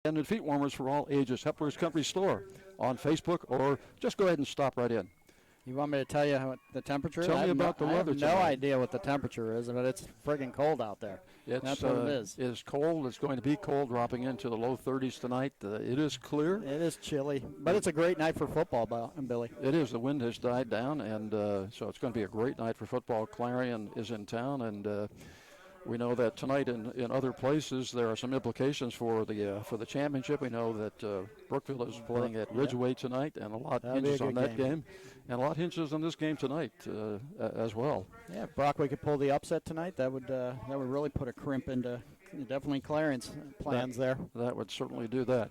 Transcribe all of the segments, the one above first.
And feet warmers for all ages. Hepler's Country Store on Facebook, or just go ahead and stop right in. You want me to tell you what the temperature is? Tell me about the weather tonight. I have no idea what the temperature is, but it's friggin' cold out there. That's what it is. It is cold. It's going to be cold, dropping into the low 30s tonight. It is clear. It is chilly, but it's a great night for football, Billy. It is. The wind has died down, and so it's going to be a great night for football. Clarion is in town, and we know that tonight in other places there are some implications for the championship. We know that Brookville is playing at Ridgeway tonight, and a lot hinges on that game. And a lot hinges on this game tonight as well. Yeah, if Brockway could pull the upset tonight, that would really put a crimp into definitely Clarion's plans there. That would certainly do that.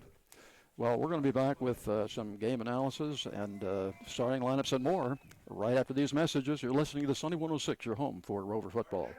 Well, we're going to be back with some game analysis and starting lineups and more right after these messages. You're listening to Sunny 106, your home for Rover football.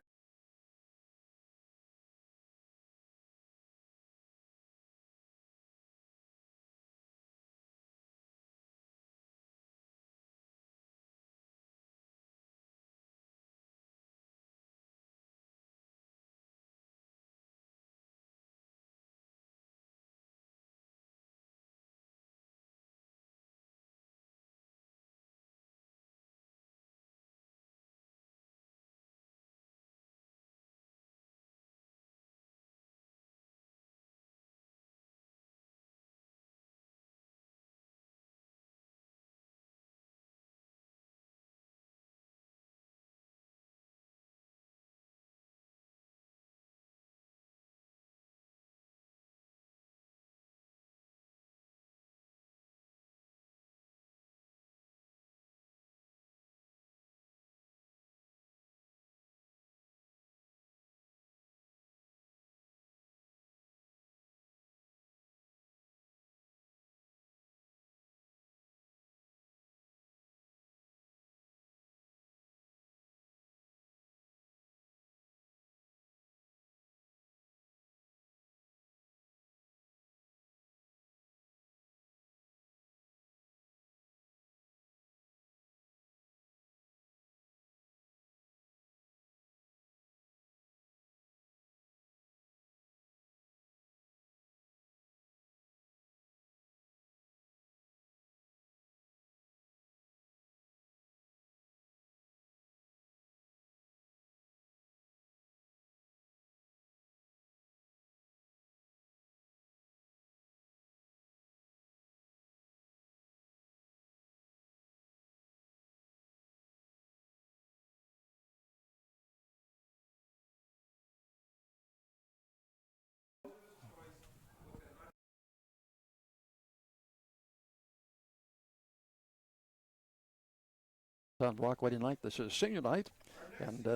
On Brockway tonight. This is senior night, and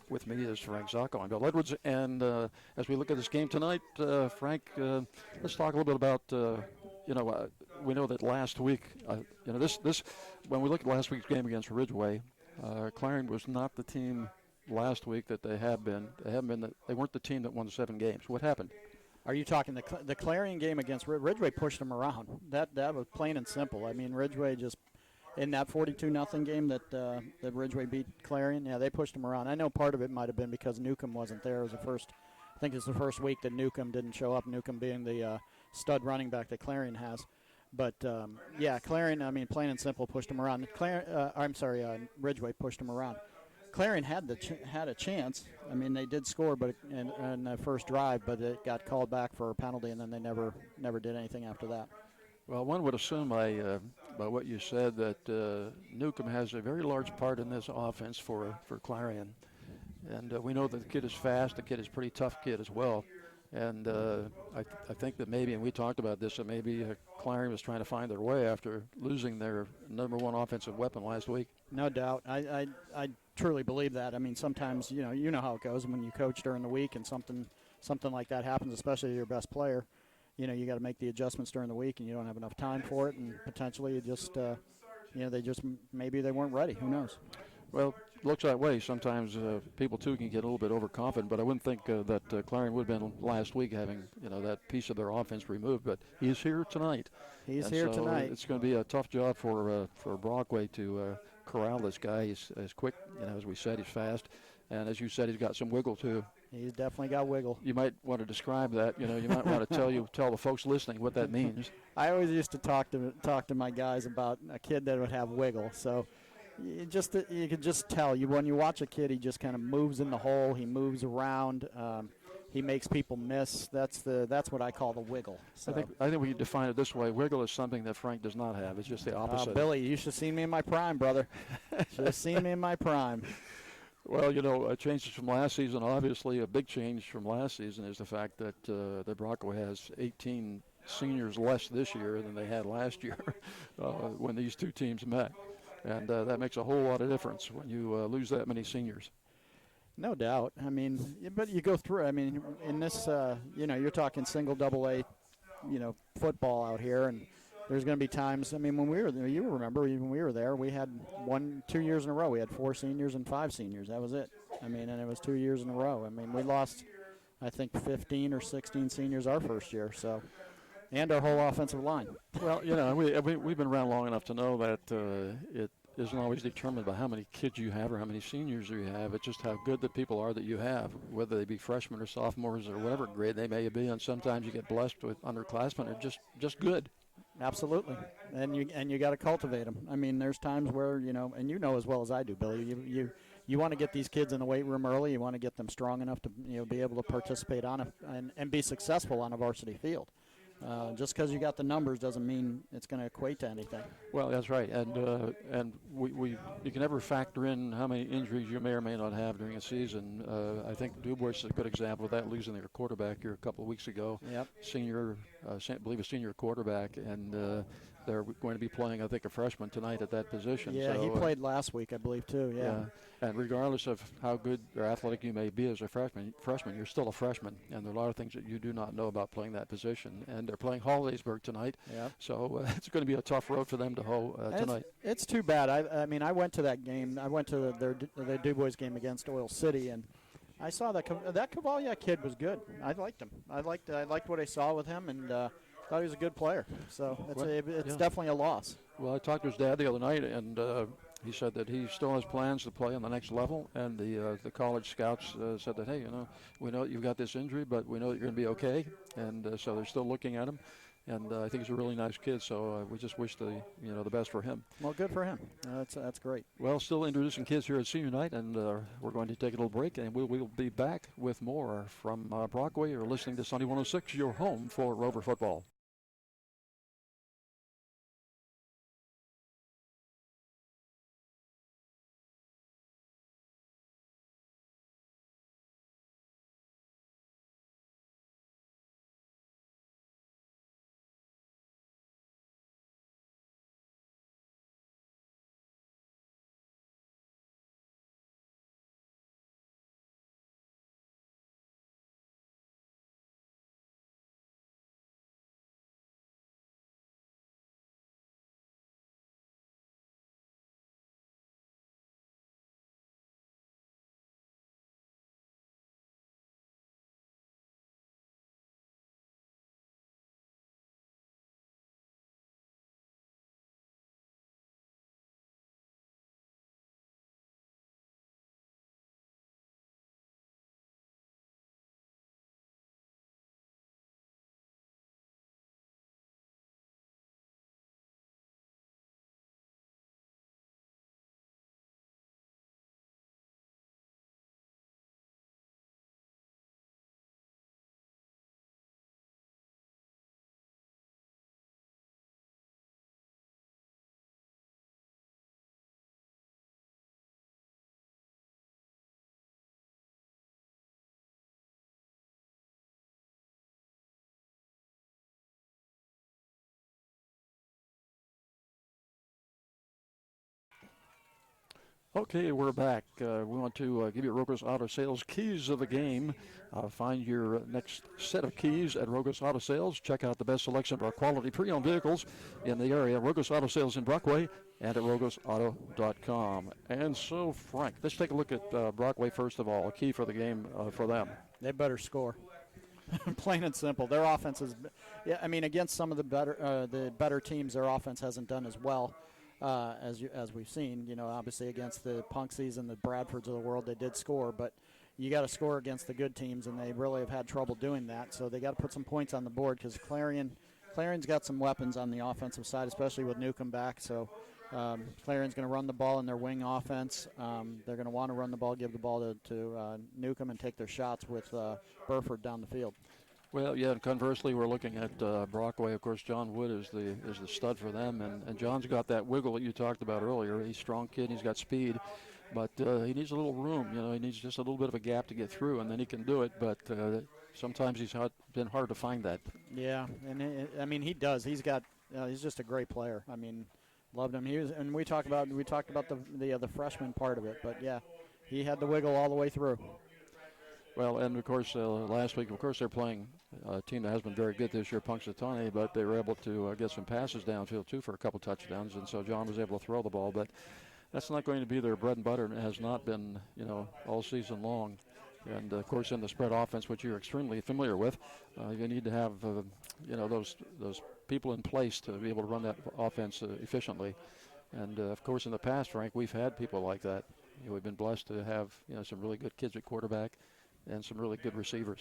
with me is Frank Zacco and Bill Edwards. And as we look at this game tonight, Frank, let's talk a little bit about, we know that last week, this when we look at last week's game against Ridgeway, Clarion was not the team last week that they have been. They weren't the team that won 7 games. What happened? Are you talking the Clarion game against Ridgeway? Pushed them around. That was plain and simple. I mean, Ridgeway just. In that 42-0 game that Ridgeway beat Clarion, yeah, they pushed them around. I know part of it might have been because Newcomb wasn't there. It was I think it's the first week that Newcomb didn't show up. Newcomb being the stud running back that Clarion has. But yeah, Clarion, I mean, plain and simple, pushed them around. Ridgeway pushed them around. Clarion had a chance. I mean, they did score, but in the first drive, but it got called back for a penalty, and then they never did anything after that. Well, one would assume by what you said that Newcomb has a very large part in this offense for Clarion. And we know that the kid is fast. The kid is a pretty tough kid as well. And I think that maybe, and we talked about this, that maybe Clarion was trying to find their way after losing their number one offensive weapon last week. No doubt. I truly believe that. I mean, sometimes, you know how it goes when you coach during the week and something like that happens, especially to your best player. You know, you got to make the adjustments during the week, and you don't have enough time for it, and potentially it just, maybe they weren't ready. Who knows? Well, it looks that way. Sometimes people, too, can get a little bit overconfident, but I wouldn't think that Clarion would have been last week having, that piece of their offense removed. But he's here tonight. He's here tonight. It's going to be a tough job for Brockway to corral this guy. He's quick, as we said, he's fast. And as you said, he's got some wiggle, too. He's definitely got wiggle. You might want to describe that. You might want to tell the folks listening what that means. I always used to talk to my guys about a kid that would have wiggle. So you could just tell when you watch a kid, he just kind of moves in the hole. He moves around. He makes people miss. That's what I call the wiggle. So. I think we can define it this way. Wiggle is something that Frank does not have. It's just the opposite. Billy, you should have seen me in my prime, brother. Should have seen me in my prime. Well, changes from last season. Obviously, a big change from last season is the fact that the Brockway has 18 seniors less this year than they had last year when these two teams met. And that makes a whole lot of difference when you lose that many seniors. No doubt. I mean, but you go through. I mean, in this, you're talking single, double A, football out here, and there's going to be times. I mean, when we were there, you remember when we were there, we had 2 years in a row. We had 4 seniors and 5 seniors. That was it. I mean, and it was 2 years in a row. I mean, we lost, I think, 15 or 16 seniors our first year. So, and our whole offensive line. Well, we've been around long enough to know that it isn't always determined by how many kids you have or how many seniors you have. It's just how good the people are that you have, whether they be freshmen or sophomores or whatever grade they may be. And sometimes you get blessed with underclassmen who are just good. Absolutely, and you got to cultivate them. I mean, there's times where and as well as I do, Billy. You want to get these kids in the weight room early. You want to get them strong enough to be able to participate and be successful on a varsity field. Just because you got the numbers doesn't mean it's going to equate to anything. Well, that's right, and you can never factor in how many injuries you may or may not have during a season. I think Dubois is a good example of that, losing their quarterback here a couple of weeks ago. Yep. I believe a senior quarterback, and they're going to be playing, I think, a freshman tonight at that position. Yeah, so, he played last week, I believe, too. Yeah. And regardless of how good or athletic you may be as a freshman, you're still a freshman, and there are a lot of things that you do not know about playing that position. And they're playing Hollidaysburg tonight, so it's going to be a tough road for them to hoe tonight. It's too bad. I mean, I went to that game. I went to the Dubois game against Oil City, and I saw that Cavalier kid was good. I liked him. I liked what I saw with him, and thought he was a good player. So it's definitely a loss. Well, I talked to his dad the other night, and he said that he still has plans to play on the next level. And the college scouts said that, hey, we know that you've got this injury, but we know that you're going to be okay. And so they're still looking at him. And I think he's a really nice kid, so we just wish the best for him. Well, good for him. That's great. Well, still introducing kids here at senior night, and we're going to take a little break, and we'll be back with more from Brockway. You're listening to Sunny 106, your home for Rover football. Okay, we're back. We want to give you Rogers Auto Sales keys of the game. Find your next set of keys at Rogers Auto Sales. Check out the best selection of our quality pre-owned vehicles in the area. Rogers Auto Sales in Brockway and at rogersauto.com. And so, Frank, let's take a look at Brockway first of all. A key for the game for them. They better score. Plain and simple. Their offense is, against some of the better teams, their offense hasn't done as well. As we've seen, obviously against the Punksies and the Bradfords of the world, they did score. But, you got to score against the good teams, and they really have had trouble doing that. So they got to put some points on the board because Clarion's got some weapons on the offensive side, especially with Newcomb back. So Clarion's going to run the ball in their wing offense. They're going to want to run the ball, give the ball to Newcomb, and take their shots with Burford down the field. Well, yeah, and conversely, we're looking at Brockway. Of course, John Wood is the stud for them, and John's got that wiggle that you talked about earlier. He's a strong kid, he's got speed, but he needs a little room. He needs just a little bit of a gap to get through, and then he can do it. But sometimes been hard to find that. Yeah, and he does. He's just a great player. I mean, loved him. And we talked about the freshman part of it, but yeah, he had the wiggle all the way through. Well, and of course, last week, they're playing a team that has been very good this year, Punxsutawney, but they were able to get some passes downfield, too, for a couple touchdowns, and so John was able to throw the ball. But that's not going to be their bread and butter, and it has not been, all season long. And, of course, in the spread offense, which you're extremely familiar with, you need to have, those people in place to be able to run that offense efficiently. And, of course, in the past, Frank, we've had people like that. We've been blessed to have, some really good kids at quarterback and some really good receivers.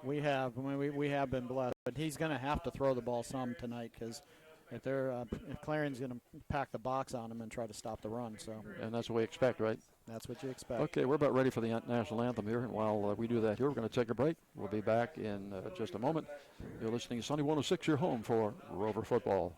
We have been blessed, but he's going to have to throw the ball some tonight because if Clarion's going to pack the box on him and try to stop the run. So. And that's what we expect, right? That's what you expect. Okay, we're about ready for the national anthem here, and while we do that here, we're going to take a break. We'll be back in just a moment. You're listening to Sunny 106, your home for Rover football.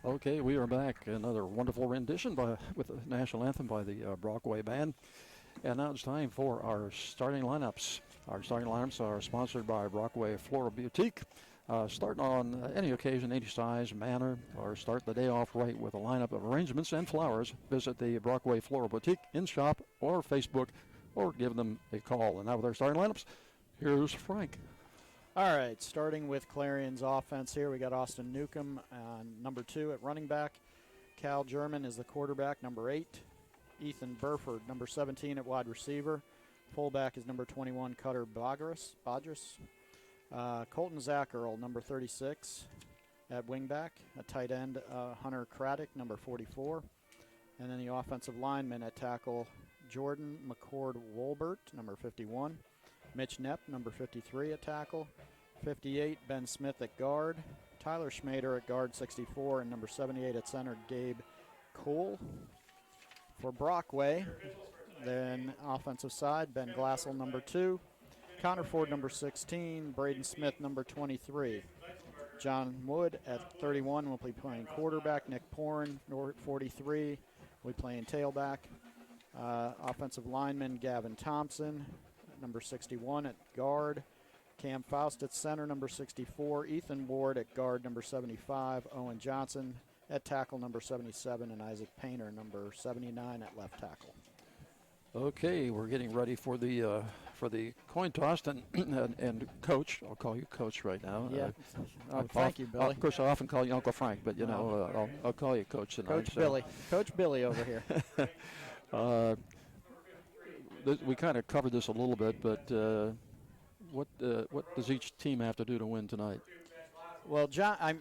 Okay, we are back. Another wonderful rendition with the national anthem by the Brockway Band. And now it's time for our starting lineups. Our starting lineups are sponsored by Brockway Floral Boutique. Start on any occasion, any size, manner, or start the day off right with a lineup of arrangements and flowers. Visit the Brockway Floral Boutique in shop or Facebook, or give them a call. And now with our starting lineups, here's Frank. All right, starting with Clarion's offense here, we got Austin Newcomb, number 2 at running back. Cal German is the quarterback, number 8. Ethan Burford, number 17 at wide receiver. Fullback is number 21, Cutter Bodris. Colton Zackerl, number 36, at wingback. A tight end, Hunter Craddock, number 44. And then the offensive lineman at tackle, Jordan McCord-Wolbert, number 51. Mitch Knepp, number 53 at tackle. 58, Ben Smith at guard. Tyler Schmader at guard, 64. And number 78 at center, Gabe Cole. For Brockway, then offensive side, Ben Glassell, number 2. Connor Ford, number 16. Braden Smith, number 23. John Wood at 31 will be playing quarterback. Nick Porn, 43, will be playing tailback. Offensive lineman Gavin Thompson, number 61 at guard. Cam Faust at center, number 64. Ethan Ward at guard, number 75. Owen Johnson at tackle, number 77. And Isaac Painter, number 79 at left tackle. Okay, we're getting ready for the coin toss, and Coach, I'll call you Coach right now. Yeah. Thank you, Billy. Of course, I often call you Uncle Frank, but I'll call you Coach tonight. Coach Billy. Coach Billy over here. We kind of covered this a little bit, but what does each team have to do to win tonight? Well,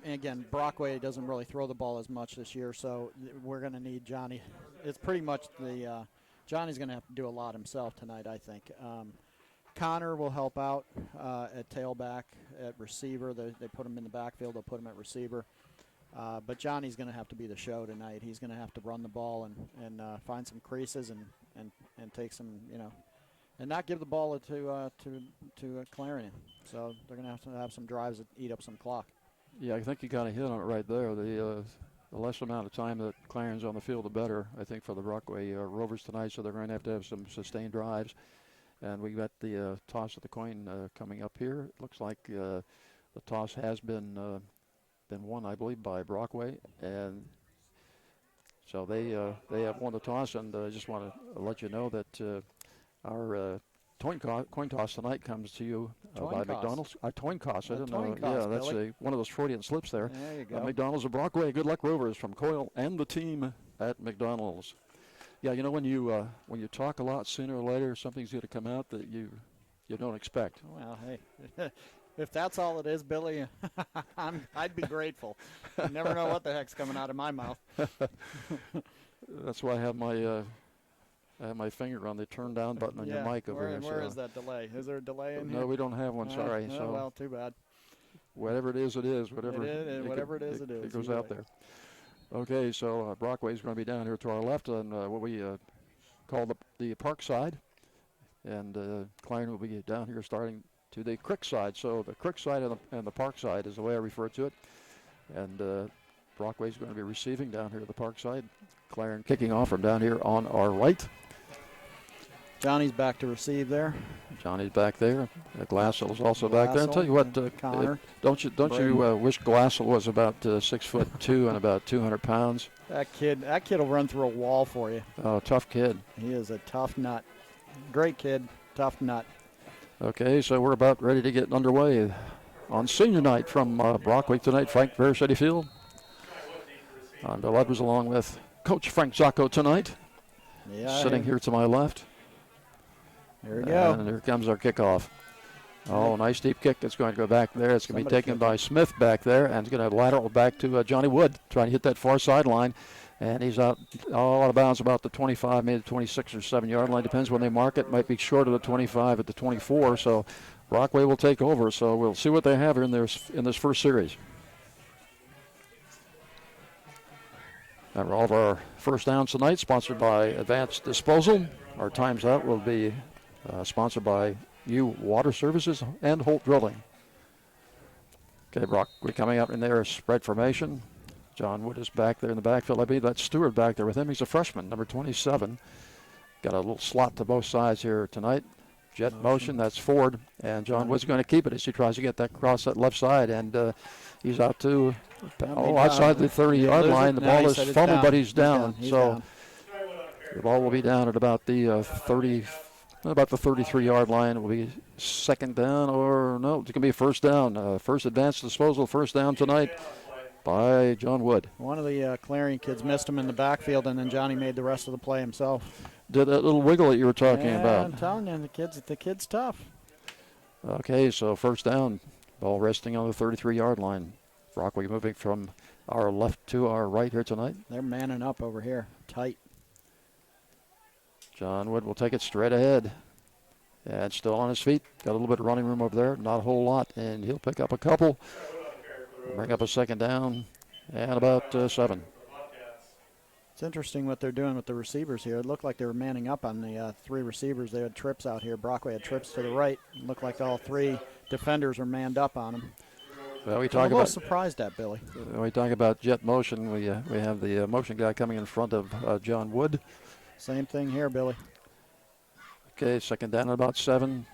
again, Brockway doesn't really throw the ball as much this year, so we're going to need Johnny. It's pretty much Johnny's going to have to do a lot himself tonight, I think. Connor will help out at tailback, at receiver. They put him in the backfield. They'll put him at receiver. But Johnny's going to have to be the show tonight. He's going to have to run the ball and find some creases and take some, and not give the ball to Clarion. So they're going to have some drives that eat up some clock. Yeah, I think you got a hit on it right there. The less amount of time that Clarion's on the field, the better, I think, for the Brockway Rovers tonight. So they're going to have some sustained drives. And we got the toss of the coin coming up here. It looks like the toss has been won, I believe, by Brockway. And so they have won the toss. And I just want to let you know that our coin toss tonight comes to you by McDonald's. Coin toss. I didn't know. Yeah, that's one of those Freudian slips there. There you go. McDonald's of Brockway. Good luck, Rovers, from Coyle and the team at McDonald's. Yeah, when you talk a lot, sooner or later something's going to come out that you don't expect. Well, hey, if that's all it is, Billy, I'd be grateful. You never know what the heck's coming out of my mouth. That's why I have my finger on the turn down button on your mic over here. Where is that delay? Is there a delay in here? No, we don't have one. Sorry. No, well, too bad. Whatever it is, it is. Whatever it is. It goes out there. Okay, so Brockway's going to be down here to our left on what we call the park side, and Clarion will be down here starting to the creek side. So the creek side and the park side is the way I refer to it, and Brockway's going to be receiving down here at the park side. Clarion kicking off from down here on our right. Johnny's back to receive there. Johnny's back there. Glassell is also back there. I'll tell you what, Connor. Don't you wish Glassell was about 6'2" and about 200 pounds? That kid will run through a wall for you. Oh, tough kid. He is a tough nut. Great kid, tough nut. Okay, so we're about ready to get underway on senior night from Brockway tonight, Frank Bear City Field. I'm Bill Edwards along with Coach Frank Zacco tonight, sitting here to my left. Here we go. And here comes our kickoff. Oh, nice deep kick. It's going to go back there. It's going to be taken by Smith back there, and it's going to lateral back to Johnny Wood, trying to hit that far sideline. And he's out of bounds about the 25, maybe the 26 or 7 yard line. Depends when they mark it. Might be short of the 25 at the 24. So Brockway will take over. So we'll see what they have here in this first series. And all of our first downs tonight sponsored by Advanced Disposal. Our times out will be sponsored by U Water Services and Holt Drilling. Okay, Brockway coming up in their spread formation. John Wood is back there in the backfield. I believe that's Stewart back there with him. He's a freshman, number 27. Got a little slot to both sides here tonight. Jet motion, that's Ford. And John Wood's going to keep it as he tries to get that across that left side. And he's out to outside the 30-yard line. The ball is fumbled, but he's down. So the ball will be down at about the 33-yard line. It will be second down, or no, it's going to be a first down. First Advanced Disposal, first down tonight by John Wood. One of the Clarion kids missed him in the backfield, and then Johnny made the rest of the play himself. Did that little wiggle that you were talking about. I'm telling you, the kid's tough. Okay, so first down Ball resting on the 33-yard line. Brockway moving from our left to our right here tonight. They're manning up over here, tight. John Wood will take it straight ahead. And still on his feet. Got a little bit of running room over there. Not a whole lot. And he'll pick up a couple. Bring up a second down. And about 7. It's interesting what they're doing with the receivers here. It looked like they were manning up on the 3 receivers. They had trips out here. Brockway had trips to the right. It looked like all 3 defenders were manned up on him. Well, I'm a little surprised at Billy. When we talk about jet motion, we have the motion guy coming in front of John Wood. Same thing here, Billy. Okay, second down at about 7.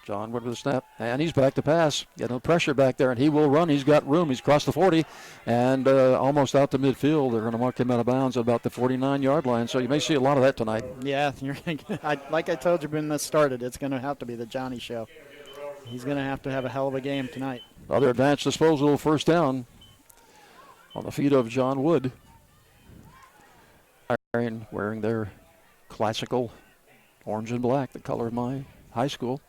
John Wood with a snap, and he's back to pass. Got no pressure back there, and he will run. He's got room. He's crossed the 40 and almost out to midfield. They're going to mark him out of bounds at about the 49-yard line, so you may see a lot of that tonight. Yeah, like I told you when this started, it's going to have to be the Johnny show. He's going to have a hell of a game tonight. Other advanced disposal, first down on the feet of John Wood. Wearing their classical orange and black, the color of my high school.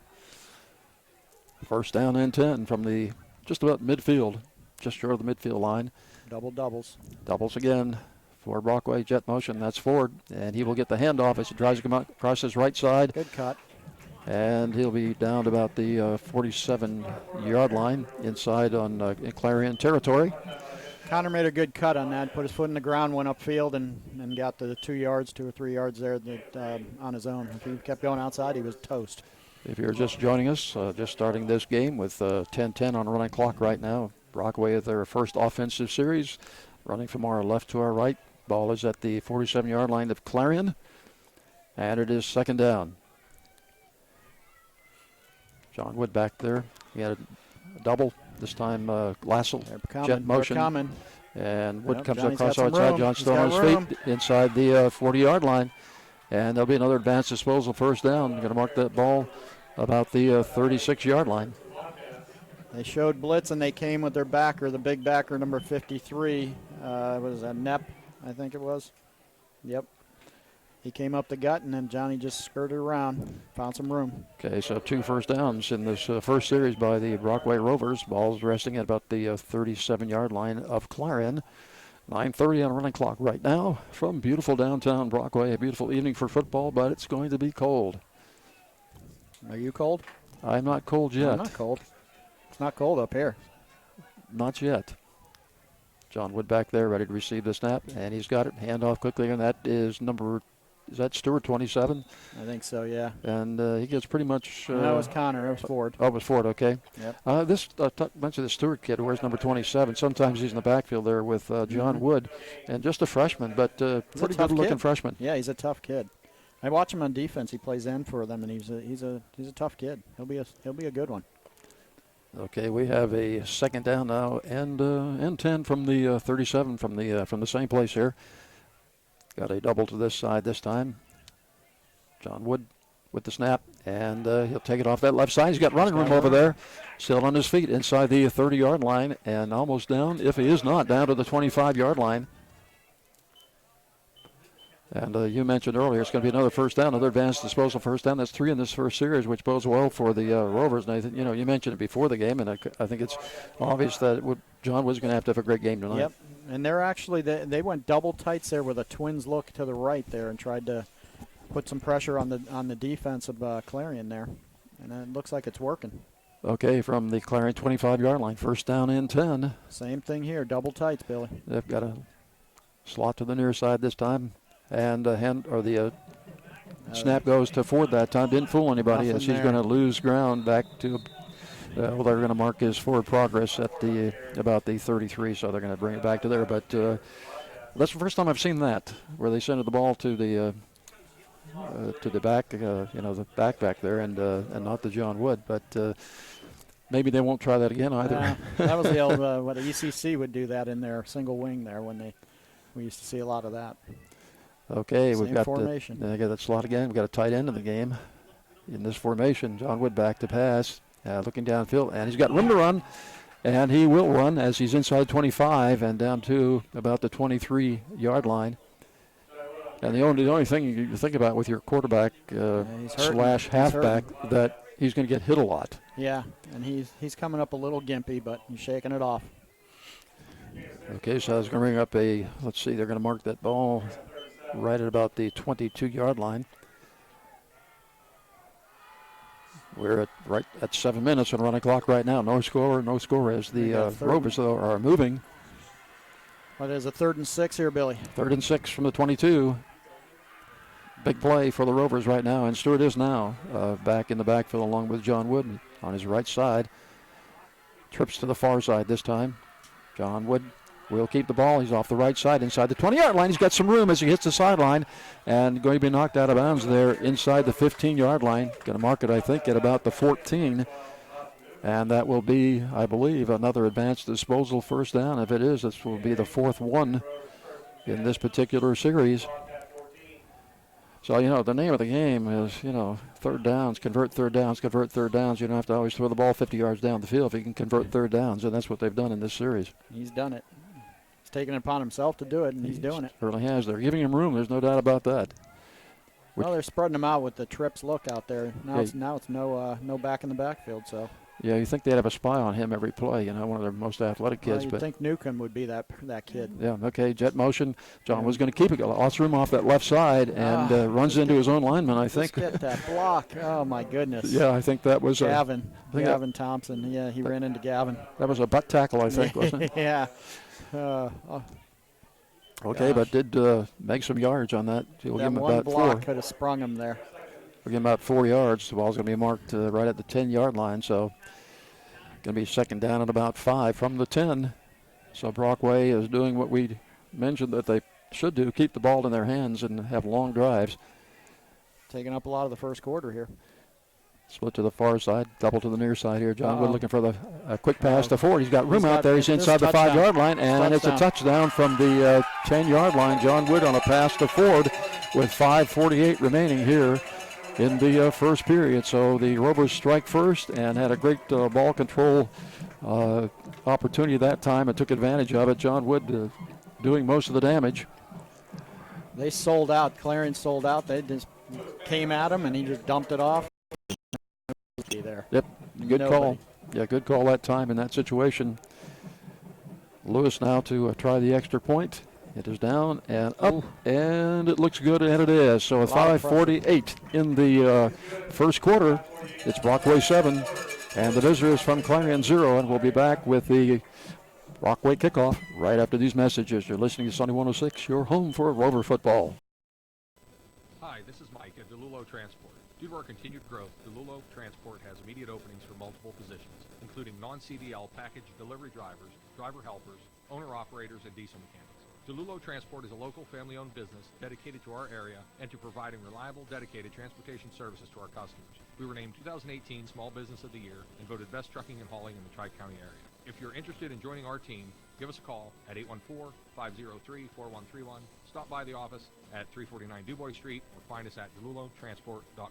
First down and 10 from the just about midfield, just short of the midfield line. Doubles. Doubles again for Brockway. Jet motion, that's Ford. And he will get the handoff as he tries to come out across his right side. Good cut. And he'll be down to about the 47-yard line inside on in Clarion territory. Connor made a good cut on that, put his foot in the ground, went upfield, and got the 2 or 3 yards there on his own. If he kept going outside, he was toast. If you're just joining us, just starting this game with 10-10 on a running clock right now. Brockway at their first offensive series, running from our left to our right. Ball is at the 47-yard line of Clarion, and it is second down. John Wood back there. He had a double. This time, Glassel, jet motion. And Wood comes Johnny's across got some outside. room. John's still on his feet inside the 40-yard line. And there'll be another advanced disposal, first down. Going to mark that ball about the 36-yard line. They showed blitz, and they came with their backer, the big backer, number 53. Was that Nepp, I think it was? Yep. He came up the gut, and then Johnny just skirted around, found some room. Okay, so 2 first downs in this first series by the Brockway Rovers. Ball's resting at about the 37-yard line of Clarion. 9:30 on a running clock right now from beautiful downtown Brockway. A beautiful evening for football, but it's going to be cold. Are you cold? I'm not cold yet. I'm not cold. It's not cold up here. Not yet. John Wood back there ready to receive the snap, and he's got it. Handoff quickly, and that is is that Stewart, 27? I think so, yeah. And he gets pretty much... that was Connor. That was Ford. Oh, it was Ford, okay. Yep. Mentioned the Stewart kid who wears number 27. Sometimes he's in the backfield there with John Wood. And just a freshman, but pretty good-looking freshman. Yeah, he's a tough kid. I watch him on defense. He plays end for them, and he's a tough kid. He'll be a good one. Okay, we have a second down now and 10 from the 37 from the same place here. Got a double to this side this time. John Wood with the snap, and he'll take it off that left side. He's got running room over there, still on his feet inside the 30-yard line, and almost down, if he is not, down to the 25-yard line. And you mentioned earlier it's going to be another first down, another advanced disposal first down. That's 3 in this first series, which bodes well for the Rovers. And you mentioned it before the game, and I think it's obvious that John was going to have a great game tonight. Yep, and they're actually they went double tights there with a twins look to the right there and tried to put some pressure on the defense of Clarion there, and it looks like it's working. Okay, from the Clarion 25-yard line, first down and 10. Same thing here, double tights, Billy. They've got a slot to the near side this time. And the snap goes to Ford that time. Didn't fool anybody as he's going to lose ground back to, they're going to mark his forward progress at about the 33, so they're going to bring it back to there. But that's the first time I've seen that, where they sent the ball to the back, the back there, and not to John Wood. But maybe they won't try that again either. That was the old, what the ECC would do that in their single wing there we used to see a lot of that. Okay, Same we've got formation. They got that slot again. We've got a tight end in the game. In this formation, John Wood back to pass, looking downfield, and he's got room to run, and he will run as he's inside 25 and down to about the 23-yard line. And the only thing you think about with your quarterback / halfback that he's going to get hit a lot. Yeah, and he's coming up a little gimpy, but he's shaking it off. Okay, so I was going to bring up a, let's see, they're going to mark that ball right at about the 22-yard line. We're right at 7 minutes and running clock right now. No score as the Rovers are moving. Well, there's a 3rd and 6 here, Billy. 3rd and 6 from the 22. Big play for the Rovers right now, and Stewart is now back in the backfield along with John Wood on his right side. Trips to the far side this time. John Wood will keep the ball. He's off the right side inside the 20-yard line. He's got some room as he hits the sideline and going to be knocked out of bounds there inside the 15-yard line. Going to mark it, I think, at about the 14. And that will be, I believe, another advanced disposal first down. If it is, this will be the 4th one in this particular series. So, the name of the game is, third downs, convert third downs, convert third downs. You don't have to always throw the ball 50 yards down the field if you can convert third downs, and that's what they've done in this series. He's done it. He's taken it upon himself to do it, and he's doing it. Certainly has. They're giving him room. There's no doubt about that. Well, they're spreading him out with the trips look out there. Now it's no back in the backfield, so. Yeah, you think they'd have a spy on him every play, one of their most athletic kids. You'd think Newcomb would be that kid. Yeah, okay, jet motion. John was going to keep it. Lost room off that left side and runs into his own lineman, I think. Just get that block. Oh, my goodness. Yeah, I think that was Gavin Thompson. Yeah, he ran into Gavin. That was a butt tackle, I think, wasn't it? Yeah. Okay, but did make some yards on that. We'll that give him one about block 4. could have sprung him there. We'll give him about 4 yards. The ball's going to be marked right at the 10-yard line, so going to be 2nd down at about 5 from the 10. So Brockway is doing what we mentioned that they should do, keep the ball in their hands and have long drives. Taking up a lot of the first quarter here. Split to the far side, double to the near side here. John Wood looking for the quick pass to Ford. He's got room out there. He's inside the 5-yard line, and it's a touchdown from the 10-yard line. John Wood on a pass to Ford with 5:48 remaining here in the first period. So the Rovers strike first and had a great ball control opportunity that time and took advantage of it. John Wood doing most of the damage. They sold out. Clarion sold out. They just came at him, and he just dumped it off. There. Yep, good call. Yeah, good call that time in that situation. Lewis now to try the extra point. It is down and up, and it looks good, and it is. So with 5:48 in the first quarter, it's Brockway 7, and the visitors from Clarion 0, and we'll be back with the Brockway kickoff right after these messages. You're listening to Sunny 106, your home for Rover football. Hi, this is Mike at DeLulo Transport. Due to our continued growth, DeLulo Transport has immediate openings for multiple positions, including non-CDL package delivery drivers, driver helpers, owner-operators, and diesel mechanics. DeLulo Transport is a local family-owned business dedicated to our area and to providing reliable, dedicated transportation services to our customers. We were named 2018 Small Business of the Year and voted Best Trucking and Hauling in the Tri-County area. If you're interested in joining our team, give us a call at 814-503-4131. Stop by the office at 349 DuBois Street or find us at DeLuloTransport.com.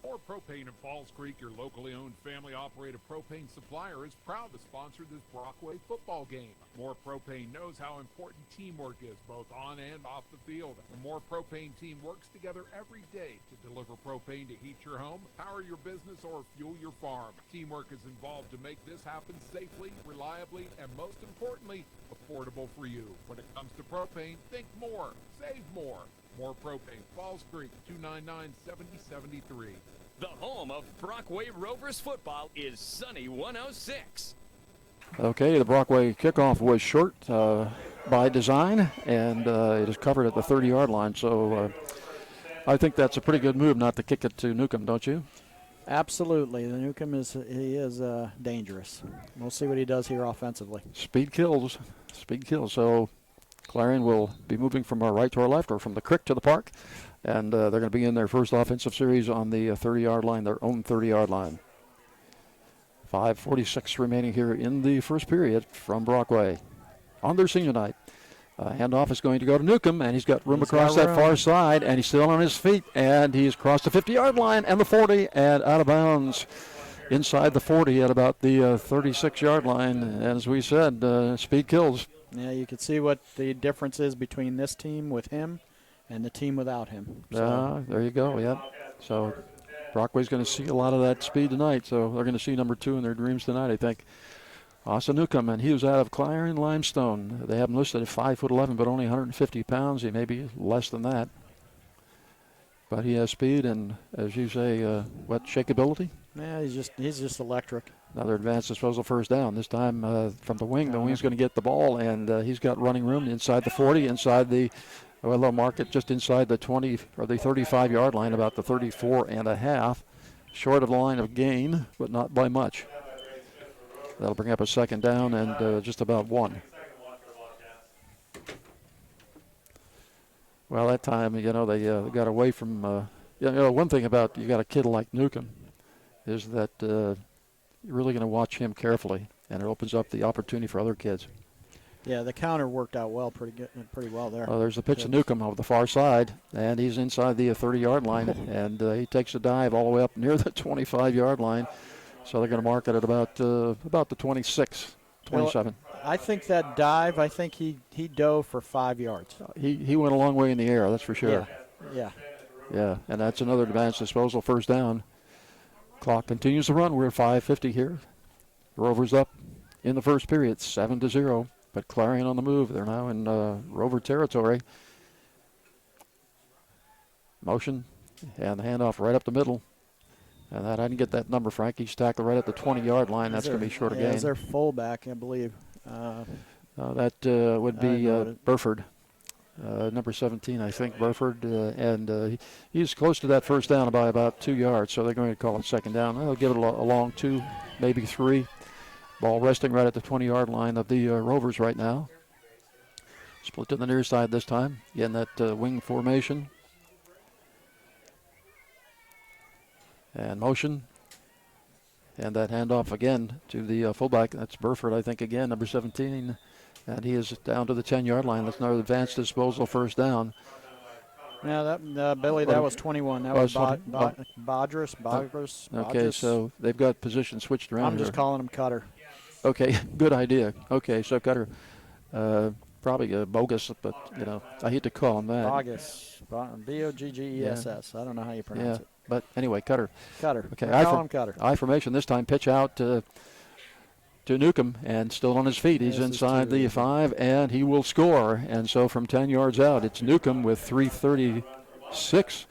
More Propane in Falls Creek, your locally owned family-operated propane supplier, is proud to sponsor this Brockway football game. More Propane knows how important teamwork is, both on and off the field. The More Propane team works together every day to deliver propane to heat your home, power your business, or fuel your farm. Teamwork is involved to make this happen safely, reliably, and most importantly, affordable for you. When it comes to propane, think more, save more. More Propane, Falls Creek, 299-7073. The home of Brockway Rovers football is Sunny 106. Okay, the Brockway kickoff was short by design, and it is covered at the 30-yard line. So I think that's a pretty good move not to kick it to Newcomb, don't you? Absolutely. The Newcomb is dangerous. We'll see what he does here offensively. Speed kills. Speed kills. So Clarion will be moving from our right to our left, or from the creek to the park, and they're going to begin their first offensive series on the 30-yard line, their own 30-yard line. 5:46 remaining here in the first period from Brockway on their senior night. Handoff is going to go to Newcomb, and he's got room across that far side, and he's still on his feet, and he's crossed the 50-yard line and the 40, and out of bounds inside the 40 at about the 36-yard line. As we said, speed kills. Yeah, you can see what the difference is between this team with him and the team without him. So. There you go, yep. So Brockway's going to see a lot of that speed tonight, so they're going to see number 2 in their dreams tonight, I think. Asa Newcomb, and he was out of Clarion Limestone. They have him listed at 5'11", but only 150 pounds. He may be less than that. But he has speed and, as you say, shakeability? Yeah, he's just electric. Another advanced disposal first down. This time from the wing. The wing's going to get the ball, and he's got running room inside the 40, inside the, they'll mark it just inside the 20 or the 35-yard line, about the 34.5, short of the line of gain, but not by much. That'll bring up a second down and just about 1. Well, that time, they got away from, one thing about you got a kid like Newcomb is that you're really going to watch him carefully, and it opens up the opportunity for other kids. Yeah, the counter worked out pretty well there. There's the pitch to Newcomb over the far side, and he's inside the 30-yard line, and he takes a dive all the way up near the 25-yard line. So they're going to mark it at about the 26, 27. Well, I think that dive, he dove for 5 yards. He went a long way in the air, that's for sure. Yeah. Yeah, and that's another advanced disposal first down. Clock continues to run. We're at 5:50 here. Rovers up in the first period, 7-0. But Clarion on the move. They're now in Rover territory. Motion and the handoff right up the middle. And that I didn't get that number, Frank. He's tackled right at the 20-yard line. That's going to be short of gain. Is their fullback, I believe. That would be Burford. Number 17, I think, Burford, and he's close to that first down by about 2 yards, so they're going to call it second down. They'll give it a long 2, maybe 3. Ball resting right at the 20-yard line of the Rovers right now. Split to the near side this time. Again, that wing formation. And motion. And that handoff again to the fullback. That's Burford, I think, again, number 17. And he is down to the 10-yard line. That's another advanced disposal first down. Yeah, Billy, that was 21. That was Bodris. Okay, so they've got position switched around. I'm just calling him Cutter. Okay, good idea. Okay, so Cutter, probably bogus, but, I hate to call him that. Bogus. Boggess. Yeah. I don't know how you pronounce it. But anyway, Cutter. Okay, call him Cutter. I formation this time, pitch out to Newcomb, and still on his feet. He's inside the 5, and he will score. And so from 10 yards out, it's Newcomb with 3:36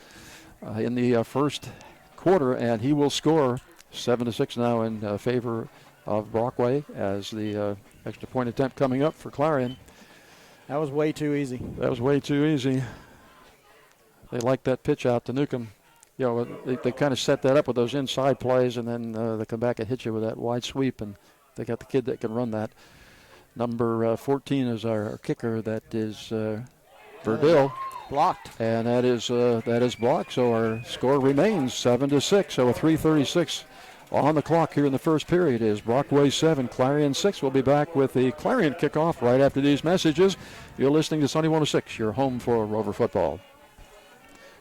in the first quarter, and he will score 7-6 now in favor of Brockway as the extra point attempt coming up for Clarion. That was way too easy. They like that pitch out to Newcomb. They kind of set that up with those inside plays, and then they come back and hit you with that wide sweep, and they got the kid that can run that. Number 14 is our kicker. That is Verdell. Blocked. And that is blocked. So our score remains 7-6. So a 3:36 on the clock here in the first period is Brockway 7, Clarion 6. We'll be back with the Clarion kickoff right after these messages. You're listening to Sunny 106, your home for Rover football.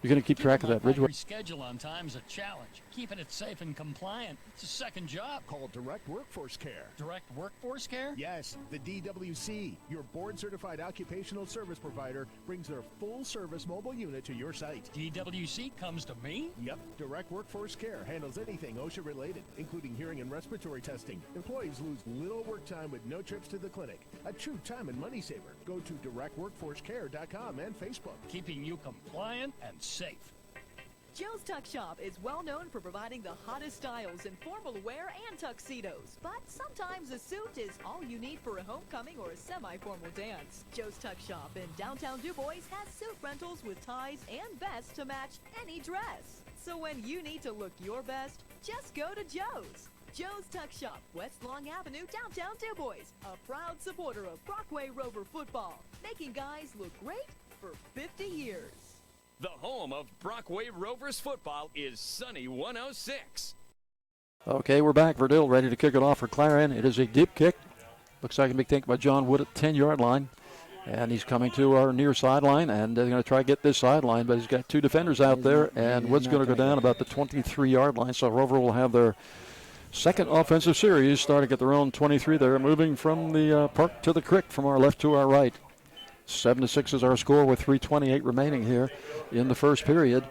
You're going to keep track of that, Ridgeway? Schedule on time is a challenge. Keeping it safe and compliant, it's a second job. Call Direct Workforce Care. Direct Workforce Care? Yes, the DWC, your board-certified occupational service provider, brings their full-service mobile unit to your site. DWC comes to me? Yep, Direct Workforce Care handles anything OSHA-related, including hearing and respiratory testing. Employees lose little work time with no trips to the clinic. A true time and money saver. Go to directworkforcecare.com and Facebook. Keeping you compliant and safe. Joe's Tuck Shop is well known for providing the hottest styles in formal wear and tuxedos. But sometimes a suit is all you need for a homecoming or a semi-formal dance. Joe's Tuck Shop in downtown Du Bois has suit rentals with ties and vests to match any dress. So when you need to look your best, just go to Joe's. Joe's Tuck Shop, West Long Avenue, downtown Du Bois. A proud supporter of Brockway Rover football, making guys look great for 50 years. The home of Brockway Rovers football is Sunny 106. Okay, we're back. Verdell ready to kick it off for Clarion. It is a deep kick. Looks like a big take by John Wood at the 10-yard line. And he's coming to our near sideline, and they're going to try to get this sideline, but he's got two defenders out there, and Wood's going to go down about the 23-yard line. So Rover will have their second offensive series starting at their own 23. They're moving from the park to the creek from our left to our right. 7-6 is our score with 3:28 remaining here in the first period.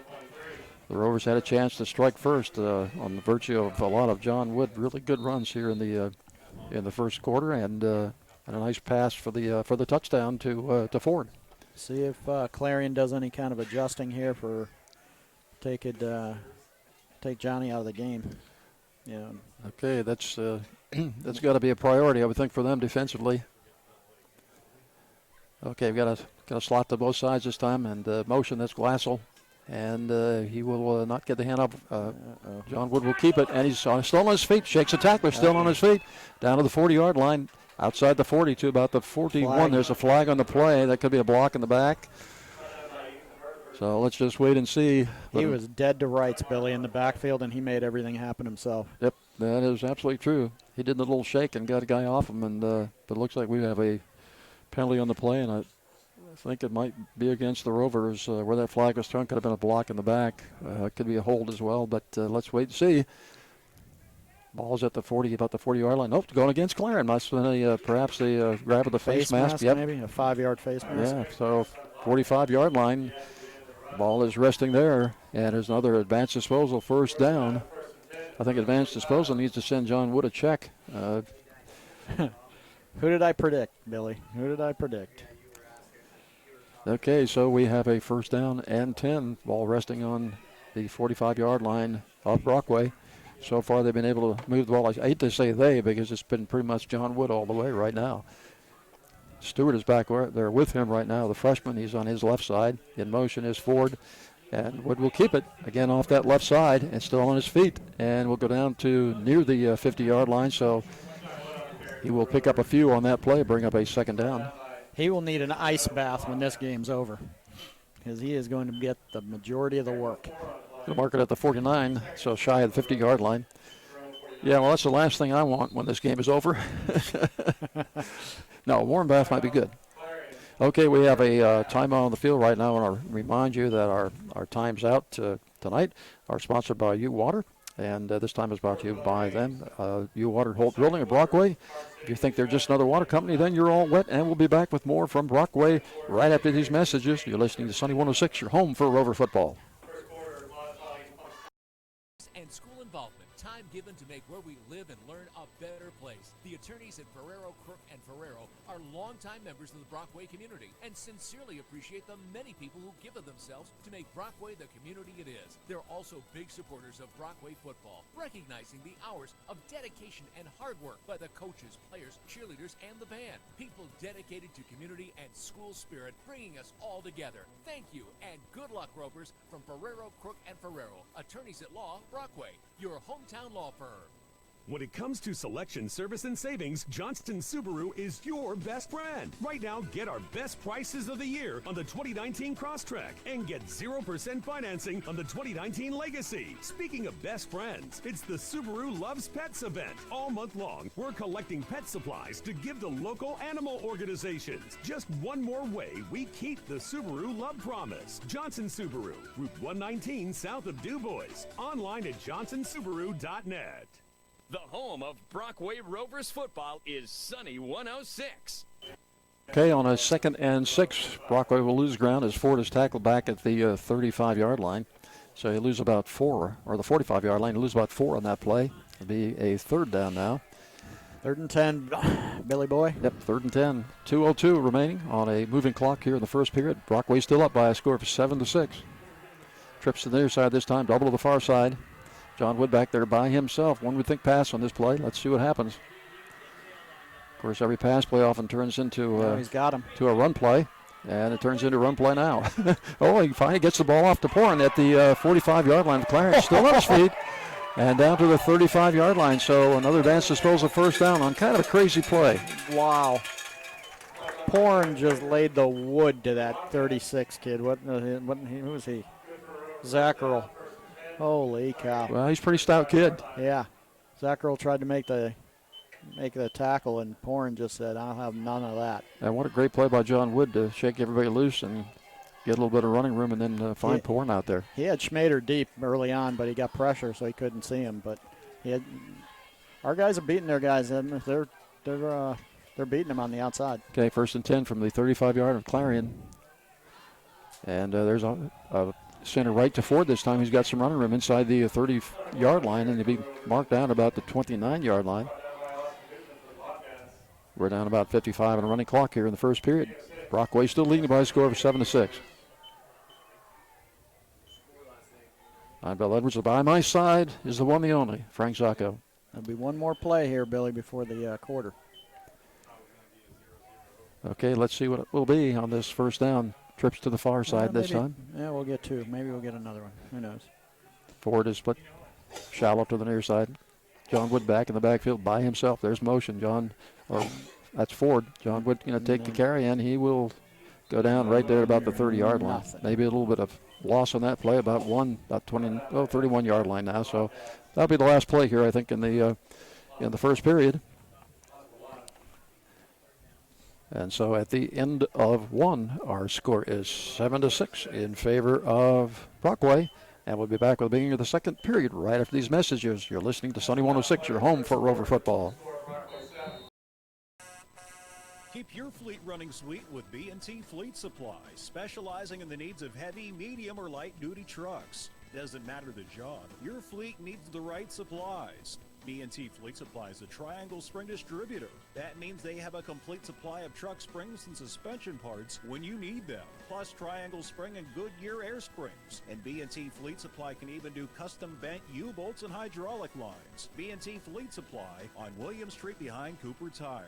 The Rovers had a chance to strike first on the virtue of a lot of John Wood. Really good runs here in the first quarter, and a nice pass for the touchdown to Ford. See if Clarion does any kind of adjusting here for take Johnny out of the game. Yeah. Okay, that's got to be a priority, I would think, for them defensively. Okay, we've got a slot to both sides this time, and motion. That's Glassel, and he will not get the hand up. John Wood will keep it, and he's still on his feet. Shakes the tackler, still on his feet, down to the 40-yard line, outside the 40 to about the 41. Flag. There's a flag on the play. That could be a block in the back. So let's just wait and see. He was dead to rights, Billy, in the backfield, and he made everything happen himself. Yep, that is absolutely true. He did the little shake and got a guy off him, and but it looks like we have a penalty on the play, and I think it might be against the Rovers where that flag was thrown. Could have been a block in the back. Could be a hold as well, but let's wait and see. Ball's at the 40, about the 40-yard line. Nope, going against Clarion. Must have been perhaps a grab of the face mask. Yep. Maybe a 5-yard face mask. Yeah, so 45-yard line. Ball is resting there, and there's another advanced disposal, first down. I think advanced disposal needs to send John Wood a check. Who did I predict, Billy? Who did I predict? Okay, so we have a first down and 10. Ball resting on the 45-yard line of Brockway. So far, they've been able to move the ball. I hate to say they because it's been pretty much John Wood all the way right now. Stewart is back there with him right now, the freshman. He's on his left side. In motion is Ford, and Wood will keep it again off that left side and still on his feet. And we'll go down to near the 50-yard line, so he will pick up a few on that play, bring up a second down. He will need an ice bath when this game's over because he is going to get the majority of the work. He'll mark it at the 49, so shy of the 50-yard line. Yeah, well, that's the last thing I want when this game is over. No, warm bath might be good. Okay, we have a timeout on the field right now, and I'll remind you that our times out tonight are sponsored by U-Water, and this time is brought to you by them. U-Water Holt Building at Brockway. If you think they're just another water company, then you're all wet, and we'll be back with more from Brockway right after these messages. You're listening to Sunny 106, your home for Rover football. And school involvement. Time given to make where we live and learn a better place. The attorneys at Ferrero, Crook, and Ferrero are longtime members of the Brockway community and sincerely appreciate the many people who give of themselves to make Brockway the community it is. They're also big supporters of Brockway football, recognizing the hours of dedication and hard work by the coaches, players, cheerleaders, and the band. People dedicated to community and school spirit, bringing us all together. Thank you, and good luck, Rovers, from Ferrero, Crook, and Ferrero, attorneys at law, Brockway, your hometown law firm. When it comes to selection, service, and savings, Johnston Subaru is your best friend. Right now, get our best prices of the year on the 2019 Crosstrek and get 0% financing on the 2019 Legacy. Speaking of best friends, it's the Subaru Loves Pets event. All month long, we're collecting pet supplies to give to local animal organizations. Just one more way we keep the Subaru Love Promise. Johnson Subaru, Route 119 south of DuBois. Online at johnsonsubaru.net. The home of Brockway Rovers football is Sunny 106. Okay, on a 2nd and 6, Brockway will lose ground as Ford is tackled back at the 35-yard line. So he'll lose about 4, or the 45-yard line. He'll lose about 4 on that play. It'll be a third down now. 3rd and 10, Billy Boy. Yep, 3rd and 10. 2:02 remaining on a moving clock here in the first period. Brockway still up by a score of 7-6. Trips to the near side this time, double to the far side. John Wood back there by himself. One would think pass on this play. Let's see what happens. Of course, every pass play often turns into he's got him. To a run play, and it turns into a run play now. Oh, he finally gets the ball off to Porn at the 45-yard line. Clarion still on his feet and down to the 35-yard line. So another advanced disposal, first down on kind of a crazy play. Wow. Porn just laid the wood to that 36 kid. Who was he? Zackerl. Holy cow. Well, he's a pretty stout kid. Yeah. Zackerl tried to make the tackle, and Porn just said, I'll have none of that. And what a great play by John Wood to shake everybody loose and get a little bit of running room and then find Porn out there. He had Schmader deep early on, but he got pressure, so he couldn't see him. But our guys are beating their guys, and they're beating them on the outside. Okay, 1st and 10 from the 35-yard of Clarion. And there's a center right to Ford this time. He's got some running room inside the 30-yard line, and he'll be marked down about the 29-yard line. We're down about 55 on a running clock here in the first period. Brockway still leading by a score of 7-6. Bill Edwards by my side is the one, the only, Frank Zacco. There'll be one more play here, Billy, before the quarter. Okay, let's see what it will be on this first down. Trips to the far side this time. Yeah, we'll get two. Maybe we'll get another one. Who knows? Ford is split shallow to the near side. John Wood back in the backfield by himself. There's motion. That's Ford. John Wood going to take the carry, and he will go down right there about the 30-yard line. Maybe a little bit of loss on that play, about 31-yard line now. So that'll be the last play here, I think, in the first period. And so at the end of one, our score is 7-6 in favor of Brockway. And we'll be back with the beginning of the second period right after these messages. You're listening to Sunny 106, your home for Rover football. Keep your fleet running sweet with B&T Fleet Supply, specializing in the needs of heavy, medium, or light-duty trucks. Doesn't matter the job, your fleet needs the right supplies. B&T Fleet Supply is a Triangle Spring distributor. That means they have a complete supply of truck springs and suspension parts when you need them, plus Triangle Spring and Goodyear air springs. And B&T Fleet Supply can even do custom bent U-bolts and hydraulic lines. B&T Fleet Supply on William Street behind Cooper Tire.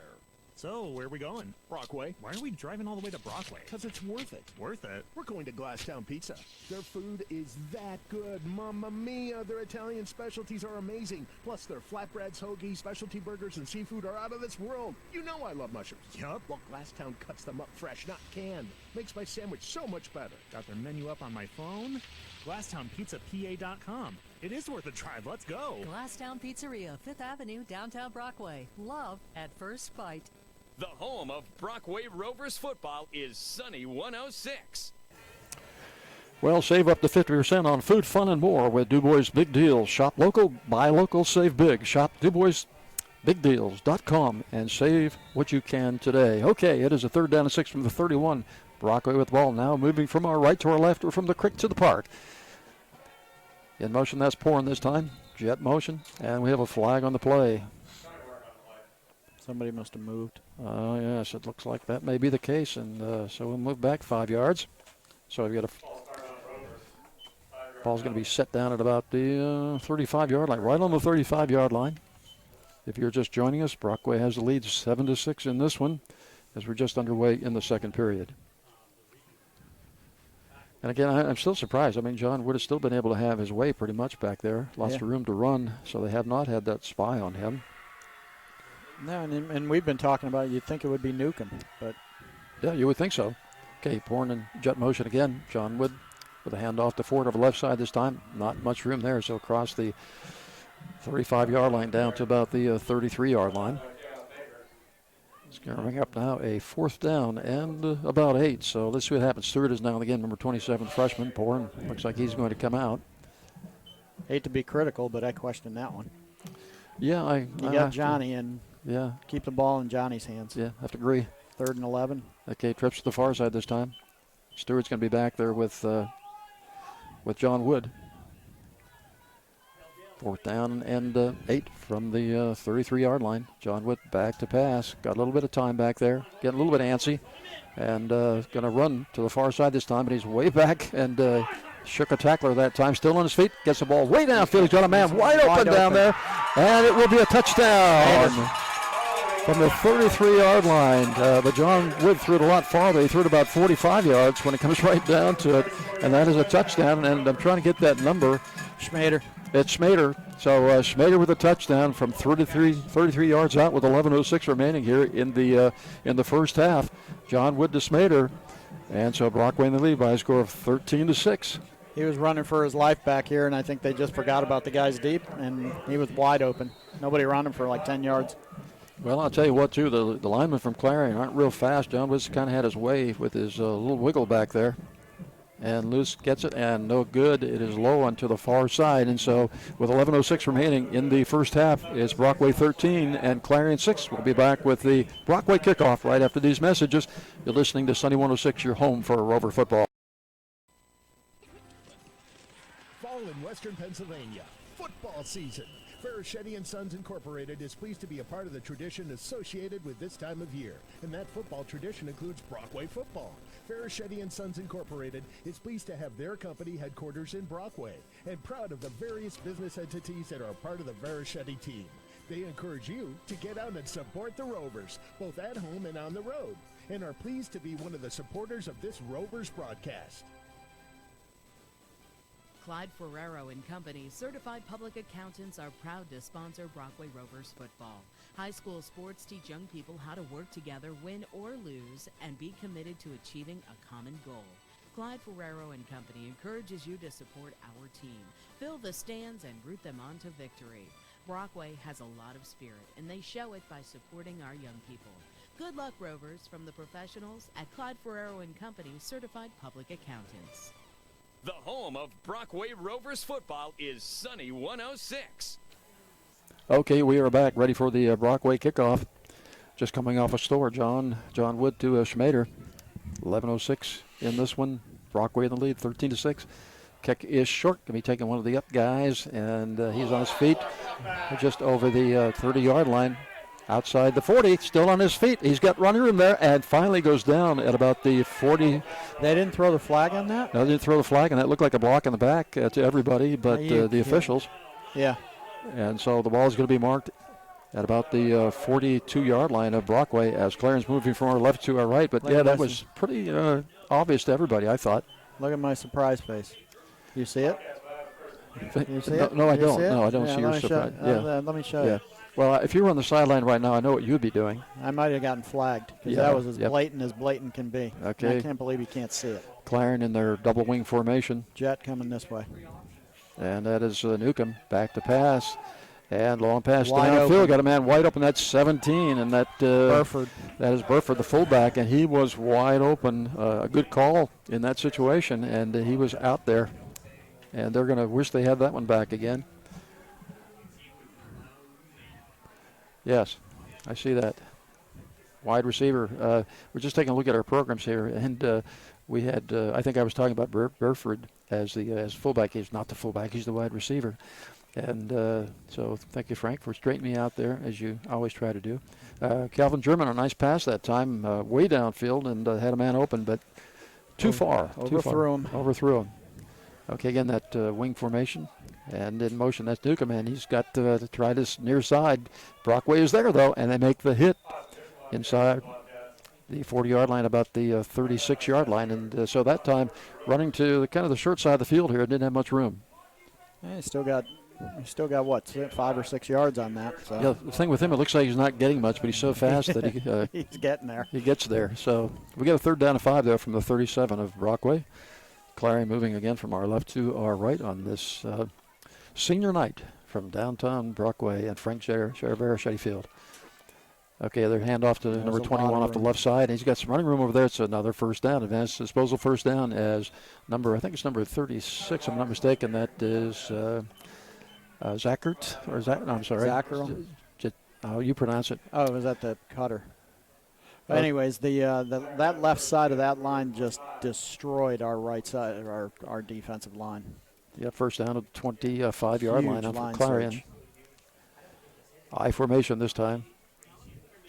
So, where are we going? Brockway. Why are we driving all the way to Brockway? Because it's worth it. Worth it? We're going to Glasstown Pizza. Their food is that good. Mamma mia, their Italian specialties are amazing. Plus, their flatbreads, hoagies, specialty burgers, and seafood are out of this world. You know I love mushrooms. Yup. Well, Glasstown cuts them up fresh, not canned. Makes my sandwich so much better. Got their menu up on my phone. GlasstownPizzaPA.com. It is worth a drive. Let's go. Glasstown Pizzeria, 5th Avenue, downtown Brockway. Love at first bite. The home of Brockway Rovers football is Sunny 106. Well, save up to 50% on food, fun, and more with DuBois Big Deals. Shop local, buy local, save big. Shop DuBoisBigDeals.com and save what you can today. Okay, it is a 3rd down and 6 from the 31. Brockway with the ball now, moving from our right to our left or from the creek to the park. In motion, that's Porn this time. Jet motion, and we have a flag on the play. Somebody must have moved. Oh, yes, it looks like that may be the case, and so we'll move back 5 yards. So we've got ball's going to be set down at about the 35-yard line, right on the 35-yard line. If you're just joining us, Brockway has the lead 7-6 in this one as we're just underway in the second period. And again, I'm still surprised. I mean, John would have still been able to have his way pretty much back there. Lots of room to run, so they have not had that spy on him. No, and we've been talking about it. You'd think it would be Newcomb, but... Yeah, you would think so. Okay, Porn in jet motion again. John Wood with a handoff to Ford over the left side this time. Not much room there, so across the 35-yard line down to about the 33-yard line. It's going to bring up now a 4th down and about 8. So let's see what happens. Stewart is now again number 27 freshman. Porn looks like he's going to come out. Hate to be critical, but I question that one. Yeah, you got Johnny and... Yeah. Keep the ball in Johnny's hands. Yeah, have to agree. 3rd and 11. Okay, trips to the far side this time. Stewart's going to be back there with John Wood. 4th down and 8 from the 33-yard line. John Wood back to pass. Got a little bit of time back there. Getting a little bit antsy. And going to run to the far side this time, but he's way back and shook a tackler that time. Still on his feet. Gets the ball way downfield. He's got a man wide open down there. And it will be a touchdown. From the 33-yard line, but John Wood threw it a lot farther. He threw it about 45 yards when it comes right down to it, and that is a touchdown. And I'm trying to get that number. Schmader. It's Schmader. So Schmader with a touchdown from 33 yards out with 11:06 remaining here in the first half. John Wood to Schmader, and so Brockway in the lead by a score of 13-6. He was running for his life back here, and I think they just forgot about the guys deep, and he was wide open. Nobody around him for like 10 yards. Well, I'll tell you what, too, the linemen from Clarion aren't real fast. John Woods kind of had his way with his little wiggle back there. And Luce gets it, and no good. It is low onto the far side. And so with 11:06 remaining in the first half, it's Brockway 13 and Clarion 6. We'll be back with the Brockway kickoff right after these messages. You're listening to Sunny 106, your home for Rover football. Western Pennsylvania. Football season. Faraschetti & Sons Incorporated is pleased to be a part of the tradition associated with this time of year. And that football tradition includes Brockway football. Faraschetti & Sons Incorporated is pleased to have their company headquarters in Brockway and proud of the various business entities that are part of the Faraschetti team. They encourage you to get out and support the Rovers, both at home and on the road, and are pleased to be one of the supporters of this Rovers broadcast. Clyde Ferrero and Company certified public accountants are proud to sponsor Brockway Rovers football. High school sports teach young people how to work together, win or lose, and be committed to achieving a common goal. Clyde Ferrero and Company encourages you to support our team, fill the stands, and root them on to victory. Brockway has a lot of spirit, and they show it by supporting our young people. Good luck, Rovers, from the professionals at Clyde Ferrero and Company certified public accountants. The home of Brockway Rovers football is Sunny 106. Okay, we are back, ready for the Brockway kickoff. Just coming off a store, John Wood to Schmader. 11:06 in this one. Brockway in the lead, 13-6. Kick is short. Going to be taking one of the up guys, and he's on his feet just over the 30-yard line. Outside the 40, still on his feet. He's got running room there, and finally goes down at about the 40. They didn't throw the flag on that? No, they didn't throw the flag, and that looked like a block in the back to everybody but the officials. Yeah. And so the ball is going to be marked at about the 42-yard line of Brockway as Clarion's moving from our left to our right. But, yeah, that was pretty obvious to everybody, I thought. Look at my surprise face. You see it? You see it? No, I don't. No, I don't see your surprise. Let me show you. Well, if you were on the sideline right now, I know what you'd be doing. I might have gotten flagged because that was as blatant can be. Okay. And I can't believe you can't see it. Clarion in their double wing formation. Jet coming this way. And that is Newcomb back to pass. And long pass Wide downfield. open. Got a man wide open. That's 17. And that Burford. That is Burford, the fullback. And he was wide open. A good call in that situation. And he was out there. And they're going to wish they had that one back again. Yes, I see that. Wide receiver. We're just taking a look at our programs here, and we had. I think I was talking about Burford as fullback. He's not the fullback. He's the wide receiver. And so thank you, Frank, for straightening me out there, as you always try to do. Calvin German, a nice pass that time, way downfield, and had a man open, but too far. Overthrew him. Okay, again, that wing formation. And in motion, that's Newcomb, and he's got to try this near side. Brockway is there, though, and they make the hit inside the 40-yard line, about the 36-yard line. And so that time, running to the kind of the short side of the field here, didn't have much room. Yeah, he still got what, 5 or 6 yards on that. So. Yeah, the thing with him, it looks like he's not getting much, but he's so fast that he's getting there. He gets there. So we got a 3rd down and 5 there from the 37 of Brockway. Clarion moving again from our left to our right on this senior night from downtown Brockway and Frank Faraschetti Field. Okay, their handoff to number 21 off the left side. He's got some running room over there. It's another first down. Advanced disposal first down as I think it's number 36, if I'm not mistaken. That is Zachert. Or no, I'm sorry. Zacharel. How you pronounce it? Oh, was that the cutter? But anyways, that left side of that line just destroyed our right side, our defensive line. Yeah, first down at the 25-yard line up for Clarion. Surge. I formation this time.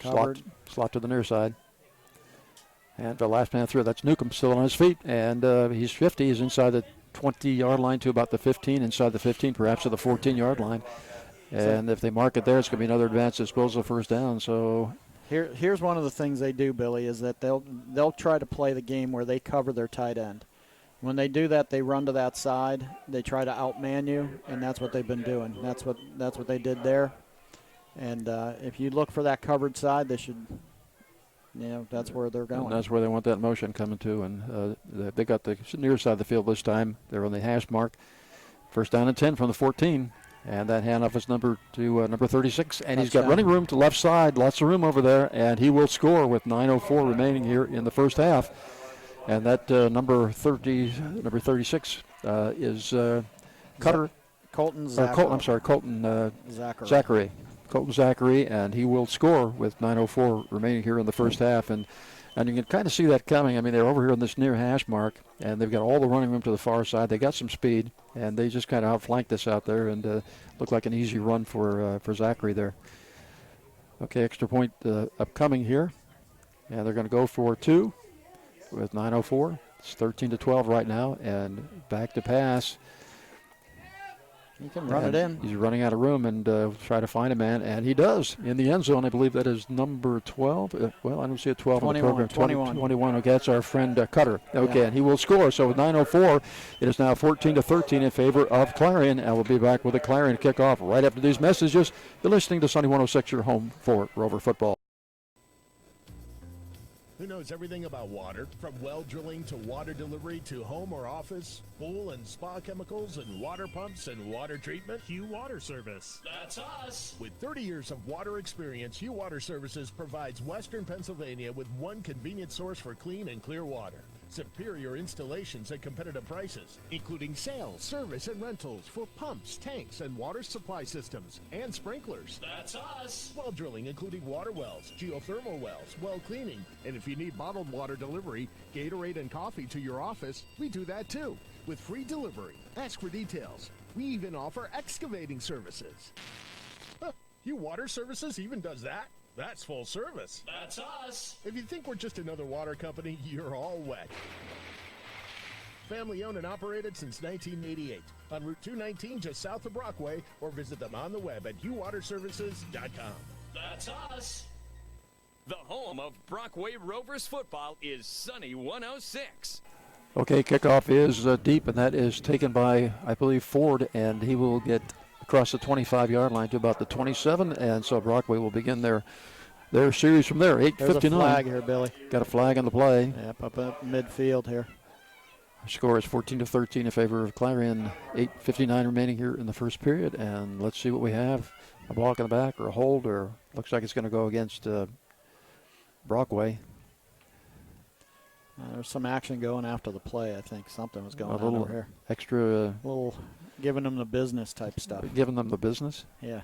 Slot to the near side. And the last man through, that's Newcomb still on his feet. And he's 50. He's inside the 20-yard line to about the 15, inside the 15, perhaps to the 14-yard line. And if they mark it there, it's going to be another advanced disposal first down. So here's one of the things they do, Billy, is that they'll try to play the game where they cover their tight end. When they do that, they run to that side. They try to outman you, and that's what they've been doing. That's what they did there. And if you look for that covered side, they should, that's where they're going. And that's where they want that motion coming to. And they got the near side of the field this time. They're on the hash mark. First down and 10 from the 14. And that handoff is number 36. And he's got running room to left side. Lots of room over there. And he will score with 9:04 remaining here in the first half. And that number 36 is Cutter. Colton Zachary. Colton Zachary, and he will score with 9:04 remaining here in the first half. And And you can kind of see that coming. I mean, they're over here on this near hash mark, and they've got all the running room to the far side. They got some speed, and they just kind of outflanked us out there and looked like an easy run for Zachary there. Okay, extra point upcoming here. And they're going to go for 2 with 9:04. It's 13-12 right now, and back to pass. He can run it in. He's running out of room and try to find a man, and he does in the end zone. I believe that is number 12. Well, I don't see a 12 on the program. 21. Okay, that's our friend Cutter. Okay, Yeah. and he will score. So with 9:04, it is now 14-13 in favor of Clarion. And we'll be back with a Clarion kickoff right after these messages. You're listening to Sunny 106, your home for Rover football. Who knows everything about water? From well drilling to water delivery to home or office, pool and spa chemicals and water pumps and water treatment? Hugh Water Service. That's us. With 30 years of water experience, Hugh Water Services provides Western Pennsylvania with one convenient source for clean and clear water. Superior installations at competitive prices, including sales, service, and rentals for pumps, tanks, and water supply systems, and sprinklers. That's us. Well drilling, including water wells, geothermal wells, well cleaning, and if you need bottled water delivery, Gatorade and coffee to your office, we do that too, with free delivery. Ask for details. We even offer excavating services. Huh, Hugh Water Services even does that? That's full service. That's us. If you think we're just another water company, you're all wet. Family owned and operated since 1988. On Route 219 just south of Brockway, or visit them on the web at hughwaterservices.com. That's us. The home of Brockway Rovers football is Sunny 106. Okay, kickoff is deep, and that is taken by, I believe, Ford, and he will get across the 25-yard line to about the 27, and so Brockway will begin their series from there. 8:59. There's a flag here, Billy. Got a flag on the play. Yep, up midfield here. The score is 14-13 in favor of Clarion. 8:59 remaining here in the first period, and let's see what we have. A block in the back or a hold, or looks like it's going to go against Brockway. There's some action going after the play, I think. Something was going A on little over here. extra. A little giving them the business type stuff. Giving them the business? Yeah.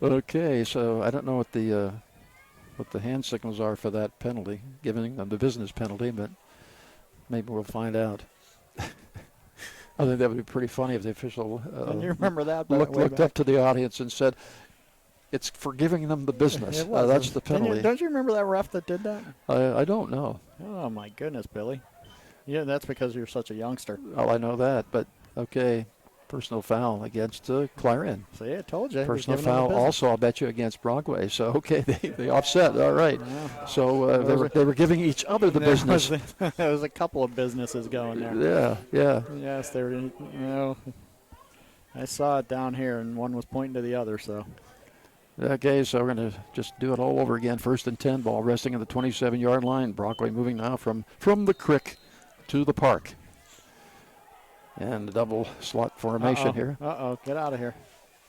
Okay, so I don't know what the hand signals are for that penalty, giving them the business penalty, but maybe we'll find out. I think that would be pretty funny if the official you remember that looked up to the audience and said, "It's for giving them the business." That's the penalty. Don't you remember that ref that did that? I don't know. Oh, my goodness, Billy. Yeah, that's because you're such a youngster. Oh, I know that, but okay. Personal foul against Clarion. See, I told you. Personal foul also, I'll bet you, against Brockway. So, okay, they offset. All right. Yeah. So they were giving each other the business. There was a couple of businesses going there. Yeah. Yes, they were. I saw it down here, and one was pointing to the other. So. Okay, so we're going to just do it all over again. 1st and 10, ball resting at the 27-yard line. Brockway moving now from the creek to the park. And a double slot formation here. Get out of here.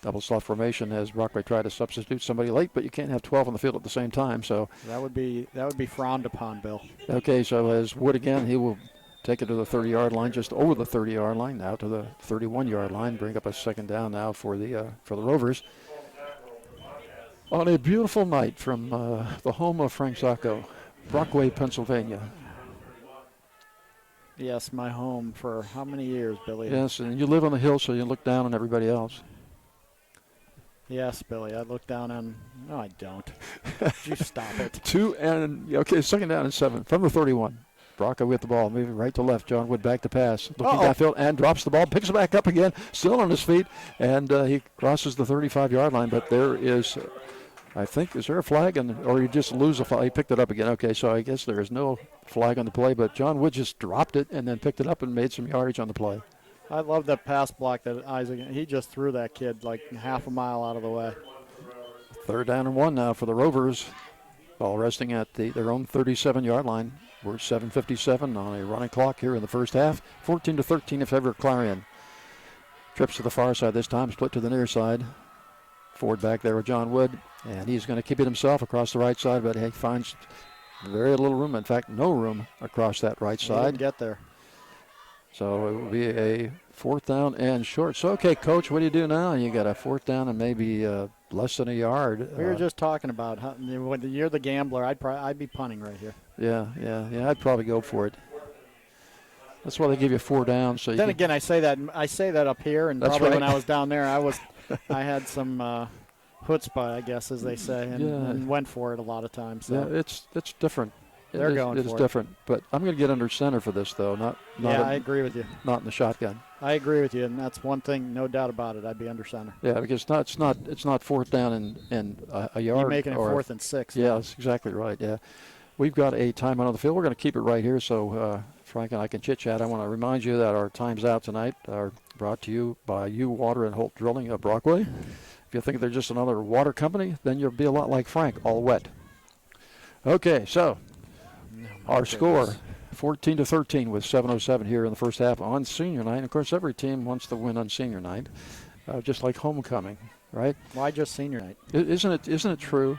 Double slot formation as Brockway tried to substitute somebody late, but you can't have 12 on the field at the same time. So that would be frowned upon, Bill. Okay, so as Wood again, he will take it to the 30-yard line, just over the 30-yard line, now to the 31-yard line. Bring up a second down now for the Rovers. On a beautiful night from the home of Frank Zacco, Brockway, Pennsylvania. Yes, my home for how many years, Billy? Yes, and you live on the hill, so you look down on everybody else. Yes, Billy, I look down on. No, I don't. You stop it. 2nd down and 7 from the 31. Brockway with the ball, moving right to left. John Wood back to pass. Looking downfield and drops the ball, picks it back up again, still on his feet, and he crosses the 35-yard line, but there is. I think, is there a flag? Or you just lose a flag? He picked it up again. Okay, so I guess there is no flag on the play, but John Wood just dropped it and then picked it up and made some yardage on the play. I love that pass block that Isaac, he just threw that kid like half a mile out of the way. 3rd down and 1 now for the Rovers. Ball resting at their own 37-yard line. We're 7:57 on a running clock here in the first half. 14-13 in favor of Clarion. Trips to the far side this time, split to the near side. Ford back there with John Wood, and he's going to keep it himself across the right side, but he finds very little room, in fact, no room across that right side. He didn't get there. So it will be a 4th down and short. So, okay, Coach, what do you do now? You got a 4th down and maybe less than a yard. We were just talking about how, when you're the gambler. I'd be punting right here. Yeah. I'd probably go for it. That's why they give you 4 down. So Then again, I say that up here, and That's probably right. when I was down there, I had some chutzpah, I guess, as they say, and went for it a lot of times. So. Yeah, it's different. They're going It's for it. different. But I'm going to get under center for this, though. Not I agree with you. Not in the shotgun. I agree with you, and that's one thing, no doubt about it. I'd be under center. Yeah, because it's not 4th down and a yard. You're making it or 4th and 6. Yeah, that's exactly right. Yeah, we've got a timeout on the field. We're going to keep it right here so Frank and I can chit chat. I want to remind you that our times out tonight are brought to you by U Water and Holt Drilling of Brockway. If you think they're just another water company, then you'll be a lot like Frank, all wet. Okay, so our score. 14-13 with 7:07 here in the first half on senior night. And of course, every team wants to win on senior night, just like homecoming, right? Why just senior night? Isn't it true?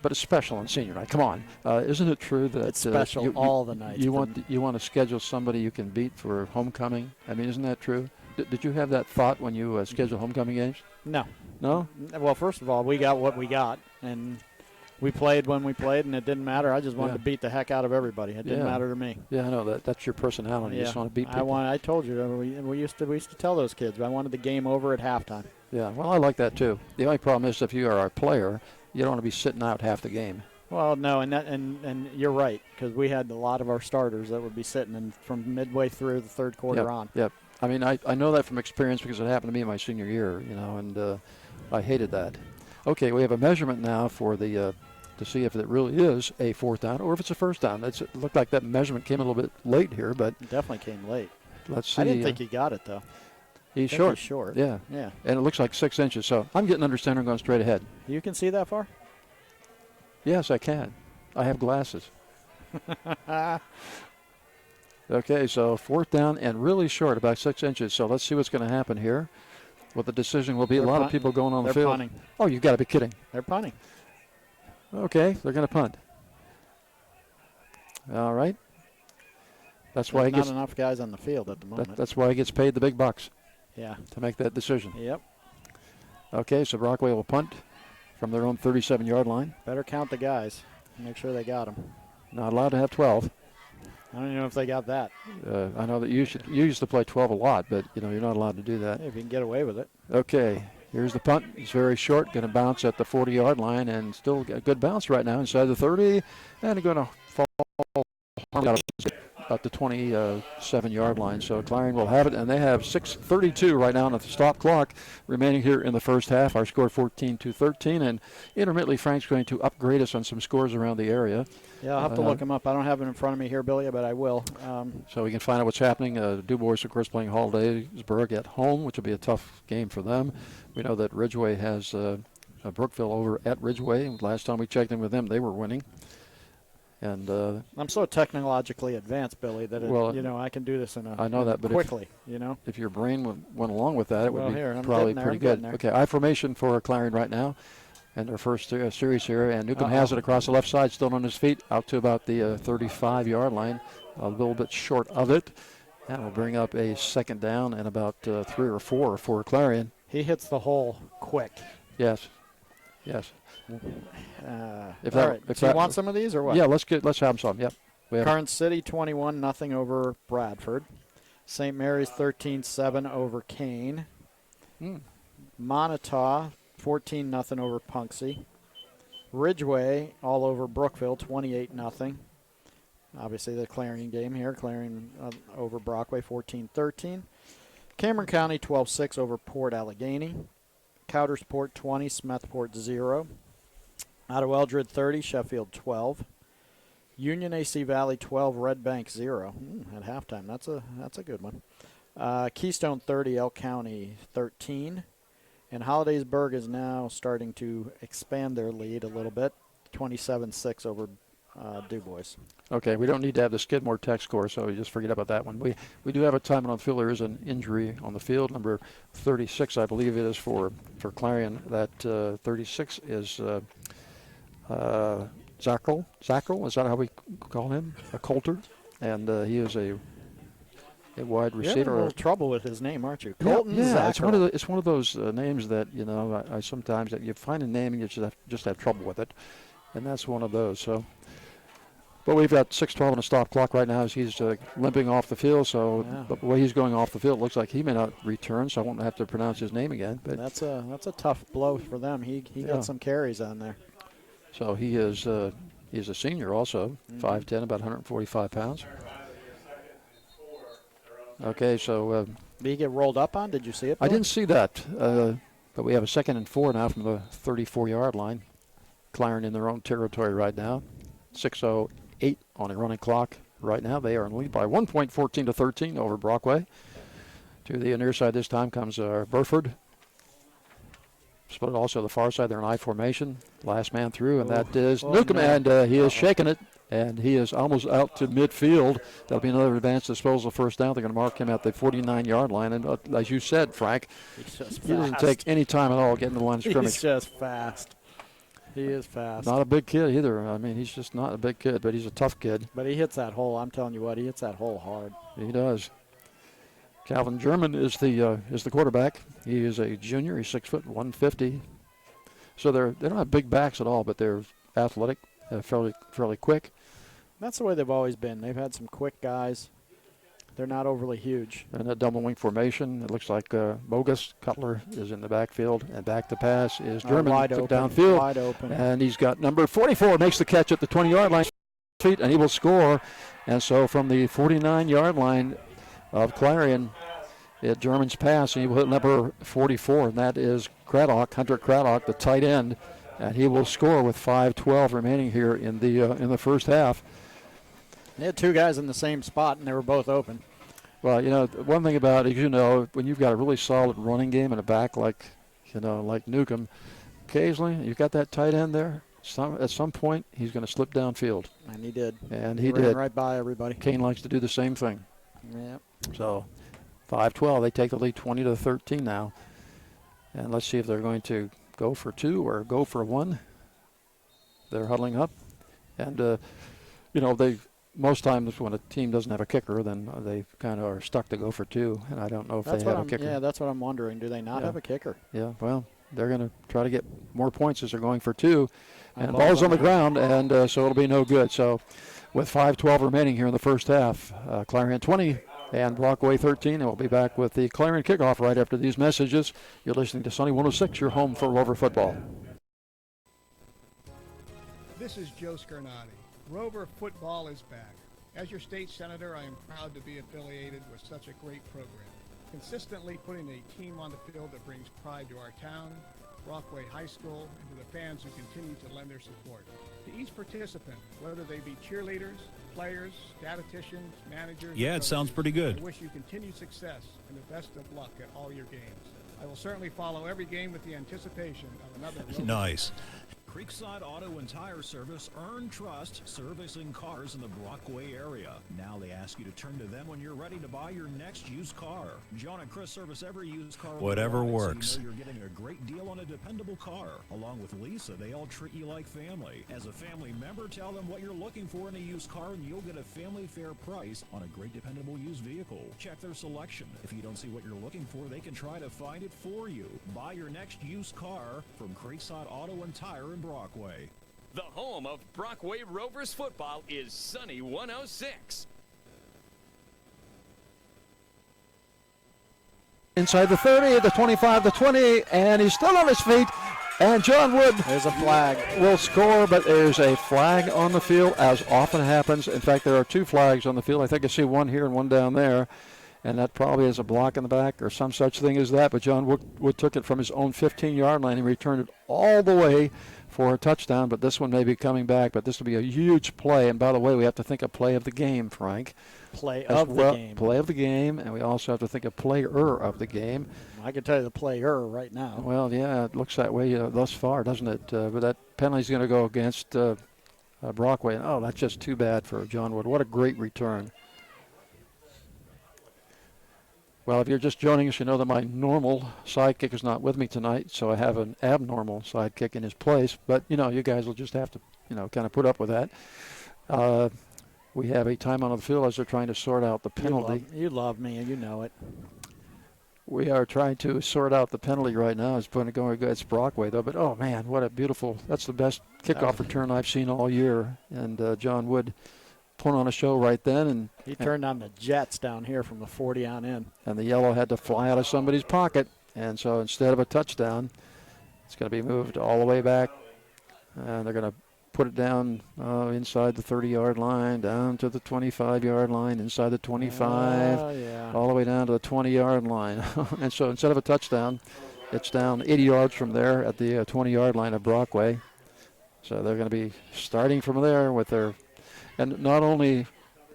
But it's special on senior night. Come on, isn't it true that It's special all the nights. You want to schedule somebody you can beat for homecoming? I mean, isn't that true? Did you have that thought when you scheduled homecoming games? No. No? Well, first of all, we got what we got, and we played when we played, and it didn't matter. I just wanted to beat the heck out of everybody. It didn't matter to me. Yeah, I know that's your personality. You just want to beat people. I told you we used to tell those kids I wanted the game over at halftime. Yeah, well, I like that too. The only problem is if you are a player, you don't want to be sitting out half the game. Well, no, and you're right, because we had a lot of our starters that would be sitting from midway through the third quarter on. Yep. I mean, I know that from experience because it happened to me my senior year, and I hated that. Okay, we have a measurement now for the to see if it really is a 4th down or if it's a 1st down. It looked like that measurement came a little bit late here, but it definitely came late. Let's see. I didn't think he got it though. He's short. He's short. Yeah. Yeah. And it looks like 6 inches. So I'm getting under center and going straight ahead. You can see that far? Yes, I can. I have glasses. Okay, so 4th down and really short, about 6 inches. So let's see what's going to happen here. What the decision will be. They're a lot of people going on the field. Punting. Oh, you've got to be kidding. They're punting. Okay, they're going to punt. All right. That's why he not gets enough guys on the field at the moment. That's why he gets paid the big bucks. Yeah. To make that decision. Yep. Okay, so Brockway will punt from their own 37-yard line. Better count the guys. Make sure they got them. Not allowed to have 12. I don't even know if they got that. I know that you used to play 12 a lot, but you're not allowed to do that. Hey, if you can get away with it. Okay, here's the punt. It's very short, going to bounce at the 40-yard line, and still a good bounce right now inside the 30, and going to fall about the 27-yard line. So Clarion will have it, and they have 6:32 right now on the stop clock remaining here in the first half. Our score 14-13, and intermittently Frank's going to upgrade us on some scores around the area. Yeah, I'll have to look them up. I don't have it in front of me here, Billy, but I will. So we can find out what's happening. Du Bois, of course, playing Hall-Daysburg at home, which will be a tough game for them. We know that Ridgeway has Brookville over at Ridgeway. Last time we checked in with them, they were winning. And I'm so technologically advanced, Billy, that I can do this I know that, but quickly. If your brain went along with that, it would be I'm probably there, pretty good. Okay, I formation for Clarion right now, and their first series here. And Newcomb has it across the left side, still on his feet, out to about the 35-yard line, a little bit short of it. That will bring up a 2nd down and about 3 or 4 for Clarion. He hits the hole quick. Yes. All right. Do you want some of these or what? Yeah, let's have some. Yep. Current City 21-0 over Bradford. St. Mary's 13-7 over Kane. Montauk 14-0 over Punxsy. Ridgeway all over Brookville 28-0. Obviously the Clarion game here. Clarion over Brockway 14-13. Cameron County 12-6 over Port Allegheny. Coudersport 20, Smethport 0. Out of Eldred 30, Sheffield 12. Union AC Valley 12, Red Bank 0. At halftime, that's a good one. Keystone 30, Elk County 13. And Hollidaysburg is now starting to expand their lead a little bit, 27-6 over Du Bois. Okay, we don't need to have the Skidmore Tech score, so we just forget about that one. We do have a timeout on the field. There is an injury on the field, number 36, I believe it is for Clarion. That 36 is Zackrell, is that how we call him? A Coulter, and he is a a wide You're having a receiver. little trouble with his name, aren't you? Colton Yeah, it's Zacharel. it's one of those names that I sometimes that you find a name and you just have trouble with it, and that's one of those. So, but we've got 6:12 on a stop clock right now as he's limping off the field. So the way he's going off the field, it looks like he may not return. So I won't have to pronounce his name again. But that's a tough blow for them. He got some carries on there. So he is he's a senior also, 5'10", about 145 pounds. Okay, so did he get rolled up on? Did you see it, Bill? I didn't see that, but we have a 2nd and 4 now from the 34-yard line. Clarion in their own territory right now. 6:08 on a running clock right now. They are in lead by 1 point, 14-13 over Brockway. To the near side this time comes Burford. Split also the far side. They're in I formation. Last man through, and that is Newcomb, no. and he is shaking it, and he is almost out to midfield. That'll be another advanced disposal first down. They're going to mark him at the 49-yard line, and as you said, Frank, he doesn't take any time at all getting to the line of scrimmage. He's just fast. He is fast. Not a big kid either. I mean, he's just not a big kid, but he's a tough kid. But he hits that hole. I'm telling you what, he hits that hole hard. He does. Calvin German is the quarterback. He is a junior. He's 6 foot 150. So they don't have big backs at all, but they're athletic, fairly quick. That's the way they've always been. They've had some quick guys. They're not overly huge. And a double wing formation. It looks like Bogus Cutler is in the backfield, and back to pass is German. Wide Took open, downfield, wide open. and he's got number 44 makes the catch at the 20-yard line, and he will score. And so from the 49-yard line of Clarion, at German's pass, and he will hit number 44, and that is Hunter Craddock, the tight end, and he will score with 5:12 remaining here in the first half. They had two guys in the same spot, and they were both open. Well, one thing about it, when you've got a really solid running game and a back like Newcomb, occasionally you've got that tight end there. At some point, he's going to slip downfield. And he did. And he ran did. right by everybody. Kane likes to do the same thing. Yep. So 5-12, they take the lead 20-13 now. And let's see if they're going to go for two or go for one. They're huddling up. And, most times when a team doesn't have a kicker, then they kind of are stuck to go for two. And I don't know if they have a kicker. Yeah, that's what I'm wondering. Do they not have a kicker? Yeah, well, they're going to try to get more points as they're going for two. And ball's on the ground, and so it'll be no good. So with 5:12 remaining here in the first half, Clarion 20 and Brockway 13. And we'll be back with the Clarion kickoff right after these messages. You're listening to Sunny 106, your home for Rover football. This is Joe Scarnati. Rover football is back. As your state senator, I am proud to be affiliated with such a great program. Consistently putting a team on the field that brings pride to our town, Brockway High School, and to the fans who continue to lend their support. To each participant, whether they be cheerleaders, players, statisticians, managers. Yeah, it sounds pretty good. I wish you continued success and the best of luck at all your games. I will certainly follow every game with the anticipation of another. Nice. Creekside Auto and Tire Service earn trust servicing cars in the Brockway area. Now they ask you to turn to them when you're ready to buy your next used car. John and Chris service every used car. Whatever works. So you know you're getting a great deal on a dependable car. Along with Lisa, they all treat you like family. As a family member, tell them what you're looking for in a used car and you'll get a family fair price on a great dependable used vehicle. Check their selection. If you don't see what you're looking for, they can try to find it for you. Buy your next used car from Creekside Auto and Tire in Brockway. The home of Brockway Rovers football is Sunny 106. Inside the 30, the 25, the 20, and he's still on his feet. And John Wood, there's a flag, will score, but there's a flag on the field, as often happens. In fact, there are two flags on the field. I think I see one here and one down there. And that probably is a block in the back or some such thing as that. But John Wood took it from his own 15-yard line and returned it all the way for a touchdown. But this one may be coming back. But this will be a huge play. And by the way, we have to think of play of the game, Frank. Play of the game. Play of the game. And we also have to think of player of the game. I can tell you the player right now. Well, yeah, it looks that way thus far, doesn't it? But that penalty's going to go against Brockway. And, oh, that's just too bad for John Wood. What a great return. Well, if you're just joining us, you know that my normal sidekick is not with me tonight, so I have an abnormal sidekick in his place. But, you guys will just have to, kind of put up with that. We have a time on the field as they're trying to sort out the penalty. You love me, and you know it. We are trying to sort out the penalty right now. It's going against Brockway, though. But, oh, man, what a beautiful – that's the best kickoff return I've seen all year. And John Wood put on a show right then. And he turned on the jets down here from the 40 on in. And the yellow had to fly out of somebody's pocket. And so instead of a touchdown, it's going to be moved all the way back. And they're going to put it down inside the 30-yard line, down to the 25-yard line, inside the 25, all the way down to the 20-yard line. And so instead of a touchdown, it's down 80 yards from there at the 20-yard line of Brockway. So they're going to be starting from there with their – and not only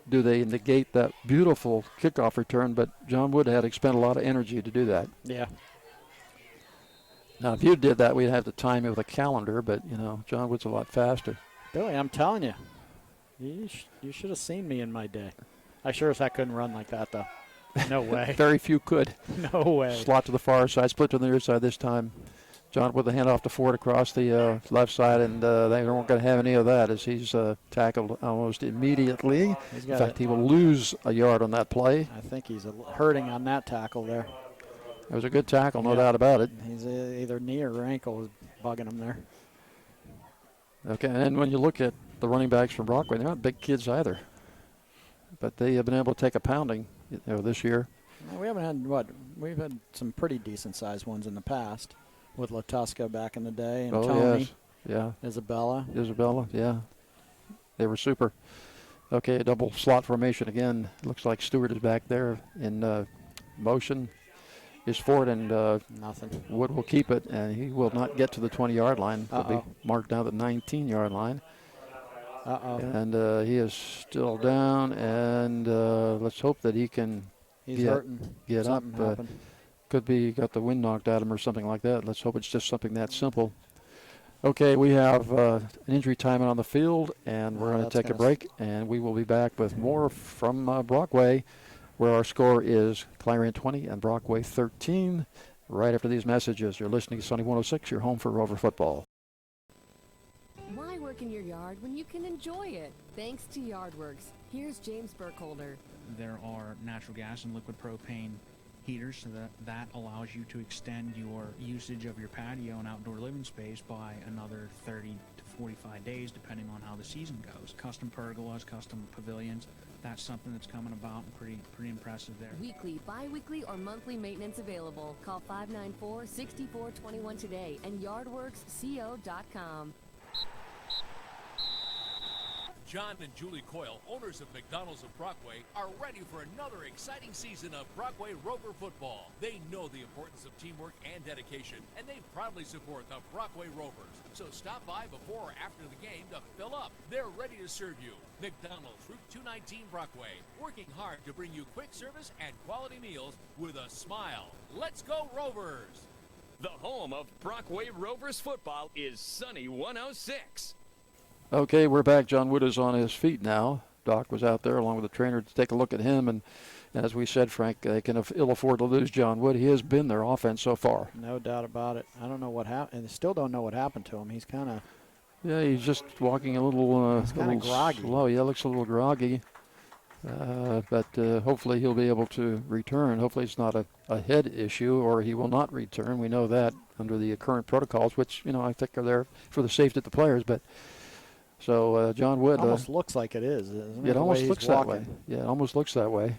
do they negate that beautiful kickoff return, but John Wood had to expend a lot of energy to do that. Yeah. Now, if you did that, we'd have to time it with a calendar, but, you know, John Wood's a lot faster. Billy, I'm telling you, you should have seen me in my day. I sure as heck couldn't run like that, though. No way. Very few could. No way. Slot to the far side, split to the near side this time. John with the handoff to Ford across the left side, and they weren't going to have any of that as he's tackled almost immediately. In fact, he will lose a yard on that play. I think he's hurting on that tackle there. It was a good tackle, no doubt about it. He's either knee or ankle is bugging him there. Okay, and when you look at the running backs from Brockway, they're not big kids either. But they have been able to take a pounding, this year. Well, we've had some pretty decent-sized ones in the past with Latuska back in the day and Tony. Yes. Yeah. Isabella, yeah. They were super. Okay, double slot formation again. Looks like Stewart is back there in motion. Is Ford, and nothing. Wood will keep it, and he will not get to the 20-yard line. He'll be marked down the 19-yard line. And he is still down, and let's hope that he can get up. Could be got the wind knocked out of him or something like that. Let's hope it's just something that simple. Okay, we have an injury time on the field, and we're going to take a break, and we will be back with more from Brockway, where our score is Clarion 20 and Brockway 13. Right after these messages, you're listening to Sunny 106, your home for Rover football. Why work in your yard when you can enjoy it? Thanks to Yardworks. Here's James Burkholder. There are natural gas and liquid propane heaters, so that allows you to extend your usage of your patio and outdoor living space by another 30 to 45 days, depending on how the season goes. Custom pergolas, custom pavilions. That's something that's coming about and pretty impressive there. Weekly, bi-weekly, or monthly maintenance available. Call 594-6421 today and yardworksco.com. John and Julie Coyle, owners of McDonald's of Brockway, are ready for another exciting season of Brockway Rover football. They know the importance of teamwork and dedication, and they proudly support the Brockway Rovers. So stop by before or after the game to fill up. They're ready to serve you. McDonald's, Route 219 Brockway, working hard to bring you quick service and quality meals with a smile. Let's go Rovers! The home of Brockway Rovers football is Sunny 106. Okay, we're back. John Wood is on his feet now. Doc was out there along with the trainer to take a look at him. And as we said, Frank, they can ill afford to lose John Wood. He has been their offense so far. No doubt about it. I don't know what happened. And still don't know what happened to him. He's kind of... Yeah, he's just walking a little, groggy. Slow. Yeah, looks a little groggy. But hopefully he'll be able to return. Hopefully it's not a head issue, or he will not return. We know that under the current protocols, which, I think are there for the safety of the players. But so John Wood almost looks like it is. Isn't it? It almost looks that way. Yeah, it almost looks that way.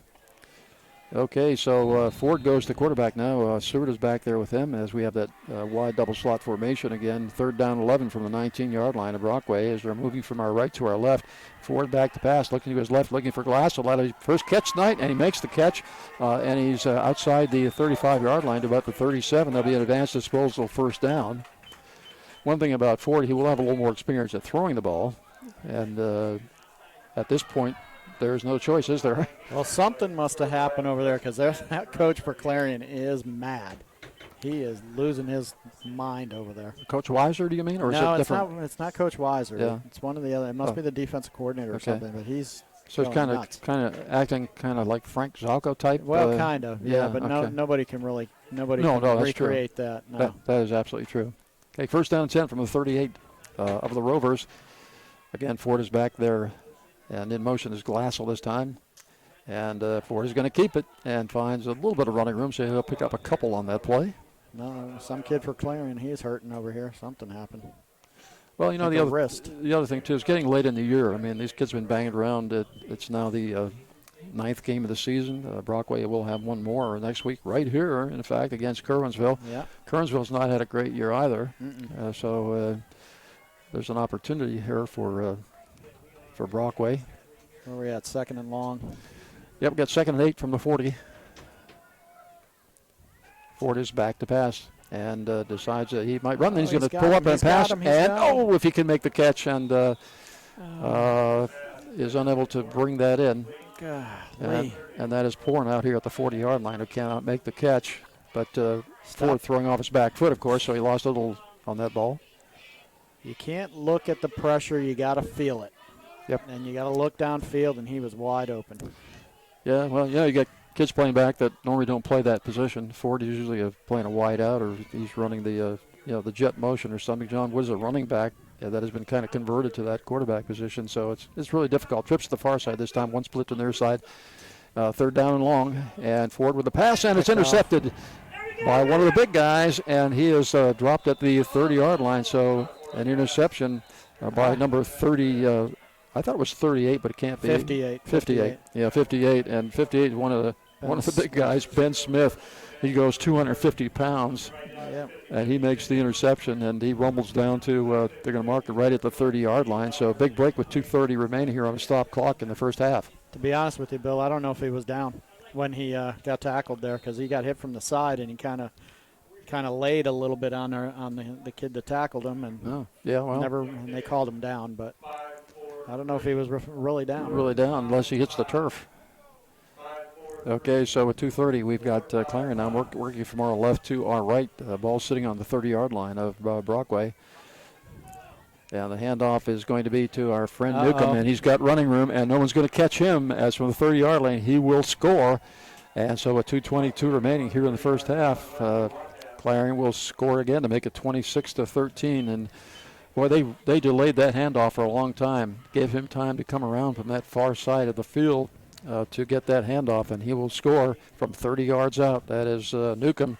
Okay, so Ford goes to quarterback now. Stewart is back there with him as we have that wide double slot formation again. 3rd down 11 from the 19-yard line of Brockway as they're moving from our right to our left. Ford back to pass, looking to his left, looking for Glass. First catch tonight, and he makes the catch, and he's outside the 35-yard line to about the 37. There'll be an advanced disposal 1st down. One thing about Ford, he will have a little more experience at throwing the ball, and at this point, there's no choice, is there? Well, something must have happened over there, because that coach for Clarion is mad. He is losing his mind over there. Coach Weiser, do you mean, or is it different? No, it's not Coach Weiser. Yeah. It's one of the other. It must be the defensive coordinator or something. But he's so it's kind of acting kind of like Frank Zalco type. Well, kind of, yeah. But nobody can really recreate that. No, that is absolutely true. Okay, 1st down and 10 from the 38 of the Rovers. Again, Ford is back there And in motion is Glassell this time. And Ford is going to keep it and finds a little bit of running room, so he'll pick up a couple on that play. No, some kid for Clarion, he's hurting over here. Something happened. Well, you know, the wrist. other thing, too, is getting late in the year. I mean, these kids have been banging around. It's now the 9th game of the season. Brockway will have one more next week right here, in fact, against Kerwinsville. Yeah. Kerwinsville's not had a great year either. So there's an opportunity here for Brockway. Where are we at, 2nd and long? Yep, we got 2nd and 8 from the 40. Ford is back to pass and decides that he might run. He's going to pull up and pass. And, if he can make the catch and is unable to bring that in. And that is Porn out here at the 40-yard line who cannot make the catch. But Ford throwing off his back foot, of course, so he lost a little on that ball. You can't look at the pressure. You got to feel it. Yep. And you got to look downfield, and he was wide open. Yeah, well, you got kids playing back that normally don't play that position. Ford is usually playing a wide out, or he's running the the jet motion or something. John Wood is a running back that has been kind of converted to that quarterback position, so it's really difficult. Trips to the far side this time, one split to their side. 3rd down and long, and Ford with the pass, and it's intercepted by one of the big guys, and he is dropped at the 30-yard line, so an interception by number 30. I thought it was 38, but it can't be. 58. Yeah, 58, and 58 is one of the big guys, Ben Smith. He goes 250 pounds, and he makes the interception, and he rumbles down to, they're going to mark it right at the 30-yard line. So a big break with 2:30 remaining here on the stop clock in the first half. To be honest with you, Bill, I don't know if he was down when he got tackled there, because he got hit from the side, and he kind of laid a little bit on the kid that tackled him, and and they called him down, but I don't know if he was really down. Really down, unless he hits the turf. Okay, so with 2:30, we've got Clarion now working from our left to our right. Ball sitting on the 30-yard line of Brockway. And the handoff is going to be to our friend Newcomb, and he's got running room, and no one's going to catch him. As from the 30-yard line, he will score. And so with 2:22 remaining here in the first half, Clarion will score again to make it 26-13. And boy, they delayed that handoff for a long time, gave him time to come around from that far side of the field to get that handoff, and he will score from 30 yards out. That is Newcomb.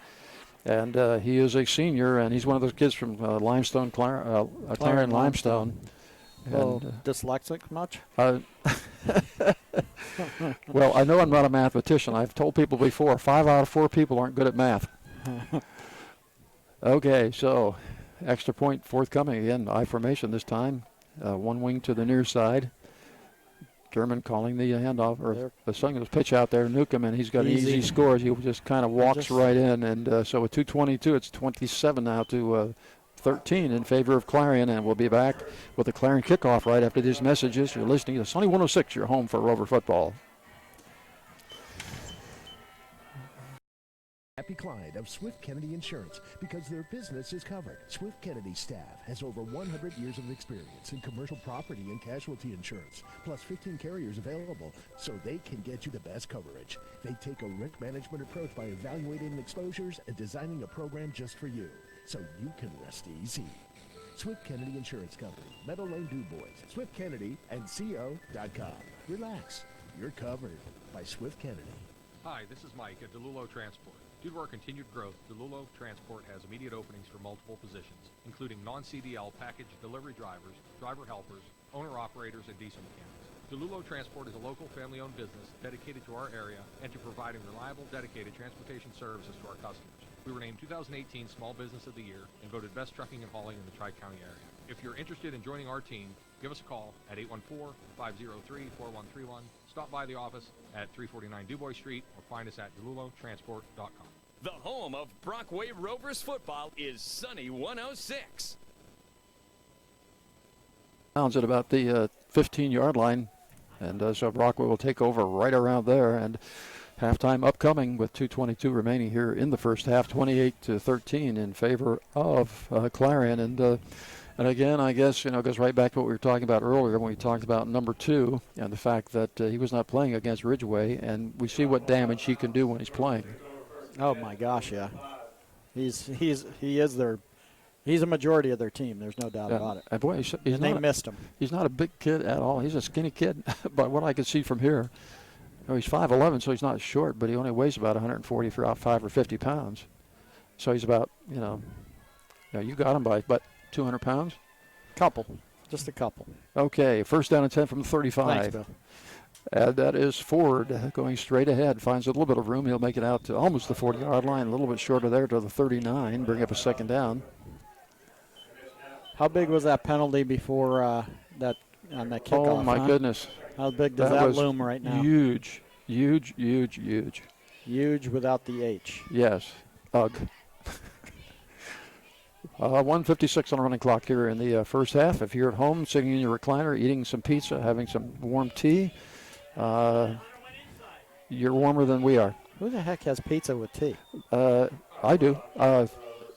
And he is a senior, and he's one of those kids from Clarion Limestone. Well, dyslexic much? Well, I know I'm not a mathematician. I've told people before, 5 out of 4 people aren't good at math. Okay, so extra point forthcoming again. I formation this time. One wing to the near side. German calling the handoff, or the Sungles pitch out there, Newcomb, and he's got easy scores. He just kind of walks right in, and so with 2:22, it's 27 now to 13 in favor of Clarion, and we'll be back with the Clarion kickoff right after these messages. You're listening to Sunny 106, your home for Rover football. Happy client of Swift Kennedy Insurance because their business is covered. Swift Kennedy staff has over 100 years of experience in commercial property and casualty insurance, plus 15 carriers available, so they can get you the best coverage. They take a risk management approach by evaluating exposures and designing a program just for you, so you can rest easy. Swift Kennedy Insurance Company, Meadow Lane DuBois, Swift Kennedy, and CO.com. Relax, you're covered by Swift Kennedy. Hi, this is Mike at DeLulo Transport. Due to our continued growth, DeLulo Transport has immediate openings for multiple positions, including non-CDL package delivery drivers, driver helpers, owner-operators, and diesel mechanics. DeLulo Transport is a local family-owned business dedicated to our area and to providing reliable, dedicated transportation services to our customers. We were named 2018 Small Business of the Year and voted Best Trucking and Hauling in the Tri-County area. If you're interested in joining our team, give us a call at 814-503-4131. Stop by the office at 349 DuBois Street or find us at DeLuloTransport.com. The home of Brockway Rovers football is Sunny 106. At about the 15-yard line, and so Brockway will take over right around there. And halftime upcoming with 2:22 remaining here in the first half, 28-13 in favor of Clarion. And again, I guess, it goes right back to what we were talking about earlier when we talked about number 2 and the fact that he was not playing against Ridgeway, and we see what damage he can do when he's playing. Oh my gosh, yeah. He is their He's a majority of their team. There's no doubt about it. And boy, They missed him. He's not a big kid at all. He's a skinny kid, but what I can see from here, he's 5'11", so he's not short, but he only weighs about 145 or 50 pounds. So he's about, you got him by about 200 pounds? Couple. Just a couple. Okay, first down and 10 from the 35. Thanks, Bill. And that is Ford going straight ahead. Finds a little bit of room. He'll make it out to almost the 40-yard line, a little bit shorter there to the 39, bring up a second down. How big was that penalty before that on that kickoff? Oh, my goodness. How big does that loom right now? Huge, huge, huge, huge. Huge without the H. Yes. Ugh. 1:56 on the running clock here in the first half. If you're at home sitting in your recliner, eating some pizza, having some warm tea, you're warmer than we are. Who the heck has pizza with tea? I do.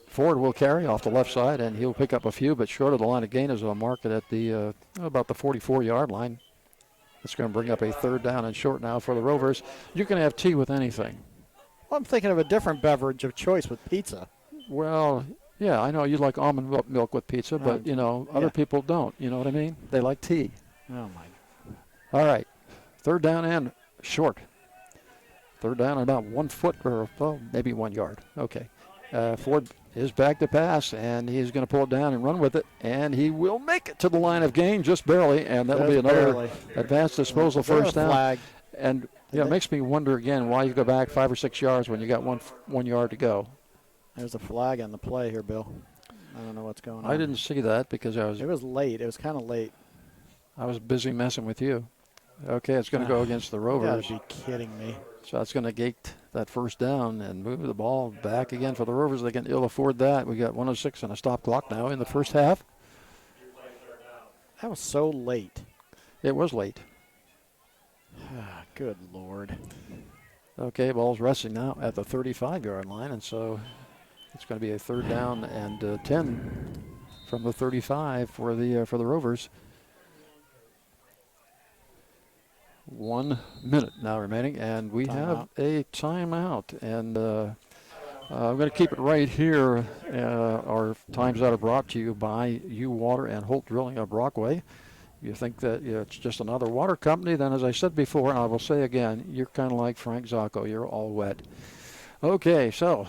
Ford will carry off the left side, and he'll pick up a few, but short of the line of gain is a market at the about the 44-yard line. It's going to bring up a third down and short now for the Rovers. You can have tea with anything. Well, I'm thinking of a different beverage of choice with pizza. Well, yeah, I know you like almond milk with pizza, but, other people don't. You know what I mean? They like tea. Oh, my. All right. Third down and short. Third down about 1 foot or, maybe 1 yard. Okay. Ford is back to pass, and he's going to pull it down and run with it, and he will make it to the line of gain just barely, and that'll be another advanced disposal first down. Flag? And it makes me wonder again why you go back 5 or 6 yards when you got 1 yard to go. There's a flag on the play here, Bill. I don't know what's going on. I didn't see that because It was late. It was kind of late. I was busy messing with you. Okay, it's going to go against the Rovers. You gotta be kidding me. So that's going to gate that first down and move the ball back again for the Rovers. They can ill afford that. We got 1:06 on a stop clock now in the first half. That was so late. It was late. Good Lord. Okay, ball's resting now at the 35-yard line, and so it's going to be a third down and 10 from the 35 for the Rovers. 1 minute now remaining, and we have a timeout. And I'm going to keep it right here. Our times out are brought to you by U Water and Holt Drilling of Brockway. You think that it's just another water company, then as I said before, and I will say again, you're kind of like Frank Zacco. You're all wet. Okay, so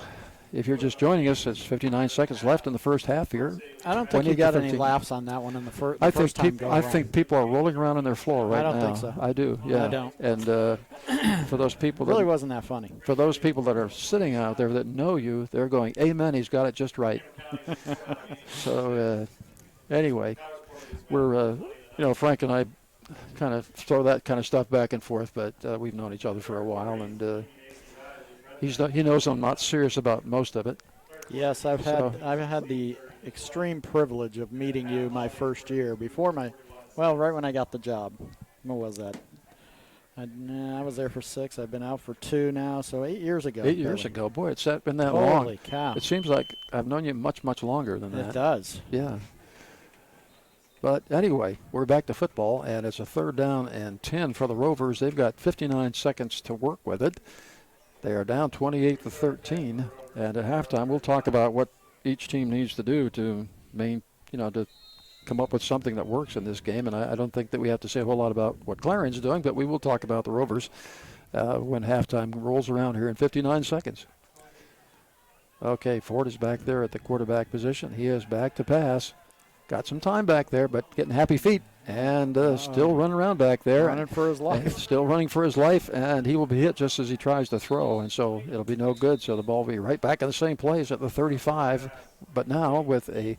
if you're just joining us, it's 59 seconds left in the first half here. I don't think you got any laughs on that one in the first time. I think people are rolling around on their floor right now. I don't think so. I do, yeah. I don't. And for those people it really wasn't that funny. For those people that are sitting out there that know you, they're going, amen, he's got it just right. So anyway, we're, Frank and I kind of throw that kind of stuff back and forth, but we've known each other for a while, and he knows I'm not serious about most of it. Yes, I've had the extreme privilege of meeting you my first year right when I got the job. What was that? I was there for 6. I've been out for 2 now, so 8 years ago. 8 years ago. Boy, it's been that long. Holy cow. It seems like I've known you much, much longer than that. It does. Yeah. But anyway, we're back to football, and it's a third down and 10 for the Rovers. They've got 59 seconds to work with it. They are down 28-13, and at halftime we'll talk about what each team needs to do to to come up with something that works in this game. And I don't think that we have to say a whole lot about what Clarion's doing, but we will talk about the Rovers when halftime rolls around here in 59 seconds. Okay, Ford is back there at the quarterback position. He is back to pass. Got some time back there, but getting happy feet. And still running around back there. Running for his life. Still running for his life, and he will be hit just as he tries to throw, and so it'll be no good. So the ball will be right back in the same place at the 35, but now with a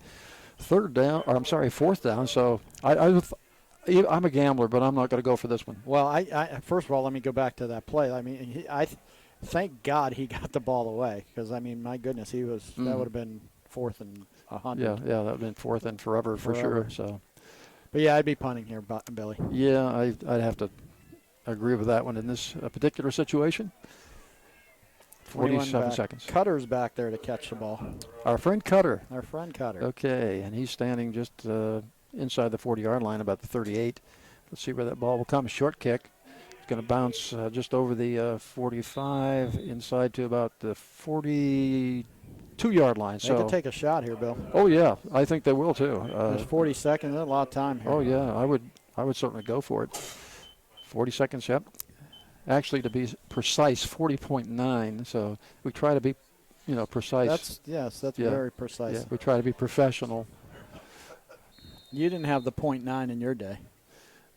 fourth down. So I'm a gambler, but I'm not going to go for this one. Well, I first of all, let me go back to that play. I mean, thank God he got the ball away, because, I mean, my goodness, that would have been 4th and 100. Yeah, that would have been 4th and forever for sure. So. But, yeah, I'd be punting here, Billy. Yeah, I'd have to agree with that one in this particular situation. 47 seconds. Cutter's back there to catch the ball. Our friend Cutter. Okay, and he's standing just inside the 40-yard line, about the 38. Let's see where that ball will come. Short kick. It's going to bounce just over the 45, inside to about the 42 42-yard line. They So could take a shot here, Bill. Oh yeah, I think they will too. There's 40 seconds. That's a lot of time here. Oh yeah, I would certainly go for it. 40 seconds, yep. Actually, to be precise, 40.9. So we try to be, precise. That's very precise. Yeah, we try to be professional. You didn't have the .9 in your day.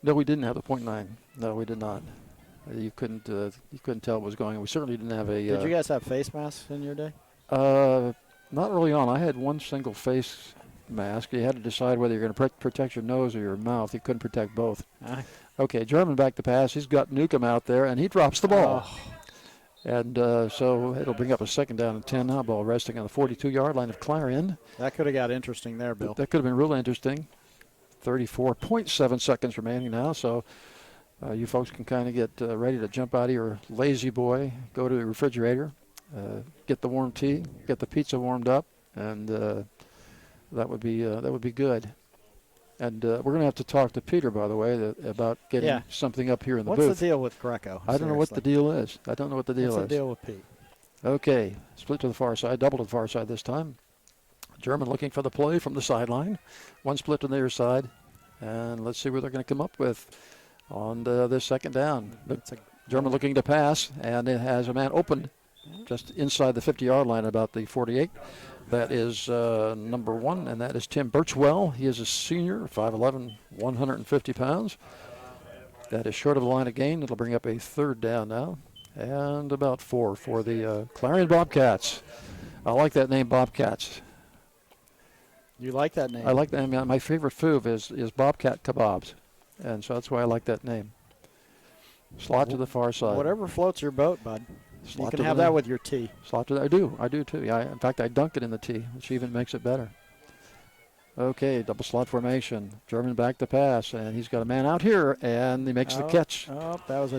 No, we didn't have the .9. No, we did not. You couldn't tell what was going on. We certainly didn't have a. Did you guys have face masks in your day? Not early on. I had one single face mask. You had to decide whether you're going to protect your nose or your mouth. You couldn't protect both. Okay, German back to pass. He's got Newcomb out there, and he drops the ball. And so it'll bring up a 2nd down and 10 now. Ball resting on the 42-yard line of Clarion. That could have got interesting there, Bill. That could have been real interesting. 34.7 seconds remaining now, so you folks can kind of get ready to jump out of your lazy boy, go to the refrigerator, get the warm tea, get the pizza warmed up, and that would be good. And we're going to have to talk to Peter, by the way, about getting something up here in the booth. What's the deal with Greco? I don't know what the deal is. I don't know what the deal is. What's the deal with Pete? Okay, split to the far side, double to the far side this time. German looking for the play from the sideline. One split to the near side. And let's see what they're going to come up with on this 2nd down. But German looking to pass, and it has a man open just inside the 50-yard line, about the 48. That is number 1, and that is Tim Birchwell. He is a senior, 5'11", 150 pounds. That is short of the line of gain. It'll bring up a 3rd down now, and about 4 for the Clarion Bobcats. I like that name, Bobcats. You like that name? I like that name. My favorite food is Bobcat kebabs, and so that's why I like that name. Slot to the far side. Whatever floats your boat, bud. Slot you can have that with your tea. Slot to I do too. Yeah, in fact, I dunk it in the tea, which even makes it better. Okay, double slot formation. German back to pass, and he's got a man out here, and he makes the catch. Oh, that was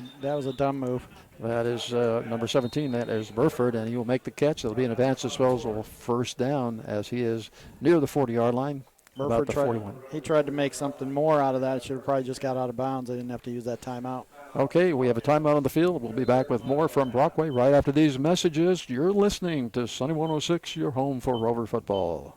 a dumb move. That is number 17. That is Burford, and he will make the catch. It'll be an advanced disposal 1st down, as he is near the 40-yard line. About the 41. He tried to make something more out of that. Should have probably just got out of bounds. They didn't have to use that timeout. Okay, we have a timeout on the field. We'll be back with more from Brockway right after these messages. You're listening to Sunny 106, your home for Rover football.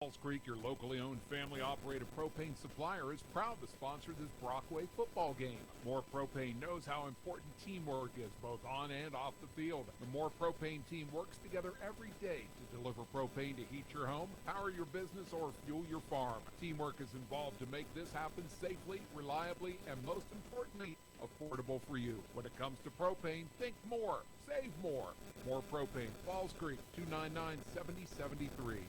Falls Creek, your locally owned family-operated propane supplier, is proud to sponsor this Brockway football game. More Propane knows how important teamwork is, both on and off the field. The More Propane team works together every day to deliver propane to heat your home, power your business, or fuel your farm. Teamwork is involved to make this happen safely, reliably, and most importantly, affordable for you. When it comes to propane, think more, save more. More Propane, Falls Creek, 299-7073.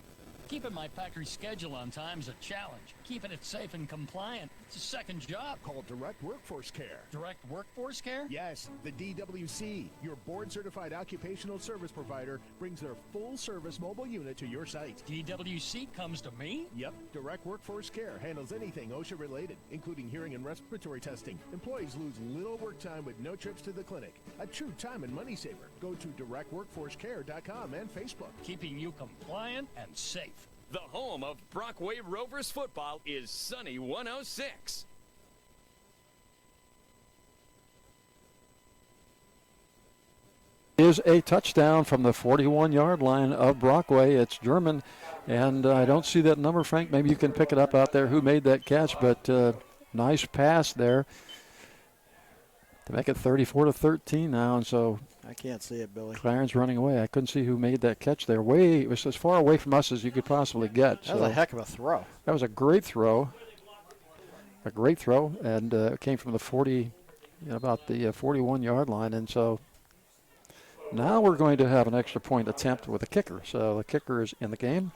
Keeping my factory schedule on time is a challenge. Keeping it safe and compliant, it's a second job. Call Direct Workforce Care. Direct Workforce Care? Yes, the DWC, your board-certified occupational service provider, brings their full-service mobile unit to your site. DWC comes to me? Yep, Direct Workforce Care handles anything OSHA-related, including hearing and respiratory testing. Employees lose little work time with no trips to the clinic. A true time and money saver. Go to directworkforcecare.com and Facebook. Keeping you compliant and safe. The home of Brockway Rovers football is Sunny 106. Is a touchdown from the 41-yard line of Brockway. It's German, and I don't see that number, Frank. Maybe you can pick it up out there who made that catch, but nice pass there to make it 34-13 now, and so I can't see it, Billy. Clarion's running away. I couldn't see who made that catch there. It was as far away from us as you could possibly get. That was a heck of a throw. That was a great throw. A great throw, and it came from the 40, about the 41-yard line, and so now we're going to have an extra point attempt with a kicker. So the kicker is in the game,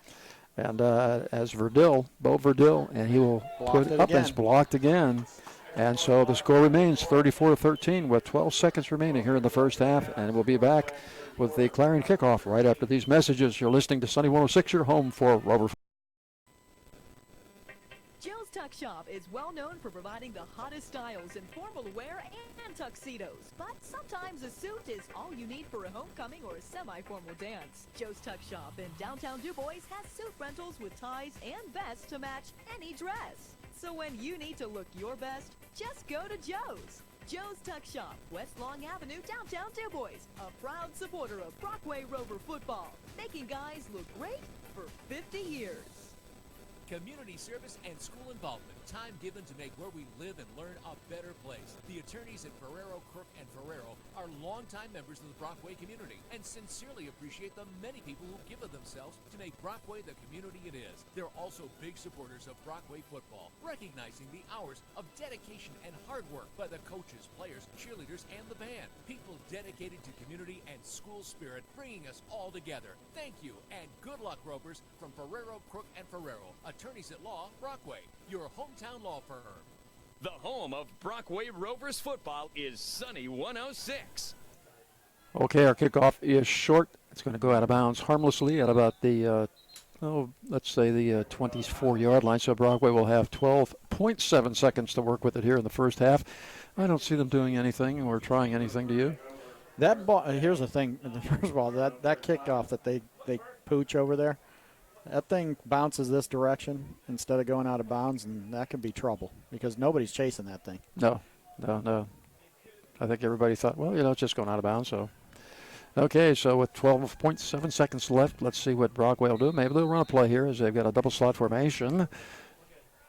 and as Bo Verdill, and he will put it up, and it's blocked again. And so the score remains 34-13 with 12 seconds remaining here in the first half. And we'll be back with the Clarion kickoff right after these messages. You're listening to Sunny 106, your home for Rover. Joe's Tuck Shop is well known for providing the hottest styles in formal wear and tuxedos. But sometimes a suit is all you need for a homecoming or a semi-formal dance. Joe's Tuck Shop in downtown Du Bois has suit rentals with ties and vests to match any dress. So when you need to look your best, just go to Joe's. Joe's Tuck Shop, West Long Avenue, downtown Du Bois. A proud supporter of Brockway Rover football, making guys look great for 50 years. Community service and school involvement. Time given to make where we live and learn a better place. The attorneys at Ferrero, Crook, and Ferrero are longtime members of the Brockway community and sincerely appreciate the many people who give of themselves to make Brockway the community it is. They're also big supporters of Brockway football, recognizing the hours of dedication and hard work by the coaches, players, cheerleaders, and the band. People dedicated to community and school spirit, bringing us all together. Thank you, and good luck, Rovers, from Ferrero, Crook, and Ferrero. Attorneys at Law, Brockway, your hometown law firm. The home of Brockway Rovers football is sunny 106. Okay, our kickoff is short. It's going to go out of bounds harmlessly at about the, let's say the 24-yard line. So Brockway will have 12.7 seconds to work with it here in the first half. I don't see them doing anything or trying anything, do you? That ball. Here's the thing. First of all, that kickoff that they pooch over there, that thing bounces this direction instead of going out of bounds, and that could be trouble because nobody's chasing that thing. No. I think everybody thought, well, it's just going out of bounds. So, okay, so with 12.7 seconds left, let's see what Brockway will do. Maybe they'll run a play here as they've got a double slot formation.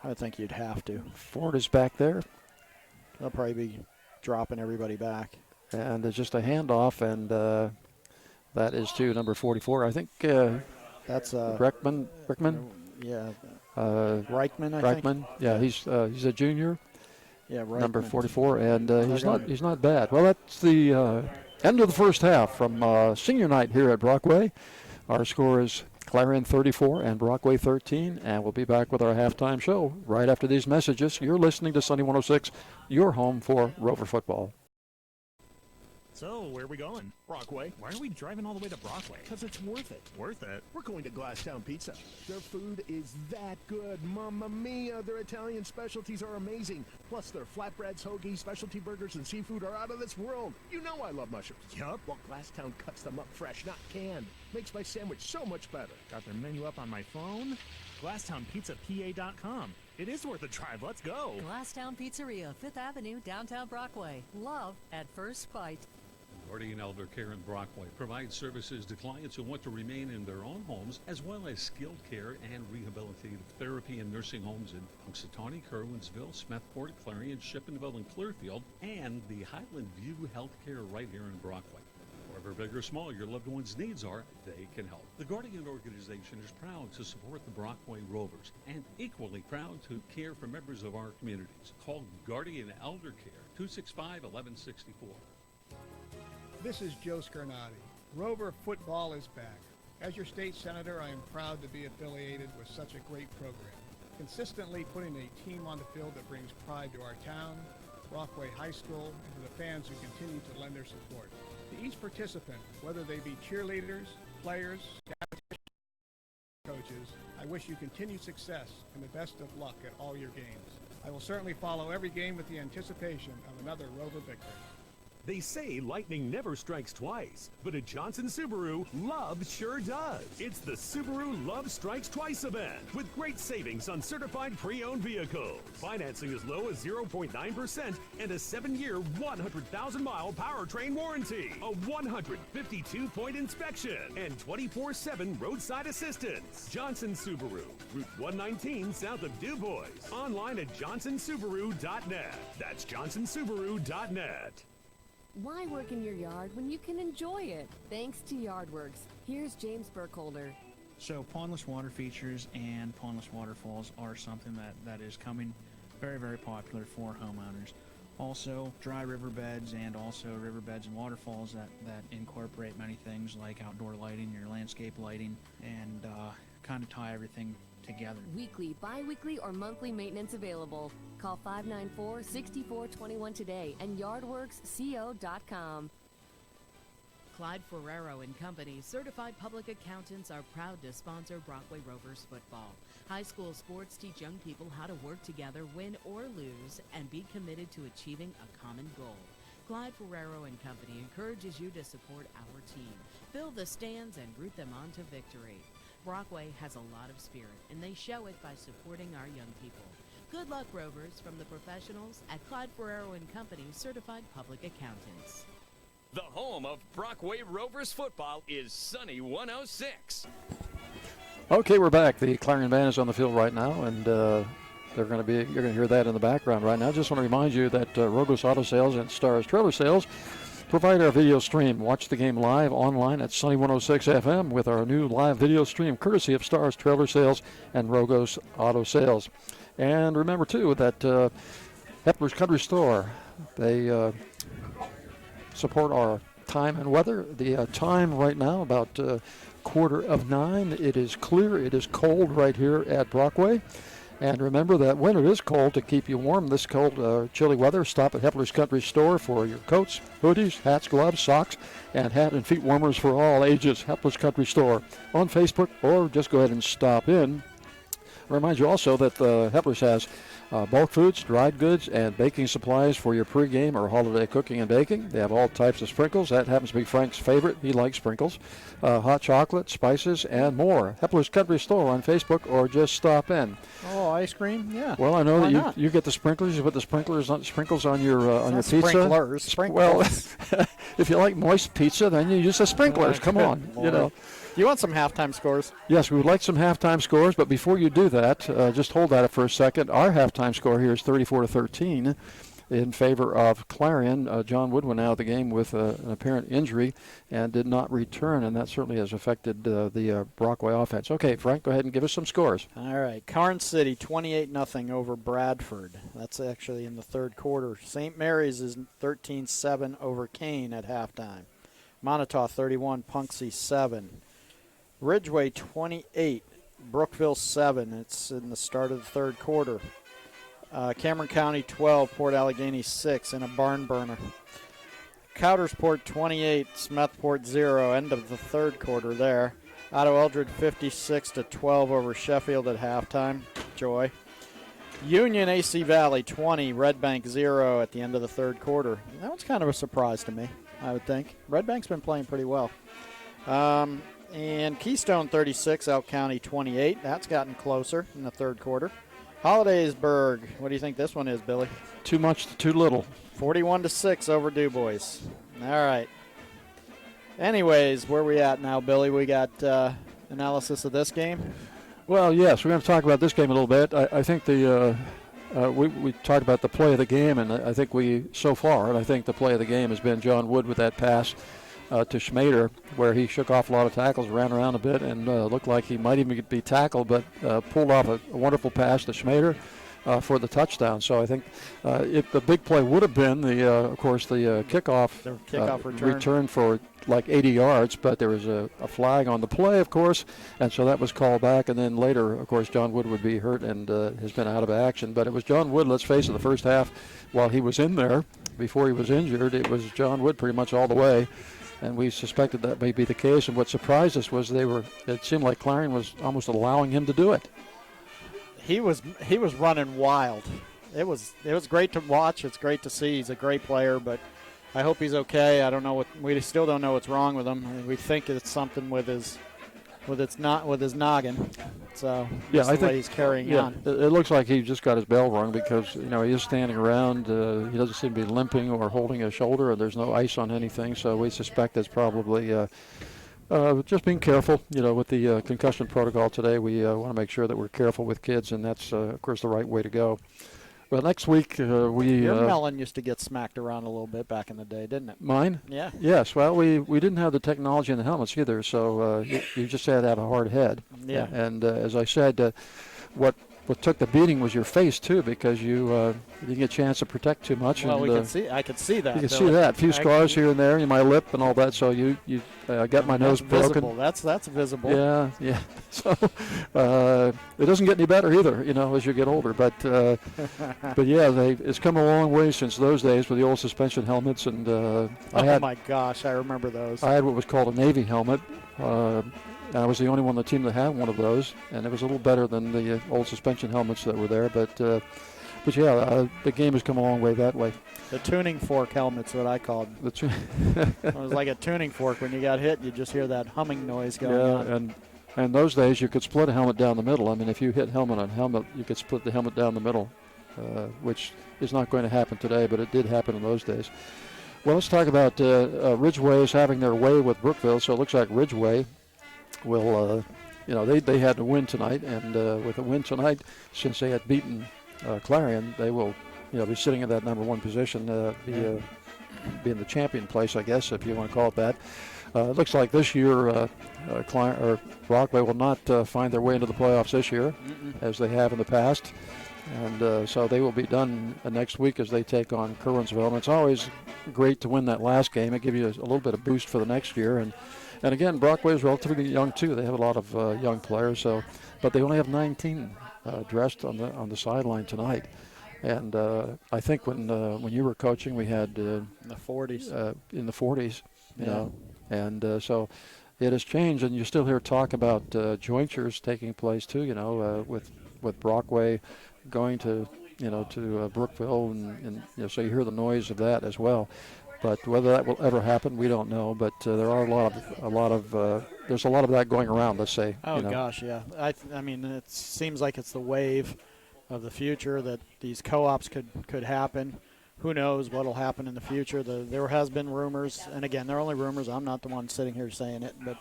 I think you'd have to. Ford is back there. They'll probably be dropping everybody back. And it's just a handoff, and that is to number 44. I think that's Reichman. Yeah. Reichman, I think. think. Yeah, he's a junior. Yeah, Reichman. Number 44, and he's not bad. Well, that's the end of the first half from senior night here at Brockway. Our score is Clarion 34 and Brockway 13, and we'll be back with our halftime show right after these messages. You're listening to Sunny 106, your home for Rover football. So, where are we going? Brockway. Why are we driving all the way to Brockway? Because it's worth it. Worth it? We're going to Glasstown Pizza. Their food is that good. Mamma mia, their Italian specialties are amazing. Plus, their flatbreads, hoagies, specialty burgers, and seafood are out of this world. You know I love mushrooms. Yup. Well, Glasstown cuts them up fresh, not canned. Makes my sandwich so much better. Got their menu up on my phone. GlasstownPizzaPA.com. It is worth a drive. Let's go. Glasstown Pizzeria, 5th Avenue, downtown Brockway. Love at first bite. Guardian Elder Care in Brockway provides services to clients who want to remain in their own homes, as well as skilled care and rehabilitative therapy in nursing homes in Punxsutawney, Kerwinsville, Smethport, Clarion, Shippenville, and Clearfield, and the Highland View Healthcare right here in Brockway. However big or small your loved one's needs are, they can help. The Guardian organization is proud to support the Brockway Rovers and equally proud to care for members of our communities. Call Guardian Elder Care, 265-1164. This is Joe Scarnati. Rover football is back. As your state senator, I am proud to be affiliated with such a great program, consistently putting a team on the field that brings pride to our town, Brockway High School, and to the fans who continue to lend their support. To each participant, whether they be cheerleaders, players, coaches, I wish you continued success and the best of luck at all your games. I will certainly follow every game with the anticipation of another Rover victory. They say lightning never strikes twice, but at Johnson Subaru, love sure does. It's the Subaru Love Strikes Twice event with great savings on certified pre-owned vehicles. Financing as low as 0.9% and a 7-year, 100,000-mile powertrain warranty, a 152-point inspection, and 24/7 roadside assistance. Johnson Subaru, Route 119 south of Du Bois. Online at johnsonsubaru.net. That's johnsonsubaru.net. Why work in your yard when you can enjoy it? Thanks to Yardworks. Here's James Burkholder. So pondless water features and pondless waterfalls are something that is coming very, very popular for homeowners. Also, dry riverbeds and also riverbeds and waterfalls that incorporate many things like outdoor lighting, your landscape lighting, and kind of tie everything together. Weekly, bi-weekly, or monthly maintenance available. Call 594-6421 today and yardworksco.com. Clyde Ferrero and Company, certified public accountants, are proud to sponsor Brockway Rovers football. High school sports teach young people how to work together, win or lose, and be committed to achieving a common goal. Clyde Ferrero and Company encourages you to support our team. Fill the stands and root them on to victory. Brockway has a lot of spirit, and they show it by supporting our young people. Good luck, Rovers, from the professionals at Clyde Ferrero and Company, certified public accountants. The home of Brockway Rovers football is Sunny 106. Okay, we're back. The Clarion Band is on the field right now, and you're going to hear that in the background right now. Just want to remind you that Rogos Auto Sales and Stars Trailer Sales provide our video stream. Watch the game live online at Sunny 106 FM with our new live video stream, courtesy of Stars Trailer Sales and Rogos Auto Sales. And remember, too, that Hepler's Country Store, they support our time and weather. The time right now, about 8:45. It is clear. It is cold right here at Brockway. And remember that when it is cold, to keep you warm this cold, chilly weather, stop at Hepler's Country Store for your coats, hoodies, hats, gloves, socks, and hat and feet warmers for all ages. Hepler's Country Store on Facebook, or just go ahead and stop in. I remind you also that Hepler's has bulk foods, dried goods, and baking supplies for your pregame or holiday cooking and baking. They have all types of sprinkles. That happens to be Frank's favorite. He likes sprinkles. Hot chocolate, spices, and more. Hepler's Country Store on Facebook, or just stop in. Oh, ice cream? Yeah. Well, I know Why that not? you get the sprinklers. You put the sprinkles on your pizza. Sprinklers. Sprinkles. Well, if you like moist pizza, then you use the sprinklers. Come on, you know. You want some halftime scores? Yes, we would like some halftime scores, but before you do that, just hold that for a second. Our halftime score here is 34-13 in favor of Clarion. John Wood went out of the game with an apparent injury and did not return, and that certainly has affected the Brockway offense. Okay, Frank, go ahead and give us some scores. All right. Carn City 28-0 over Bradford. That's actually in the third quarter. St. Mary's is 13-7 over Kane at halftime. Montauk 31, Punxsutawney 7. Ridgeway 28, Brookville 7. It's in the start of the third quarter. Cameron County 12, Port Allegheny 6 in a barn burner. Coudersport 28, Smethport 0, end of the third quarter there. Otto Eldred 56-12 over Sheffield at halftime. Joy. Union AC Valley 20, Red Bank 0 at the end of the third quarter. That was kind of a surprise to me, I would think. Red Bank's been playing pretty well. And Keystone 36, Elk County 28. That's gotten closer in the third quarter. Hollidaysburg, what do you think this one is, Billy? Too much, too little. 41-6 over DuBois. All right. Anyways, where we at now, Billy? We got analysis of this game? Well, yes, we're going to talk about this game a little bit. I think we talked about the play of the game, and I think so far, I think the play of the game has been John Wood with that pass to Schmader, where he shook off a lot of tackles, ran around a bit, and looked like he might even be tackled, but pulled off a wonderful pass to Schmader for the touchdown. So I think if the big play would have been, of course, the kickoff return for like 80 yards, but there was a flag on the play, of course, and so that was called back. And then later, of course, John Wood would be hurt and has been out of action. But it was John Wood, let's face it, the first half, while he was in there, before he was injured, it was John Wood pretty much all the way. And we suspected that may be the case. And what surprised us was it seemed like Clarion was almost allowing him to do it. He was running wild. It was great to watch. It's great to see. He's a great player, but I hope he's okay. I don't know we still don't know what's wrong with him. We think it's something with his noggin. So yeah, I think he's carrying on. It looks like he just got his bell rung because he is standing around. He doesn't seem to be limping or holding a shoulder, and there's no ice on anything. So we suspect it's probably just being careful. With the concussion protocol today, we want to make sure that we're careful with kids, and that's of course the right way to go. Well, next week Your melon used to get smacked around a little bit back in the day, didn't it? Mine? Yeah. Yes. Well, we didn't have the technology in the helmets either, so you just had to have a hard head. Yeah. And as I said, what took the beating was your face too, because you didn't get a chance to protect too much. Well, and, I could see that. You can see that. A few scars here and there in my lip and all that. So you got my nose broken. That's visible. Yeah. So it doesn't get any better either, as you get older. But yeah, it's come a long way since those days with the old suspension helmets. And oh my gosh, I remember those. I had what was called a Navy helmet. I was the only one on the team that had one of those, and it was a little better than the old suspension helmets that were there. But yeah, the game has come a long way that way. The tuning fork helmet's what I called. It was like a tuning fork. When you got hit, you just hear that humming noise going on. in those days, you could split a helmet down the middle. I mean, if you hit helmet on helmet, you could split the helmet down the middle, which is not going to happen today, but it did happen in those days. Well, let's talk about Ridgeway is having their way with Brookville, so it looks like Ridgeway will, they had to win tonight, and with a win tonight, since they had beaten Clarion, they will, be sitting in that number one position, be in the champion place, I guess, if you want to call it that. It looks like this year Brockway will not find their way into the playoffs this year, as they have in the past. And so they will be done next week as they take on Curwensville. And it's always great to win that last game. It gives you a little bit of boost for the next year. And again, Brockway is relatively young, too. They have a lot of young players, but they only have 19 dressed on the sideline tonight. And I think when you were coaching, we had in the 40s. In the 40s, you know. And so it has changed, and you still hear talk about jointures taking place too. With Brockway going to Brookville, and so you hear the noise of that as well. But whether that will ever happen, we don't know. But there are there's a lot of that going around. Let's say. Oh gosh, yeah. I mean, it seems like it's the wave of the future that these co-ops could happen. Who knows what will happen in the future? There has been rumors, and again, they're only rumors. I'm not the one sitting here saying it, but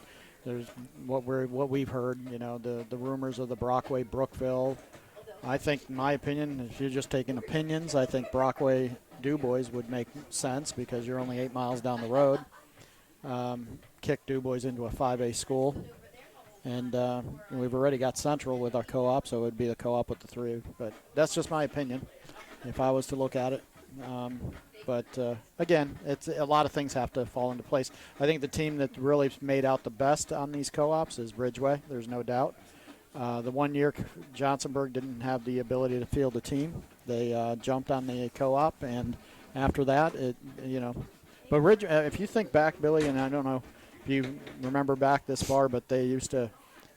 there's what we've heard. The rumors of the Brockway Brookville. I think, in my opinion, if you're just taking opinions, I think Brockway DuBois would make sense because you're only 8 miles down the road. Kick DuBois into a 5A school, and we've already got Central with our co-op, so it would be the co-op with the three. But that's just my opinion, if I was to look at it. But again, it's a lot of things have to fall into place. I think the team that really made out the best on these co-ops is Ridgeway. There's no doubt. The 1 year Johnsonburg didn't have the ability to field a team. They jumped on the co-op, and after that, But if you think back, Billy, and I don't know if you remember back this far, but they used to,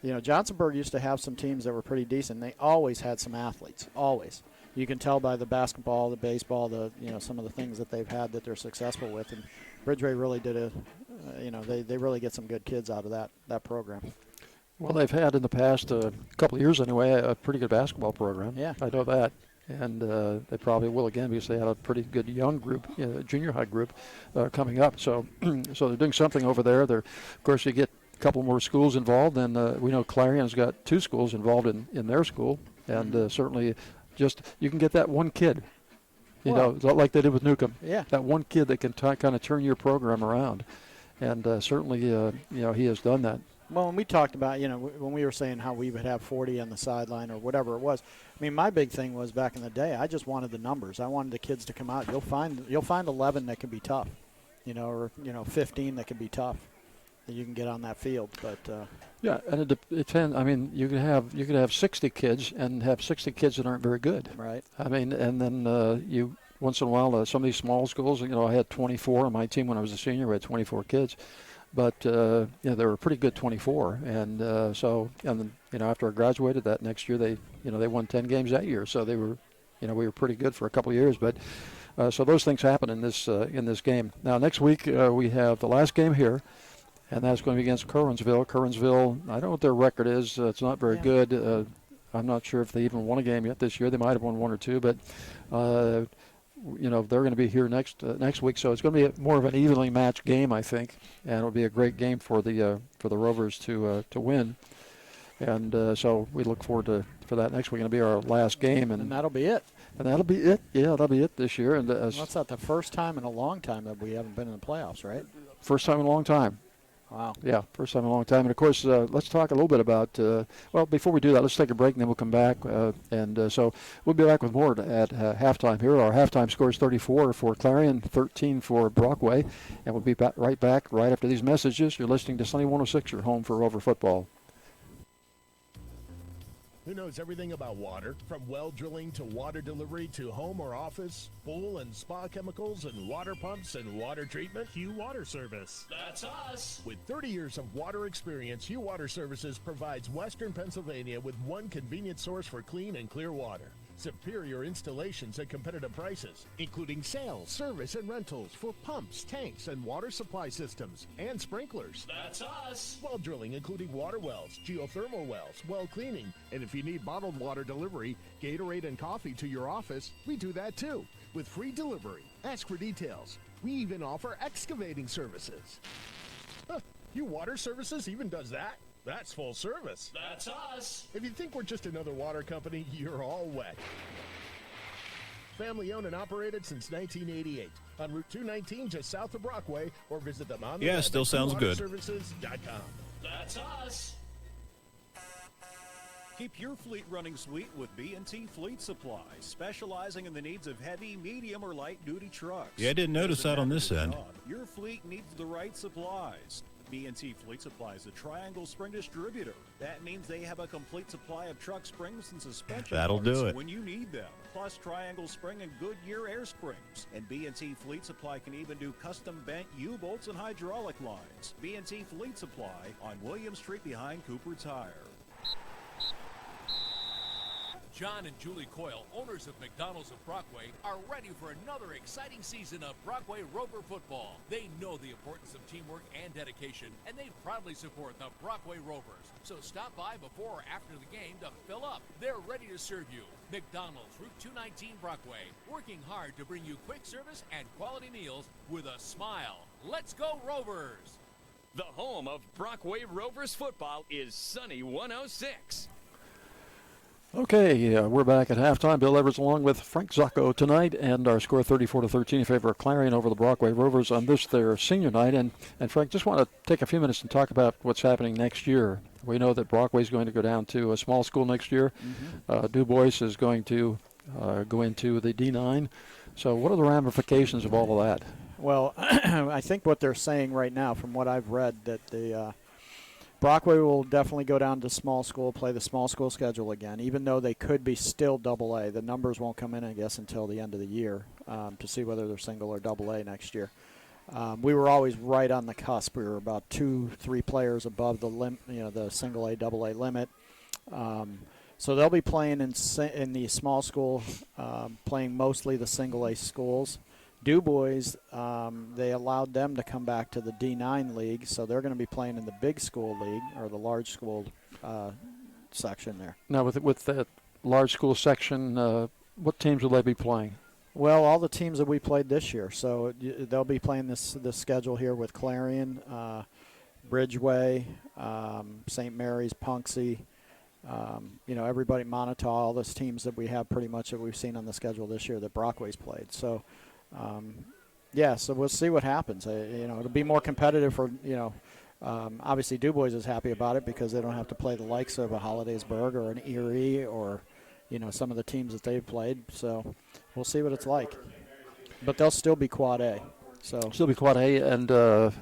Johnsonburg used to have some teams that were pretty decent. They always had some athletes, always. You can tell by the basketball, the baseball, some of the things that they've had that they're successful with. And Ridgeway really did they really get some good kids out of that program. Well, they've had in the past a couple of years anyway a pretty good basketball program. Yeah, I know that, and they probably will again because they had a pretty good young group, junior high group, coming up. So, so they're doing something over there. Of course, you get a couple more schools involved, and we know Clarion's got 2 schools involved in their school, and certainly. Just you can get that one kid, like they did with Newcomb. Yeah. That one kid that can kind of turn your program around, and certainly he has done that. Well, when we talked about when we were saying how we would have 40 on the sideline or whatever it was, I mean my big thing was back in the day I just wanted the numbers. I wanted the kids to come out. You'll find 11 that can be tough, or 15 that can be tough. That you can get on that field, but. Yeah, and it depends. I mean, you could have 60 kids and have 60 kids that aren't very good. Right. I mean, and then you once in a while some of these small schools. I had 24 on my team when I was a senior. We had 24 kids, but they were a pretty good 24. And then after I graduated that next year, they won 10 games that year. So they were, we were pretty good for a couple of years. But so those things happen in this game. Now next week we have the last game here. And that's going to be against Curwensville. Curwensville, I don't know what their record is. It's not very good. I'm not sure if they even won a game yet this year. They might have won 1 or 2, but they're going to be here next week. So it's going to be more of an evenly matched game, I think, and it'll be a great game for the Rovers to win. And so we look forward for that next week. It'll be our last game, and that'll be it. And that'll be it. Yeah, that'll be it this year. And that's not the first time in a long time that we haven't been in the playoffs, right? First time in a long time. Wow. Yeah, first time in a long time. And, of course, let's talk a little bit about, before we do that, let's take a break, and then we'll come back. So we'll be back with more at halftime here. Our halftime score is 34 for Clarion, 13 for Brockway. And we'll be right back right after these messages. You're listening to Sunny 106, your home for Rover football. Who knows everything about water? From well drilling to water delivery to home or office, pool and spa chemicals and water pumps and water treatment? Hugh Water Service. That's us. With 30 years of water experience, Hugh Water Services provides Western Pennsylvania with one convenient source for clean and clear water. Superior installations at competitive prices, including sales, service, and rentals for pumps, tanks, and water supply systems, and sprinklers. That's us. Well drilling, including water wells, geothermal wells, well cleaning, and if you need bottled water delivery, Gatorade and coffee to your office, we do that too, with free delivery. Ask for details. We even offer excavating services. Huh, your water services even does that? That's full service. That's us. If you think we're just another water company, you're all wet. Family owned and operated since 1988 on Route 219 just south of Brockway, or visit them on the Yeah, web still at sounds good. waterservices.com. That's us. Keep your fleet running sweet with B&T Fleet Supply, specializing in the needs of heavy, medium, or light-duty trucks. Yeah, I didn't notice Doesn't that on matter this the end. job, your fleet needs the right supplies. B&T Fleet Supply is a Triangle Spring distributor. That means they have a complete supply of truck springs and suspension That'll parts do it. when you need them, plus Triangle Spring and Goodyear air springs. And B&T Fleet Supply can even do custom bent U-bolts and hydraulic lines. B&T Fleet Supply on William Street behind Cooper Tire. John and Julie Coyle, owners of McDonald's of Brockway, are ready for another exciting season of Brockway Rover football. They know the importance of teamwork and dedication, and they proudly support the Brockway Rovers. So stop by before or after the game to fill up. They're ready to serve you. McDonald's, Route 219 Brockway, working hard to bring you quick service and quality meals with a smile. Let's go Rovers! The home of Brockway Rovers football is Sunny 106. Okay, we're back at halftime. Bill Evers along with Frank Zacco tonight, and our score 34-13 in favor of Clarion over the Brockway Rovers on this their senior night. And Frank, just want to take a few minutes and talk about what's happening next year. We know that Brockway is going to go down to a small school next year. Du Bois is going to go into the D9. So what are the ramifications of all of that? Well, I think what they're saying right now, from what I've read, that the Brockway will definitely go down to small school, play the small school schedule again, even though they could be still AA. The numbers won't come in, I guess, until the end of the year to see whether they're single or AA next year. We were always right on the cusp. We were about 2-3 players above the the single A, AA limit. So they'll be playing in the small school, playing mostly the single A schools. Du Bois, they allowed them to come back to the D9 league, so they're going to be playing in the big school league, or the large school section there. Now, with that large school section, what teams will they be playing? Well, all the teams that we played this year. So they'll be playing this schedule here with Clarion, Bridgeway, St. Mary's, Punxsy, everybody, Montauk, all those teams that we have pretty much that we've seen on the schedule this year that Brockway's played. So, so we'll see what happens. It'll be more competitive for, obviously Du Bois is happy about it because they don't have to play the likes of a Hollidaysburg or an Erie or, some of the teams that they've played. So we'll see what it's like. But they'll still be Quad A. So still be Quad A, and of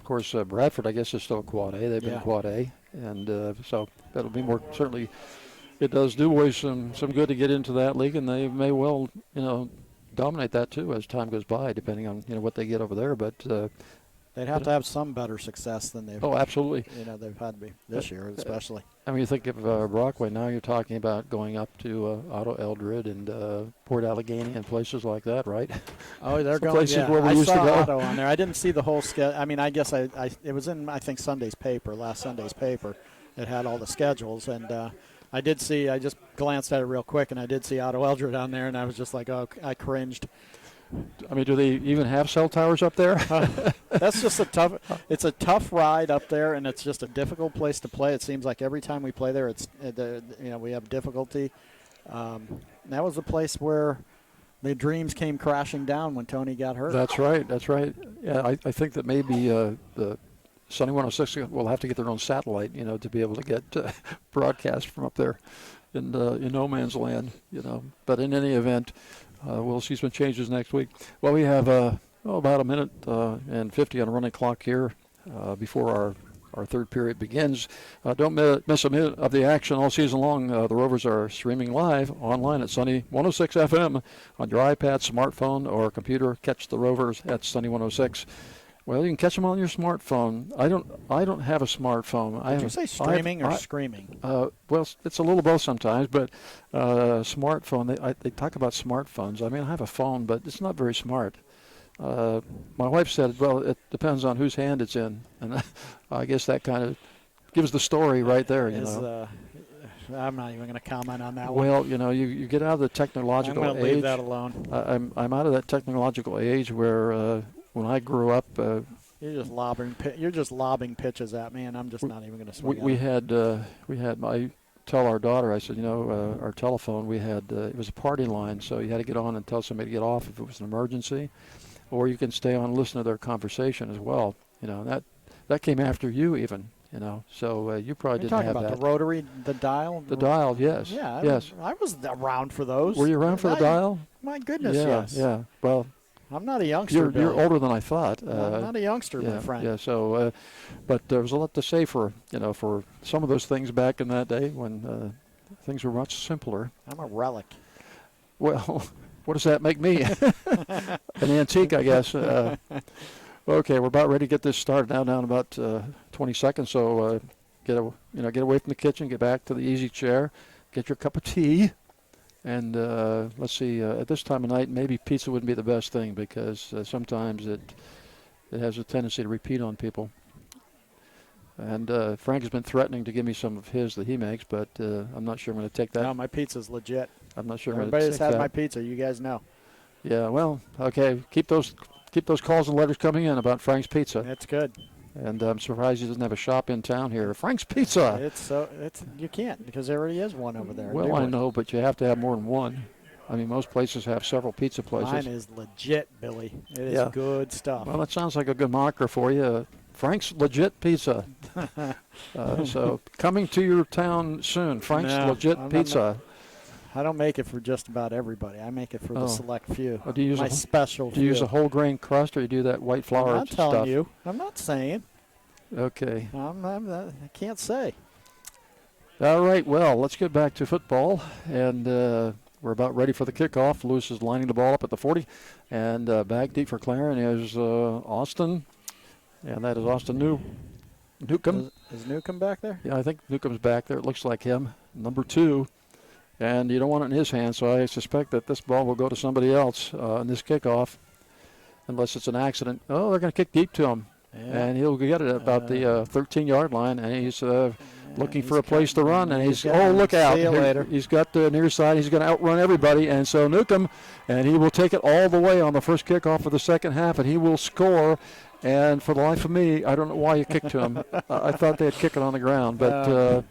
course Bradford, I guess, is still Quad A. They've been Quad A, and so that'll be more certainly. It does Du Bois some good to get into that league, and they may well dominate that too as time goes by, depending on what they get over there. But they'd have to have some better success than they've. Oh, absolutely. They've had this year, especially. I mean, you think of Brockway. Now you're talking about going up to Otto Eldred and Port Allegheny and places like that, right? Oh, they're going. Places where we I used saw to go. Otto on there. I didn't see the whole schedule. I mean, I guess it was in last Sunday's paper. It had all the schedules, and I did see. I just glanced at it real quick, and I did see Otto Eldred on there, and I was just like, oh, I cringed. I mean, do they even have cell towers up there? That's just it's a tough ride up there, and it's just a difficult place to play. It seems like every time we play there, we have difficulty. That was the place where the dreams came crashing down when Tony got hurt. That's right. Yeah, I think that maybe the Sunny 106 will have to get their own satellite, to be able to get broadcast from up there in no man's land, But in any event, we'll see some changes next week. Well, we have about a minute and 50 on a running clock here before our third period begins. Don't miss a minute of the action all season long. The Rovers are streaming live online at Sunny 106 FM on your iPad, smartphone, or computer. Catch the Rovers at Sunny 106. Well, you can catch them on your smartphone. I don't have a smartphone. Did you say streaming or screaming? Well, it's a little both sometimes, but smartphone. They talk about smartphones. I mean, I have a phone, but it's not very smart. My wife said, well, it depends on whose hand it's in, and I guess that kind of gives the story right there. I'm not even going to comment on that one. Well, you get out of the technological age. I'm going to leave that alone. I'm out of that technological age where when I grew up. You're just lobbing pitches at me, and I'm just not even going to swing. We had I tell our daughter, I said, our telephone, it was a party line, so you had to get on and tell somebody to get off if it was an emergency, or you can stay on and listen to their conversation as well. That came after you even. So you probably didn't have that. You're talking about the rotary, the dial? The dial, yes. Yeah, yes. I was around for those. Were you around for the dial? My goodness, yes. Yeah. Well, I'm not a youngster. You're older than I thought. I'm not a youngster, my friend. Yeah. So, but there was a lot to say for some of those things back in that day when things were much simpler. I'm a relic. Well, what does that make me? An antique, I guess. Okay, we're about ready to get this started now. Down about 20 seconds. So get away from the kitchen, get back to the easy chair, get your cup of tea, and let's see. At this time of night, maybe pizza wouldn't be the best thing because sometimes it has a tendency to repeat on people. And Frank has been threatening to give me some of his that he makes, but I'm not sure I'm going to take that. No, my pizza's legit. I'm not sure. Everybody that's had my pizza, you guys know. Yeah. Well, okay. Keep those calls and letters coming in about Frank's Pizza. That's good. And I'm surprised he doesn't have a shop in town here. Frank's Pizza. You can't because there already is one over there. Well, I know, but you have to have more than one. I mean, most places have several pizza places. Mine is legit, Billy. It is good stuff. Well, that sounds like a good moniker for you. Frank's Legit Pizza. So coming to your town soon. Frank's Legit Pizza. I don't make it for just about everybody. I make it for the select few. Do you use special. Do you use a whole grain crust, or you do that white flour I'm not stuff? telling you. I'm not saying. Okay. I can't say. All right. Well, let's get back to football, and we're about ready for the kickoff. Lewis is lining the ball up at the 40, and back deep for Clarion is Austin, and that is Austin Newcomb. Is Newcomb back there? Yeah, I think Newcomb's back there. It looks like him, number 2. And you don't want it in his hands, so I suspect that this ball will go to somebody else in this kickoff, unless it's an accident. Oh, they're going to kick deep to him, and he'll get it at about the 13-yard line, and he's looking for a place to run, and he's look out! See you later. He's got the near side. He's going to outrun everybody, and so Newcomb, and he will take it all the way on the first kickoff of the second half, and he will score. And for the life of me, I don't know why you kicked to him. I thought they'd kick it on the ground, but.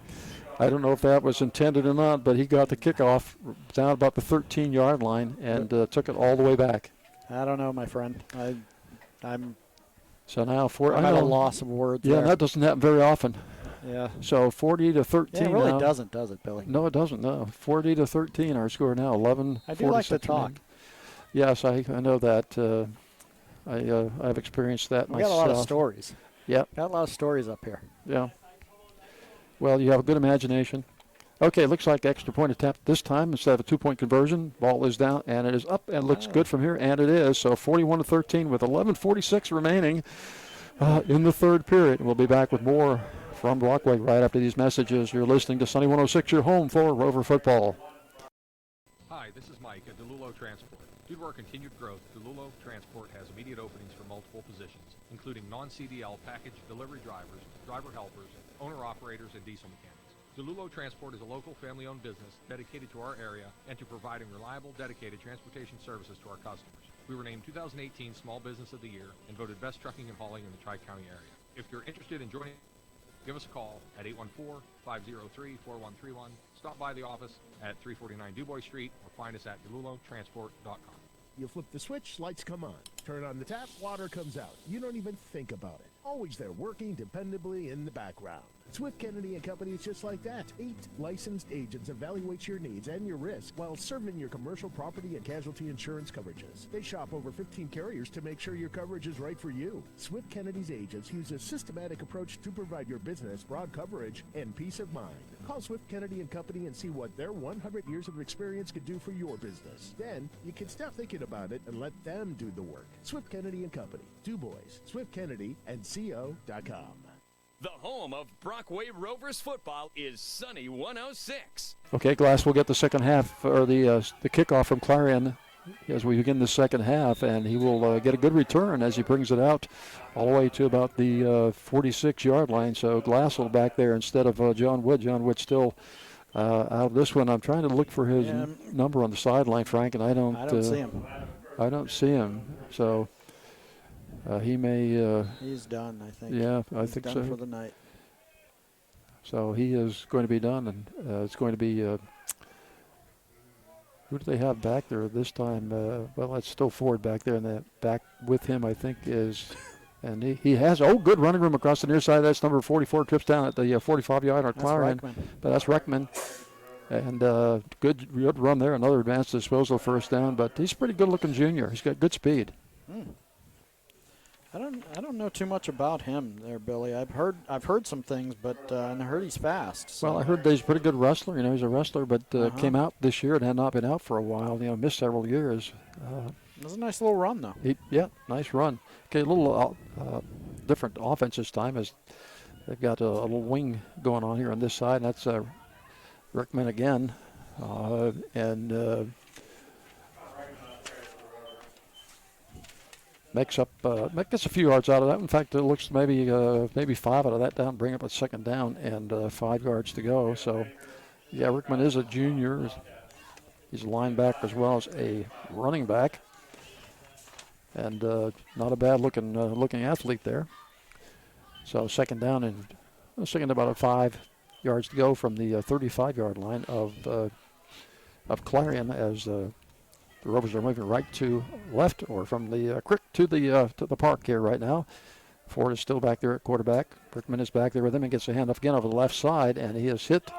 I don't know if that was intended or not, but he got the kickoff down about the 13-yard line and took it all the way back. I don't know, my friend. I'm so now I'm at a loss of words. Yeah, there. that doesn't happen very often. Yeah. So 40 to 13. Yeah, it really now. doesn't, does it, Billy? No, it doesn't. No, 40 to 13. Our score now 11. I do like to talk. Yes, I know that. I've experienced that myself. We got a lot of stories. Yep. Got a lot of stories up here. Yeah. Well, you have a good imagination. Okay, looks like extra point attempt this time instead of a 2-point conversion. Ball is down, and it is up, and looks good from here, and it is. So 41 to 13 with 11:46 remaining in the third period. We'll be back with more from Brockway right after these messages. You're listening to Sunny 106, your home for Rover football. Hi, this is Mike at DeLulo Transport. Due to our continued growth, DeLulo Transport has immediate openings for multiple positions, including non-CDL package delivery drivers, driver helpers, owner-operators, and diesel mechanics. DeLulo Transport is a local family-owned business dedicated to our area and to providing reliable, dedicated transportation services to our customers. We were named 2018 Small Business of the Year and voted Best Trucking and Hauling in the Tri-County area. If you're interested in joining, give us a call at 814-503-4131. Stop by the office at 349 DuBois Street or find us at delulotransport.com. You flip the switch, lights come on. Turn on the tap, water comes out. You don't even think about it. Always there working dependably in the background. Swift Kennedy & Company is just like that. 8 licensed agents evaluate your needs and your risk while serving your commercial property and casualty insurance coverages. They shop over 15 carriers to make sure your coverage is right for you. Swift Kennedy's agents use a systematic approach to provide your business broad coverage and peace of mind. Call Swift Kennedy and Company and see what their 100 years of experience could do for your business. Then you can stop thinking about it and let them do the work. Swift Kennedy and Company, Du Bois, Swift Kennedy, and CO.com. The home of Brockway Rovers football is Sunny 106. Okay, Glass will get the second half, or the kickoff from Clarion as we begin the second half, and he will get a good return as he brings it out all the way to about the 46-yard line. So Glass will back there instead of John Wood. John Wood still out of this one. I'm trying to look for his number on the sideline, Frank, and I don't see him. I don't see him. So he may. He's done, I think. Yeah, I He's think done so. for the night. So he is going to be done, and it's going to be. Who do they have back there this time? Well, it's still Ford back there, and that back with him, I think, is. And he has good running room across the near side. That's number 44, trips down at the 45-yard on Clarion. But that's Reckman. And good run there. Another advanced disposal, first down. But he's a pretty good-looking junior. He's got good speed. I don't know too much about him there, Billy. I've heard some things, but and I heard he's fast. So. Well, I heard that he's a pretty good wrestler. You know, he's a wrestler, but came out this year and had not been out for a while. You know, missed several years. It was a nice little run, though. Nice run. Okay, a little different offense this time as they've got a little wing going on here on this side. And that's Rickman again, and. Gets a few yards out of that. In fact, it looks maybe 5 out of that down, bring up a second down, and 5 yards to go. So, yeah, Rickman is a junior. He's a linebacker as well as a running back, and not a bad looking athlete there. So second down and about 5 yards to go from the 35-yard line of Clarion as. The Rovers are moving right to left, or from the creek to the park here right now. Ford is still back there at quarterback. Brickman is back there with him and gets a handoff again over the left side, and he is hit.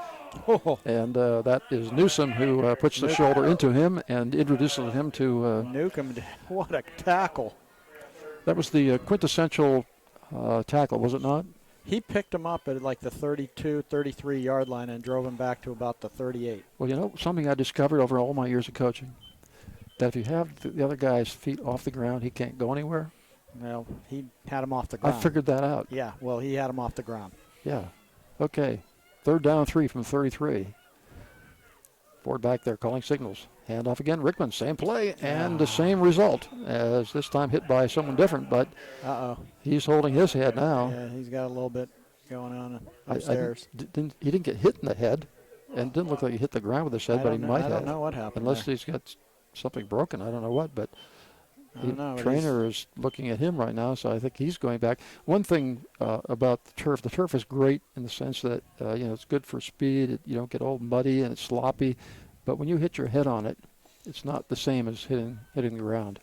And that is Newsom who puts the shoulder into him and introduces him to Newcomb. What a tackle! That was the quintessential tackle, was it not? He picked him up at like the 32, 33-yard line and drove him back to about the 38. Well, you know, something I discovered over all my years of coaching. That if you have the other guy's feet off the ground, he can't go anywhere. Well, he had him off the ground. I figured that out. Yeah, well, he had him off the ground. Yeah. Okay. 3rd down 3 from 33. Ford back there calling signals. Handoff again. Rickman, same play and the same result as this time hit by someone different, but he's holding his head now. Yeah, he's got a little bit going on upstairs. He didn't get hit in the head, and didn't look like he hit the ground with his head, but he might have. I don't know what happened. Unless he's got something broken. I don't know what, but the trainer is looking at him right now, so I think he's going back. One thing about the turf is great in the sense that it's good for speed. You don't get all muddy and it's sloppy, but when you hit your head on it, it's not the same as hitting the ground.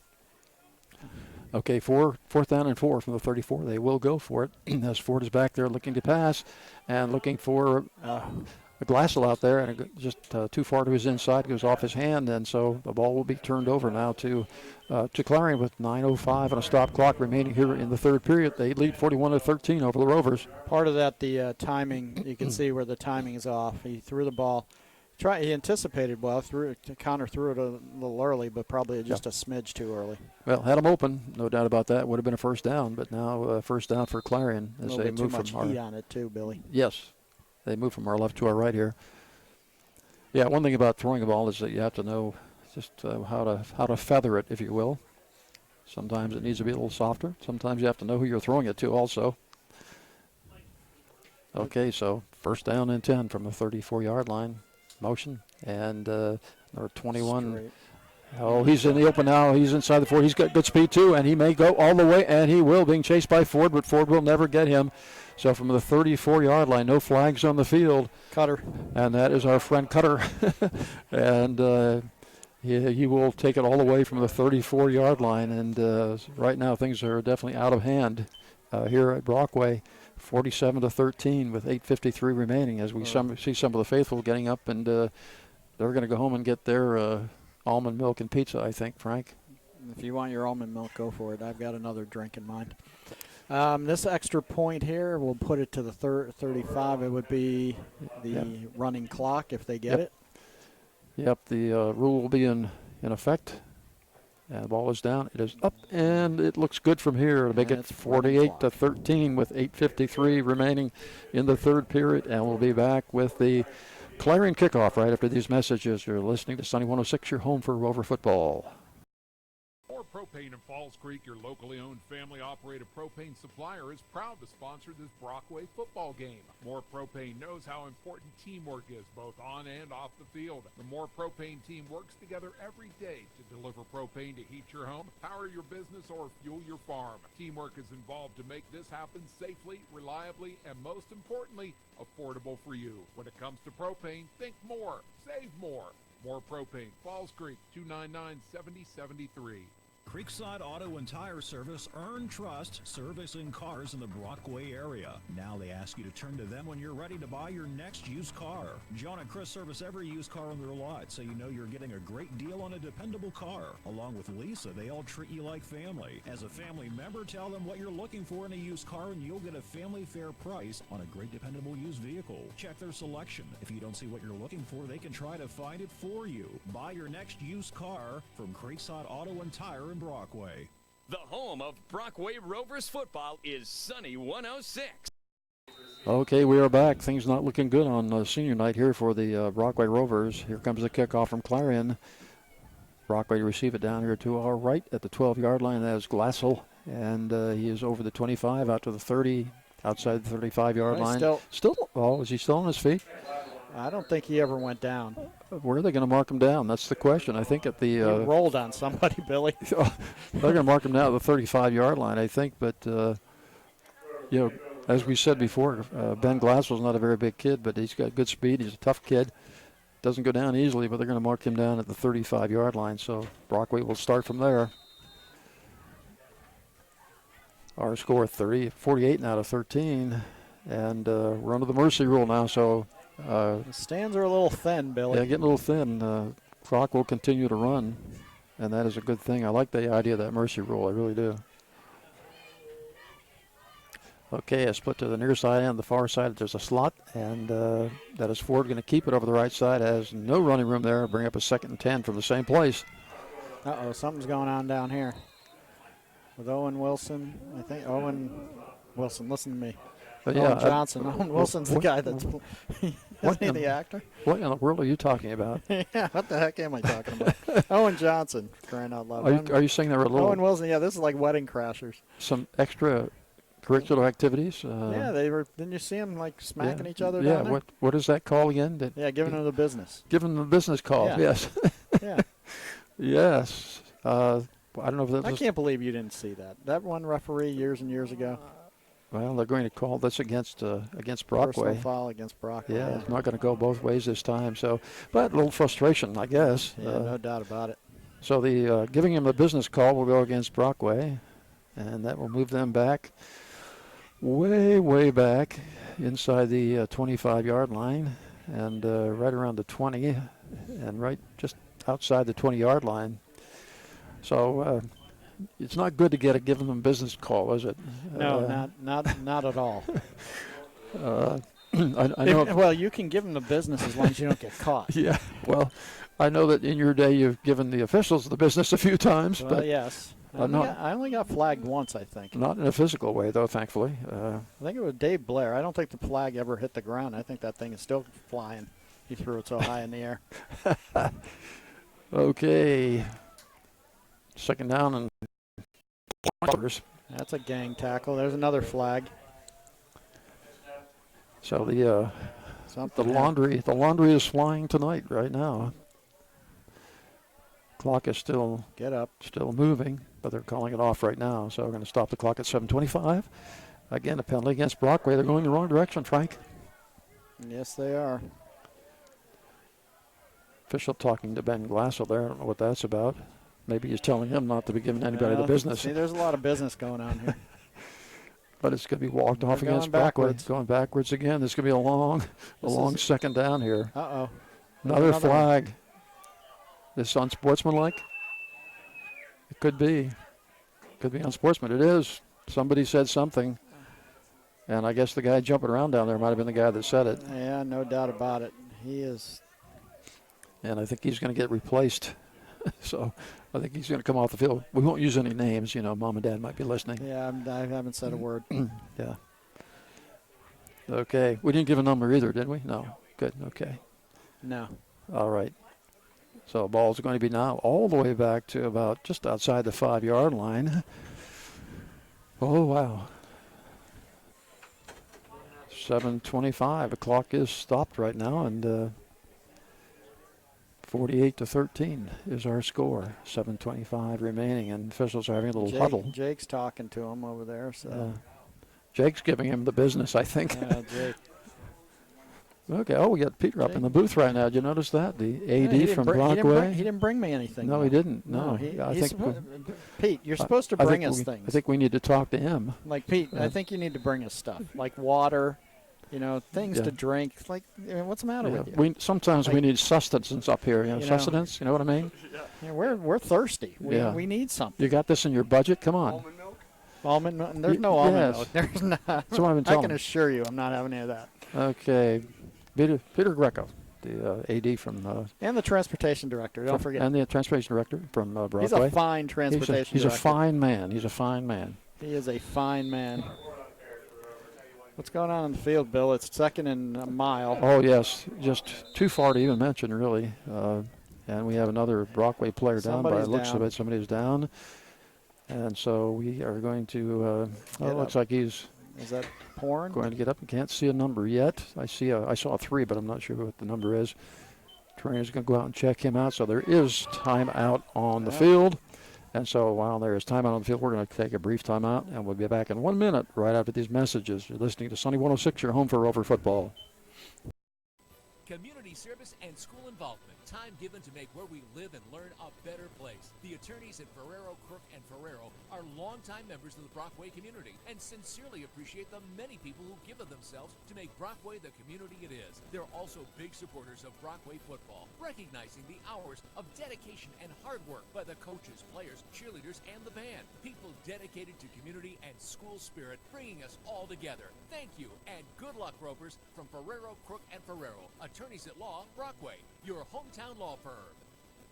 Okay, 4th down and 4 from the 34. They will go for it as Ford is back there looking to pass and looking for a Glassel out there, and just too far to his inside, goes off his hand, and so the ball will be turned over now to Clarion with 9:05 and a stop clock remaining here in the third period. They lead 41-13 over the Rovers. Part of that, the timing, you can see where the timing is off. He threw the ball. He anticipated well. Connor threw it a little early, but probably just a smidge too early. Well, had him open, no doubt about that. Would have been a first down, but now first down for Clarion as they move from too much heat on it too, Billy. Yes. They move from our left to our right here. Yeah, one thing about throwing a ball is that you have to know just how to feather it, if you will. Sometimes it needs to be a little softer. Sometimes you have to know who you're throwing it to also. Okay, so first down and 10 from the 34-yard line. Motion, and number 21. Straight. Oh, he's in the open now. He's inside the Ford. He's got good speed, too, and he may go all the way, and he will, being chased by Ford, but Ford will never get him. So from the 34-yard line, no flags on the field. Cutter. And that is our friend Cutter. And he will take it all the way from the 34-yard line. And right now things are definitely out of hand here at Brockway. 47-13 with 8:53 remaining as we see some of the faithful getting up, and they're going to go home and get their almond milk and pizza, I think, Frank. If you want your almond milk, go for it. I've got another drink in mind. This extra point here, we'll put it to the 35. It would be the running clock if they get it. Yep, the rule will be in effect. And the ball is down. It is up, and it looks good from here to make it 48-13 with 8:53 remaining in the third period. And we'll be back with the Clarion kickoff right after these messages. You're listening to Sunny 106, your home for Rover football. More Propane in Falls Creek, your locally owned family-operated propane supplier, is proud to sponsor this Brockway football game. More Propane knows how important teamwork is, both on and off the field. The More Propane team works together every day to deliver propane to heat your home, power your business, or fuel your farm. Teamwork is involved to make this happen safely, reliably, and most importantly, affordable for you. When it comes to propane, think more, save more. More Propane, Falls Creek, 299-7073. Creekside Auto and Tire Service earn trust servicing cars in the Brockway area. Now they ask you to turn to them when you're ready to buy your next used car. John and Chris service every used car on their lot, so you know you're getting a great deal on a dependable car. Along with Lisa, they all treat you like family. As a family member, tell them what you're looking for in a used car and you'll get a family fair price on a great dependable used vehicle. Check their selection. If you don't see what you're looking for, they can try to find it for you. Buy your next used car from Creekside Auto and Tire in Brockway. The home of Brockway Rovers football is Sunny 106. Okay, we are back. Things not looking good on senior night here for the Brockway Rovers. Here comes the kickoff from Clarion. Brockway to receive it down here to our right at the 12-yard line. That is Glassell, and he is over the 25, out to the 30, outside the 35-yard line. Is he still on his feet? I don't think he ever went down. Where are they going to mark him down? That's the question. I think at the he rolled on somebody, Billy. They're going to mark him down at the 35-yard line, I think. But as we said before, Ben Glassell's not a very big kid, but he's got good speed. He's a tough kid. Doesn't go down easily, but they're going to mark him down at the 35-yard line. So Brockway will start from there. Our score 48 now to 13, and we're under the mercy rule now. So. The stands are a little thin, Billy. Yeah, getting a little thin. Clock will continue to run, and that is a good thing. I like the idea of that mercy rule. I really do. Okay, a split to the near side and the far side. There's a slot, and that is Ford going to keep it over the right side. Has no running room there. Bring up a 2nd and 10 from the same place. Uh-oh, something's going on down here with Owen Wilson. I think Owen Wilson, listen to me. Owen Johnson. Owen Wilson's the guy that's... Isn't he the actor? What in the world are you talking about? Yeah, what the heck am I talking about? Owen Johnson, crying out loud. Are you saying there were little... Owen Wilson, yeah, this is like Wedding Crashers. Some extra curricular activities? Yeah, they were... Didn't you see them, like, smacking each other down there? Yeah, what is that call again? Giving them the business. Giving them the business call, yes. Yeah. Yes. I don't know if that was... I can't believe you didn't see that. That one referee years and years ago. Well, they're going to call this against Brockway. Personal foul against Brockway. Yeah, it's not going to go both ways this time. So, but a little frustration, I guess. Yeah, no doubt about it. So the giving him a business call will go against Brockway, and that will move them back way back inside the 25-yard line, and right around the 20, and right just outside the 20-yard line. So. It's not good to give them a business call, is it? No, not at all. I know. Well, you can give them the business as long as you don't get caught. Yeah. Well, I know that in your day you've given the officials the business a few times. Well, but yes. I only got flagged once, I think. Not in a physical way, though, thankfully. I think it was Dave Blair. I don't think the flag ever hit the ground. I think that thing is still flying. He threw it so high in the air. Okay. 2nd down and that's a gang tackle. There's another flag. So the laundry is flying tonight right now. Clock is still moving, but they're calling it off right now. So we're going to stop the clock at 7:25. Again, a penalty against Brockway. They're going the wrong direction, Frank. Yes, they are. Official talking to Ben Glassell there. I don't know what that's about. Maybe he's telling him not to be giving anybody the business. See, there's a lot of business going on here. But it's going to be walked off against Brockway. Going backwards again. There's going to be a long 2nd down here. Uh-oh. Another flag. This unsportsmanlike? It could be. Could be unsportsmanlike. It is. somebody said something. And I guess the guy jumping around down there might have been the guy that said it. Yeah, no doubt about it. He is. And I think he's going to get replaced. So I think he's going to come off the field. We won't use any names. You know, Mom and Dad might be listening. Yeah, I haven't said a word. Yeah. Okay. We didn't give a number either, did we? No. Good. Okay. No. All right. So ball's going to be now all the way back to about just outside the 5-yard line. Oh, wow. 7:25. The clock is stopped right now, and 48-13 is our score. 7:25 remaining, and officials are having a little huddle. Jake's talking to him over there. So Jake's giving him the business, I think. Yeah, Jake. Okay. Oh, we got Peter up in the booth right now. Did you notice that? The AD he from didn't Brockway. He didn't bring me anything. No, though. he didn't. No, I think Pete, you're supposed to bring us things. I think we need to talk to him. Like Pete, I think you need to bring us stuff like water, things to drink. Like, what's the matter with you? Sometimes we need sustenance up here. Sustenance. You know what I mean? Yeah, we're thirsty. We need something. You got this in your budget? Come on. Almond milk? There's no almond milk. There's not. That's what I've been telling I can assure you, I'm not having any of that. Okay. Peter Greco, the AD from... and the transportation director, don't forget. And the transportation director from Brockway. He's a fine transportation He's director. a fine man. He's a fine man. He is a fine man. What's going on in the field, Bill? It's second and a mile. Oh, yes. Just too far to even mention, really. And we have another Brockway player down by the looks of it. Somebody's down. And so we are going to... it looks like he's... Is that Porn? Going to get up. Can't see a number yet. I saw a 3, but I'm not sure what the number is. Trainer's going to go out and check him out. So there is time out on the field. And so while there is time out on the field, we're going to take a brief time out, and we'll be back in 1 minute right after these messages. You're listening to Sunny 106, your home for Rover football. Community service and school involvement. Time given to make where we live and learn a better place. The attorneys at Ferrero, Crook, and Ferrero are longtime members of the Brockway community and sincerely appreciate the many people who give of themselves to make Brockway the community it is. They're also big supporters of Brockway football, recognizing the hours of dedication and hard work by the coaches, players, cheerleaders, and the band. People dedicated to community and school spirit, bringing us all together. Thank you, and good luck, Rovers, from Ferrero, Crook, and Ferrero. Attorneys at law, Brockway, your hometown law firm.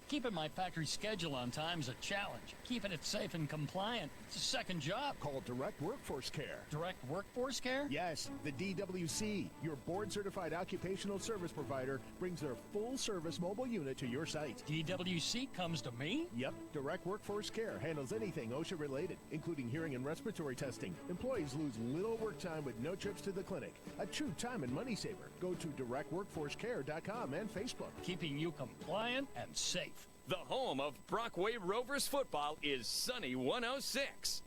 Keeping my factory schedule on time is a challenge. Keeping it safe and compliant, it's a second job. Call Direct Workforce Care. Direct Workforce Care? Yes, the DWC, your board-certified occupational service provider, brings their full-service mobile unit to your site. DWC comes to me? Yep, Direct Workforce Care handles anything OSHA-related, including hearing and respiratory testing. Employees lose little work time with no trips to the clinic. A true time and money saver. Go to directworkforcecare.com and Facebook. Keeping you compliant and safe. The home of Brockway Rovers football is Sunny 106.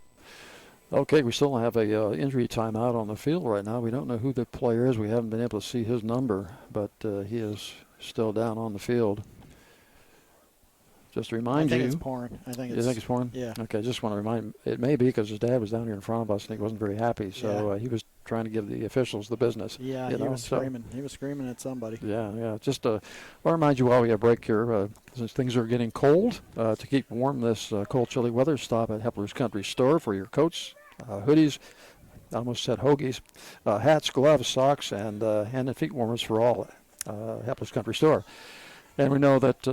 Okay, we still have a injury timeout on the field right now. We don't know who the player is. We haven't been able to see his number, but he is still down on the field. Just to remind you. I think it's Porn. You think it's Porn? Yeah. Okay, just want to remind. It may be because his dad was down here in front of us and he wasn't very happy, so he was trying to give the officials the business. Yeah, he was screaming. He was screaming at somebody. Yeah. Just I'll remind you while we have a break here, since things are getting cold, to keep warm this cold, chilly weather, stop at Hepler's Country Store for your coats, hoodies, I almost said hoagies, hats, gloves, socks, and hand and feet warmers for all Hepler's Country Store. And we know that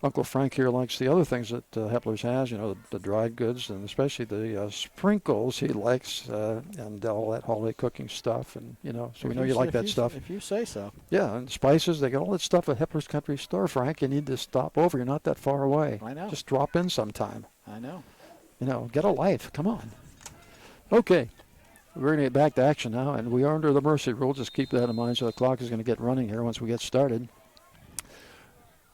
Uncle Frank here likes the other things that Hepler's has, the dried goods and especially the sprinkles he likes and all that holiday cooking stuff. And, so we know you like that stuff. If you say so. Yeah, and spices. They got all that stuff at Hepler's Country Store, Frank. You need to stop over. You're not that far away. I know. Just drop in sometime. I know. Get a life. Come on. Okay. We're going to get back to action now, and we are under the mercy rule. Just keep that in mind. So the clock is going to get running here once we get started.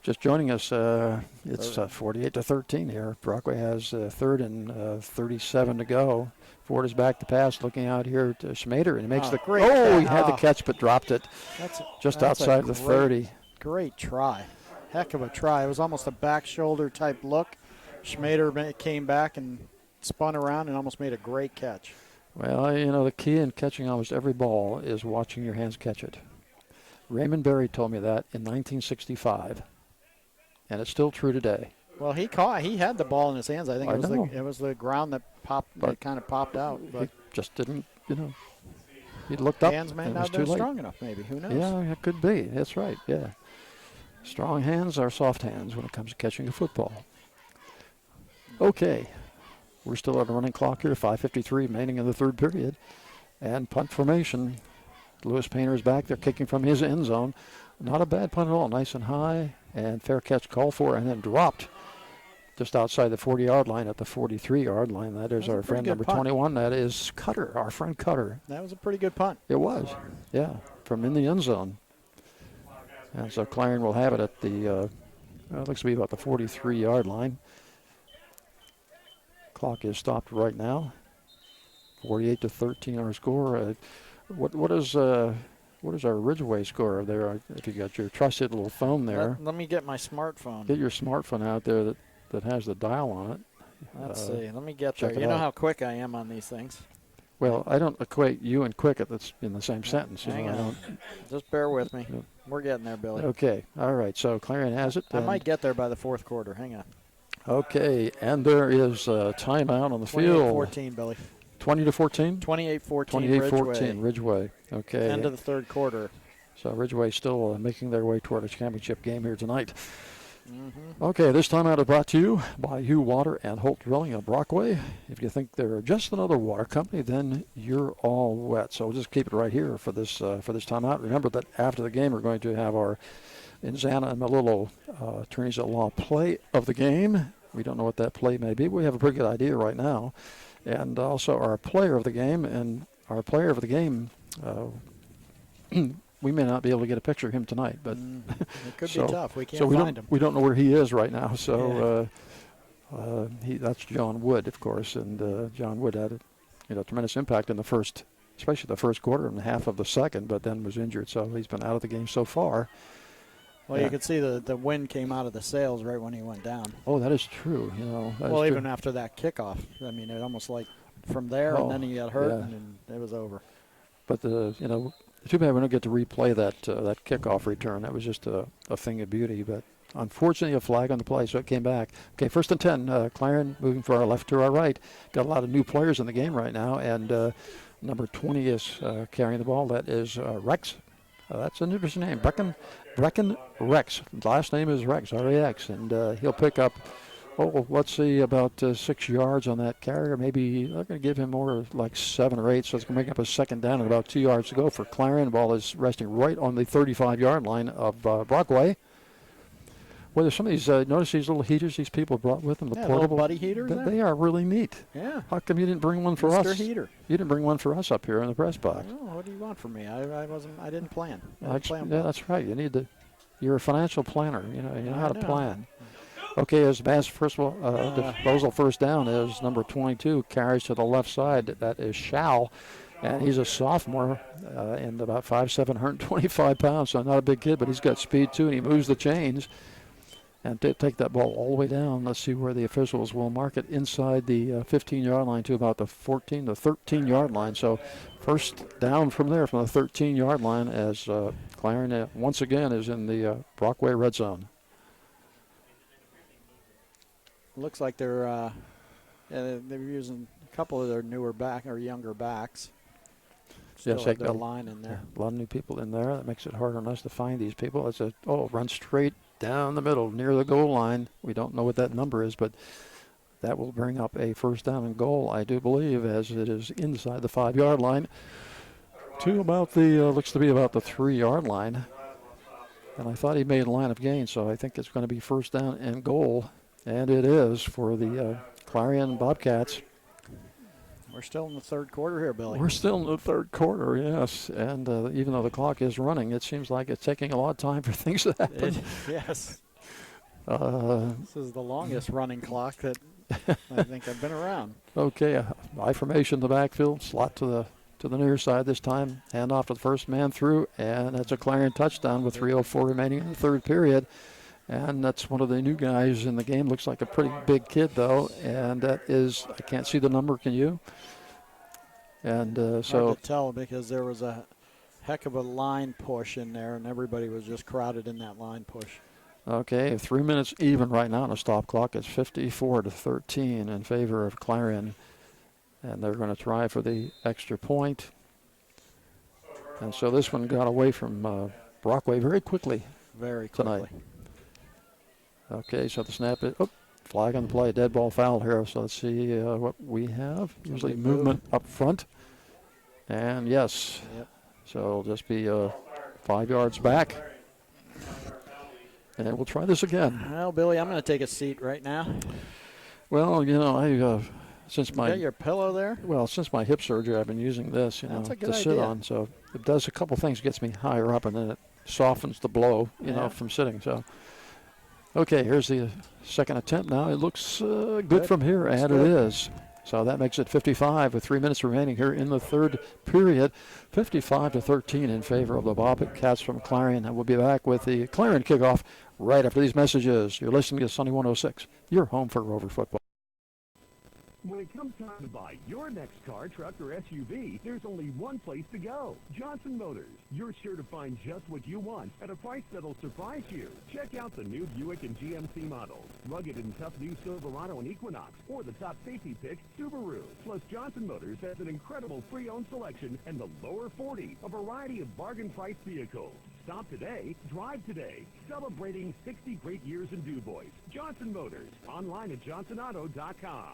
Just joining us, it's 48-13 here. Brockway has third and 37 to go. Ford is back to pass, looking out here to Schmader, and he makes the great. He had the catch but dropped it just outside the 30. Great try. Heck of a try. It was almost a back shoulder type look. Schmader came back and spun around and almost made a great catch. Well, the key in catching almost every ball is watching your hands catch it. Raymond Berry told me that in 1965. And it's still true today. Well, he had the ball in his hands. I think know. it was the ground that kind of popped out. But he just didn't, he looked up hands may and it not was have too been late. strong enough, maybe. Who knows? Yeah, it could be. That's right, yeah. Strong hands are soft hands when it comes to catching a football. Okay, we're still at a running clock here, 5:53 remaining in the third period. And punt formation. Lewis Painter is back there kicking from his end zone. Not a bad punt at all, nice and high, and fair catch called for, and then dropped just outside the 40-yard line at the 43-yard line. That is our friend number 21. That is Cutter, our friend Cutter. That was a pretty good punt. It was, yeah, from in the end zone. And so Clarion will have it at the, looks to be about the 43-yard line. Clock is stopped right now. 48-13 our score. What is our Ridgeway score there? If you got your trusted little phone there. Let me get my smartphone. Get your smartphone out there that has the dial on it. Let's see. Let me get there. You know how quick I am on these things. Well, I don't equate you and Quicket. That's in the same sentence. Hang on. Just bear with me. Yep. We're getting there, Billy. Okay. All right. So Clarion has it. I might get there by the fourth quarter. Hang on. Okay. And there is a timeout on the field. 28-14, Billy. 20-14? 28-14 28-14 Ridgeway. Okay. End of the third quarter. So Ridgeway still making their way toward a championship game here tonight. Mm-hmm. Okay, this timeout is brought to you by Hugh Water and Holt Drilling of Brockway. If you think they're just another water company, then you're all wet. So we'll just keep it right here for this timeout. Remember that after the game, we're going to have our Inzana and Melillo attorneys at law play of the game. We don't know what that play may be. We have a pretty good idea right now. And also our player of the game. And our player of the game, we may not be able to get a picture of him tonight, but it could be tough. We can't find him. We don't know where he is right now. So that's John Wood, of course, and John Wood had a tremendous impact in the first, especially the first quarter and half of the second, but then was injured. So he's been out of the game so far. Well, you could see the wind came out of the sails right when he went down. Oh, that is true. Well, even after that kickoff, I mean, it almost like from there, and then he got hurt, and it was over. But too bad we don't get to replay that kickoff return. That was just a thing of beauty. But unfortunately, a flag on the play, so it came back. Okay, 1st and 10. Clarion moving from our left to our right. Got a lot of new players in the game right now, and number 20 is carrying the ball. That is Rex. That's an interesting name. Brecken Rex. Last name is Rex, R-A-X, and he'll pick up. Oh, let's see, about 6 yards on that carrier. Maybe they're going to give him more like 7 or 8, so it's going to make up a second down and about 2 yards to go for Clarion. The ball is resting right on the 35-yard line of Brockway. Well, there's some of these, notice these little heaters these people brought with them, the portable. Little buddy heaters. They are really neat. Yeah. How come you didn't bring one for us? Mr. Heater. You didn't bring one for us up here in the press box. Oh, what do you want from me? I didn't plan. Yeah, that's right. You're a financial planner. You know how to plan. Okay, as Bass disposal first down is number 22, carries to the left side. That is Shao, and he's a sophomore and about 5'7", 125 pounds, so not a big kid, but he's got speed too, and he moves the chains. And take that ball all the way down. Let's see where the officials will mark it inside the 15-yard line to about the 14 to 13-yard line. So first down from there, from the 13-yard line, as Clarion once again is in the Brockway red zone. Looks like they're using a couple of their younger backs. Still have their line in there. A lot of new people in there. That makes it harder on us to find these people. It's run straight down the middle near the goal line. We don't know what that number is, but that will bring up a first down and goal, I do believe, as it is inside the 5-yard line to about looks to be about the 3-yard line. And I thought he made a line of gain, so I think it's going to be first down and goal. And it is for the Clarion Bobcats. We're still in the third quarter here, Billy. We're still in the third quarter, yes. And even though the clock is running, it seems like it's taking a lot of time for things to happen. Yes. This is the longest running clock that I think I've been around. Okay, I formation in the backfield, slot to the near side this time. Hand off to the first man through, and that's a Clarion touchdown with 3:04 remaining in the third period. And that's one of the new guys in the game. Looks like a pretty big kid, though. And that is, I can't see the number. Can you? And so. Hard to tell because there was a heck of a line push in there, and everybody was just crowded in that line push. Okay, 3 minutes even right now on the stop clock. It's 54-13 in favor of Clarion. And they're going to try for the extra point. And so this one got away from Brockway very quickly. Very tonight. quickly. Okay, so the snap is, flag on the play, dead ball foul here. So let's see what we have. Usually movement up front. And yes, so it'll just be 5 yards back. And we'll try this again. Well, Billy, I'm going to take a seat right now. Well, you know, I since my got your pillow there? Well, since my hip surgery, I've been using this, That's a good to sit idea. on. So it does a couple things, gets me higher up, and then it softens the blow, you know, from sitting. So, okay, here's the second attempt. Now it looks good from here, and it is. So that makes it 55 with 3 minutes remaining here in the third period. 55-13 in favor of the Bobcats from Clarion. And we'll be back with the Clarion kickoff right after these messages. You're listening to Sunny 106, your home for Rover football. When it comes time to buy your next car, truck, or SUV, there's only one place to go. Johnson Motors. You're sure to find just what you want at a price that'll surprise you. Check out the new Buick and GMC models, rugged and tough new Silverado and Equinox, or the top safety pick, Subaru. Plus, Johnson Motors has an incredible pre-owned selection and the lower 40, a variety of bargain price vehicles. Stop today, drive today. Celebrating 60 great years in Du Bois. Johnson Motors. Online at johnsonauto.com.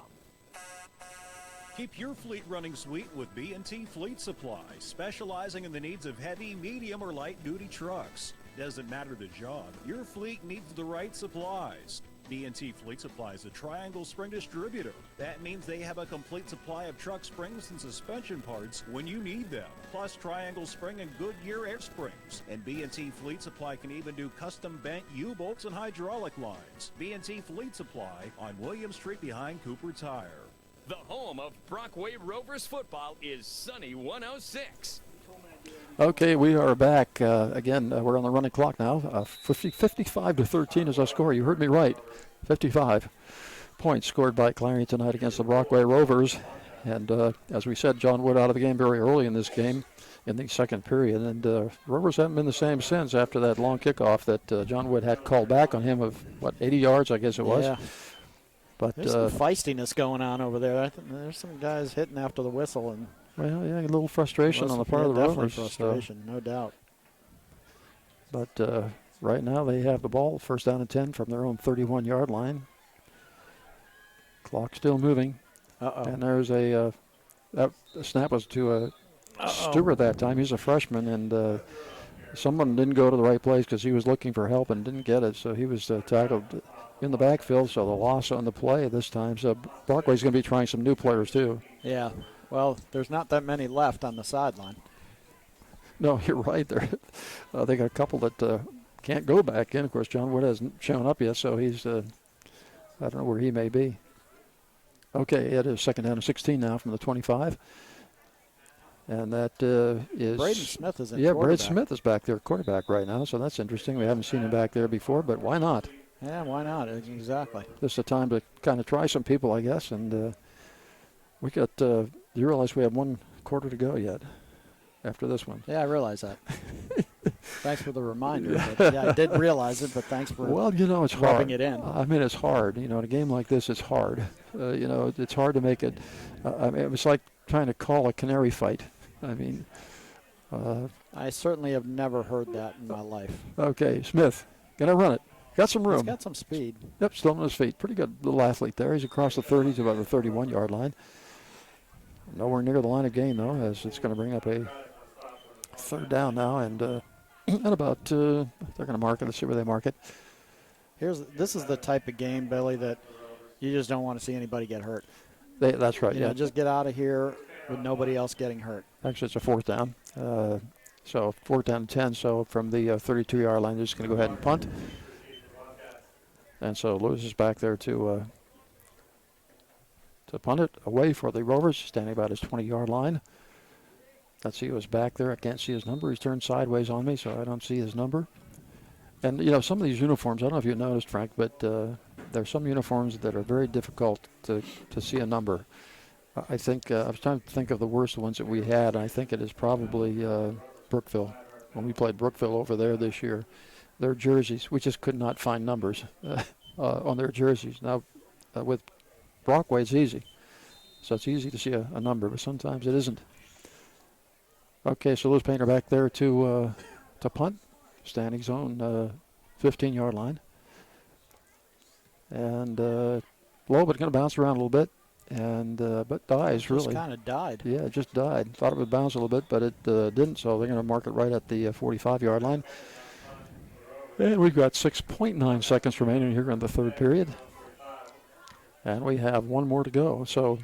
Keep your fleet running sweet with B&T Fleet Supply, specializing in the needs of heavy, medium, or light-duty trucks. Doesn't matter the job, your fleet needs the right supplies. B&T Fleet Supply is a Triangle Spring distributor. That means they have a complete supply of truck springs and suspension parts when you need them, plus Triangle Spring and Goodyear air springs. And B&T Fleet Supply can even do custom bent U-bolts and hydraulic lines. B&T Fleet Supply on William Street behind Cooper Tire. The home of Brockway Rovers football is Sunny 106. Okay, we are back. Again, we're on the running clock now. 55-13 is our score. You heard me right. 55 points scored by Clarion tonight against the Brockway Rovers. And as we said, John Wood out of the game very early in this game in the second period. And Rovers haven't been the same since after that long kickoff that John Wood had called back on him of, 80 yards, I guess it was. Yeah. But there's some feistiness going on over there. There's some guys hitting after the whistle, and well, yeah, a little frustration on the part of the definitely Rovers. Frustration, no doubt. But right now they have the ball, first down and 10 from their own 31-yard line. Clock still moving. And there's a that snap was to Stewart that time. He's a freshman, and someone didn't go to the right place because he was looking for help and didn't get it, so he was tackled in the backfield, so the loss on the play this time. So Brockway's going to be trying some new players too. Yeah, well, there's not that many left on the sideline. No, you're right. They got a couple that can't go back in. Of course, John Wood hasn't shown up yet, so he's I don't know where he may be. Okay, it is second down and 16 now from the 25. And that is... Braden Smith is in Yeah, quarterback. Braden Smith is back there, quarterback right now, so that's interesting. We haven't seen him back there before, but why not? Yeah, why not? Exactly. Just a time to kind of try some people, I guess. And we got, you realize we have one quarter to go yet after this one. Yeah, I realize that. Thanks for the reminder. But, yeah, I did realize it, but thanks for it's rubbing hard. it in. I mean, it's hard. In a game like this, it's hard. It's hard to make it. It was like trying to call a canary fight. I certainly have never heard that in my life. Okay, Smith, gonna run it. Got some room. He's got some speed. Yep, still on his feet. Pretty good little athlete there. He's across the 30 to about the 31-yard line. Nowhere near the line of gain, though, as it's going to bring up a third down now. And at about, they're going to mark it. Let's see where they mark it. This is the type of game, Billy, that you just don't want to see anybody get hurt. That's right, yeah. Just get out of here with nobody else getting hurt. Actually, it's a fourth down. So fourth down and 10. So from the 32-yard line, they're just going to go ahead and punt. And so Lewis is back there to punt it away for the Rovers, standing about his 20-yard line. Let's see who's back there. I can't see his number. He's turned sideways on me, so I don't see his number. And, some of these uniforms, I don't know if you noticed, Frank, but there are some uniforms that are very difficult to see a number. I think I was trying to think of the worst ones that we had. I think it is probably Brookville. When we played Brookville over there this year, their jerseys. We just could not find numbers on their jerseys. Now, with Brockway, it's easy. So it's easy to see a number, but sometimes it isn't. Okay, so Lewis Painter back there to punt. Standing zone, 15-yard line. And low, but going to bounce around a little bit. And but dies, really. Just kind of died. Yeah, it just died. Thought it would bounce a little bit, but it didn't, so they're going to mark it right at the 45-yard line. And we've got 6.9 seconds remaining here in the third period. And we have one more to go. So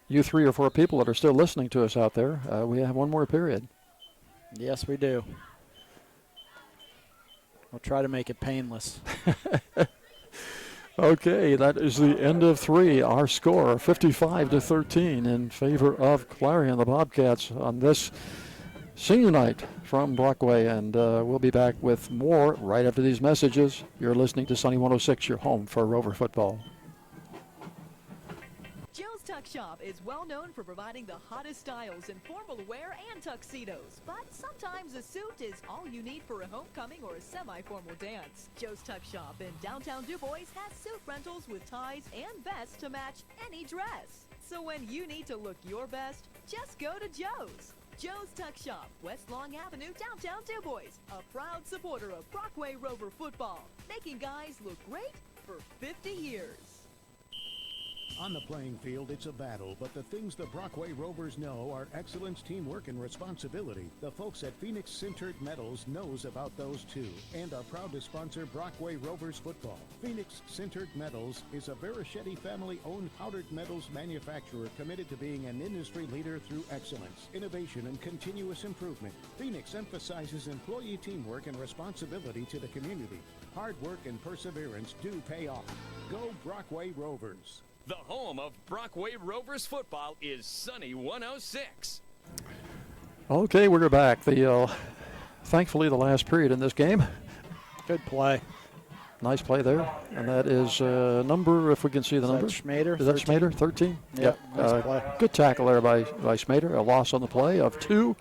you 3 or 4 people that are still listening to us out there, we have one more period. Yes, we do. We'll try to make it painless. Okay, that is the end of 3. Our score, 55-13 in favor of Clarion, the Bobcats, on this senior night from Brockway. And we'll be back with more right after these messages. You're listening to Sunny 106, your home for Rover football. Joe's Tuck Shop is well known for providing the hottest styles in formal wear and tuxedos, but sometimes a suit is all you need for a homecoming or a semi-formal dance. Joe's Tuck Shop in downtown Du Bois has suit rentals with ties and vests to match any dress. So when you need to look your best, just go to Joe's. Joe's Tuck Shop, West Long Avenue, downtown Du Bois, a proud supporter of Brockway Rover football, making guys look great for 50 years. On the playing field, it's a battle, but the things the Brockway Rovers know are excellence, teamwork, and responsibility. The folks at Phoenix Sintered Metals knows about those too, and are proud to sponsor Brockway Rovers football. Phoenix Sintered Metals is a Verichetti family-owned powdered metals manufacturer committed to being an industry leader through excellence, innovation, and continuous improvement. Phoenix emphasizes employee teamwork and responsibility to the community. Hard work and perseverance do pay off. Go Brockway Rovers. The home of Brockway Rovers football is Sunny 106. Okay, we're back. Thankfully, the last period in this game. Good play. Nice play there. And that is number, if we can see the number. Schmader? Is that Schmader? 13? Yeah. Nice play. Good tackle there by Schmader. A loss on the play of 2,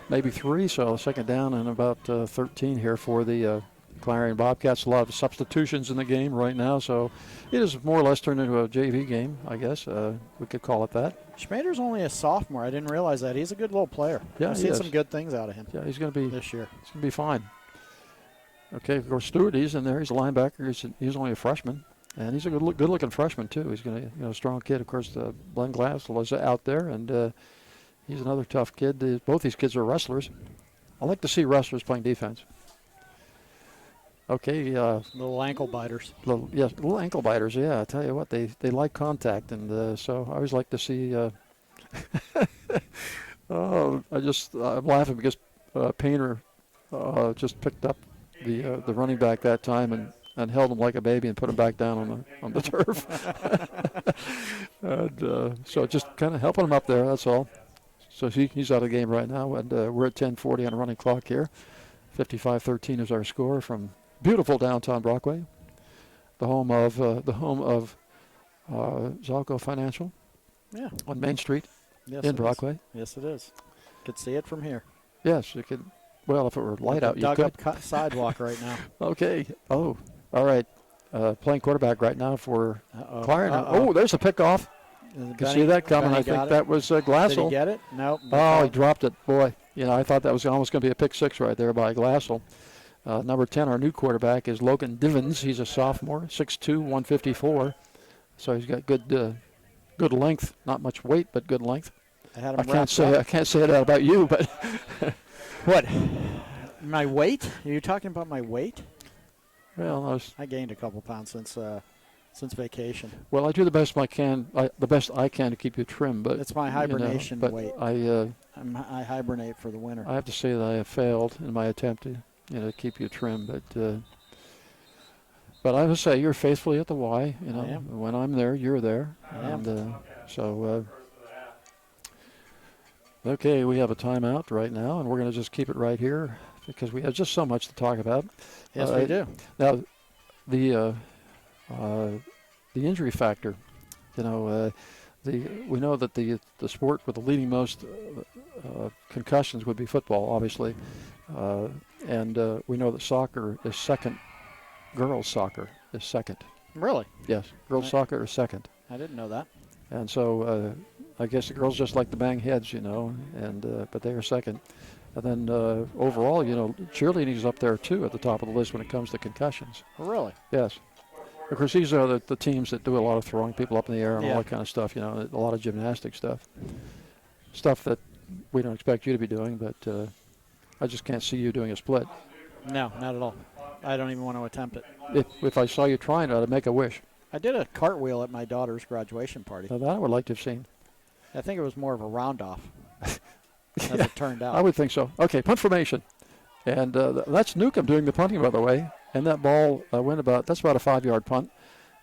maybe 3. So second down and about 13 here for the Clarion Bobcats. A lot of substitutions in the game right now, so it is more or less turned into a JV game, I guess. We could call it that. Schmader's only a sophomore. I didn't realize that. He's a good little player. Yeah, I've seen some good things out of him. Yeah, he's going to be this year. He's going to be fine. Okay, of course, Stewart, he's in there. He's a linebacker. He's only a freshman, and he's a good-looking freshman too. He's going to, strong kid. Of course, Glenn Glass was out there, and he's another tough kid. Both these kids are wrestlers. I like to see wrestlers playing defense. Okay, little ankle biters. Little ankle biters. Yeah, I tell you what, they like contact, and so I always like to see. I'm laughing because Painter just picked up the running back that time and held him like a baby and put him back down on the turf. And so just kind of helping him up there. That's all. So he's out of the game right now, and we're at 10:40 on a running clock here. 55-13 is our score from beautiful downtown Brockway, the home of Zalco Financial. Yeah. On Main Street, yes, in Brockway. Yes, it is. Could see it from here. Yes, you could. Well, if it were light out, you could. Sidewalk right now. Okay. Oh, all right. Playing quarterback right now for Clarion. Oh, there's a pickoff. You can see that coming. I think that was Glassel. Did he get it? Nope. Oh, he dropped it. Boy, I thought that was almost going to be a pick six right there by Glassel. Number 10, our new quarterback, is Logan Divins. He's a sophomore, 6'2", 154. So he's got good length. Not much weight, but good length. I can't say that about you, but what? My weight? Are you talking about my weight? Well, I gained a couple pounds since vacation. Well, I do the best I can. The best I can to keep you trim, but it's my hibernation weight. I hibernate for the winter. I have to say that I have failed in my attempt to keep you trim, but I would say you're faithfully at the Y. I am. When I'm there, you're there. I am. And okay, we have a timeout right now, and we're going to just keep it right here because we have just so much to talk about. Yes, we do. Now, the injury factor, we know that the sport with the leading most concussions would be football, obviously, and we know that soccer is second. Girls soccer is second. Really? Yes, girls soccer is second. I didn't know that. And so I guess the girls just like to bang heads, and but they are second. And then overall, cheerleading is up there too at the top of the list when it comes to concussions. Really? Yes. Of course, these are the teams that do a lot of throwing people up in the air and all Yeah. that kind of stuff, a lot of gymnastic stuff. Stuff that we don't expect you to be doing, but I just can't see you doing a split. No, not at all. I don't even want to attempt it. If I saw you trying it, I'd make a wish. I did a cartwheel at my daughter's graduation party. Now, that I would like to have seen. I think it was more of a round off, as it turned out. I would think so. Okay, punt formation. And that's Newcomb doing the punting, by the way. And that ball that's about a 5-yard punt.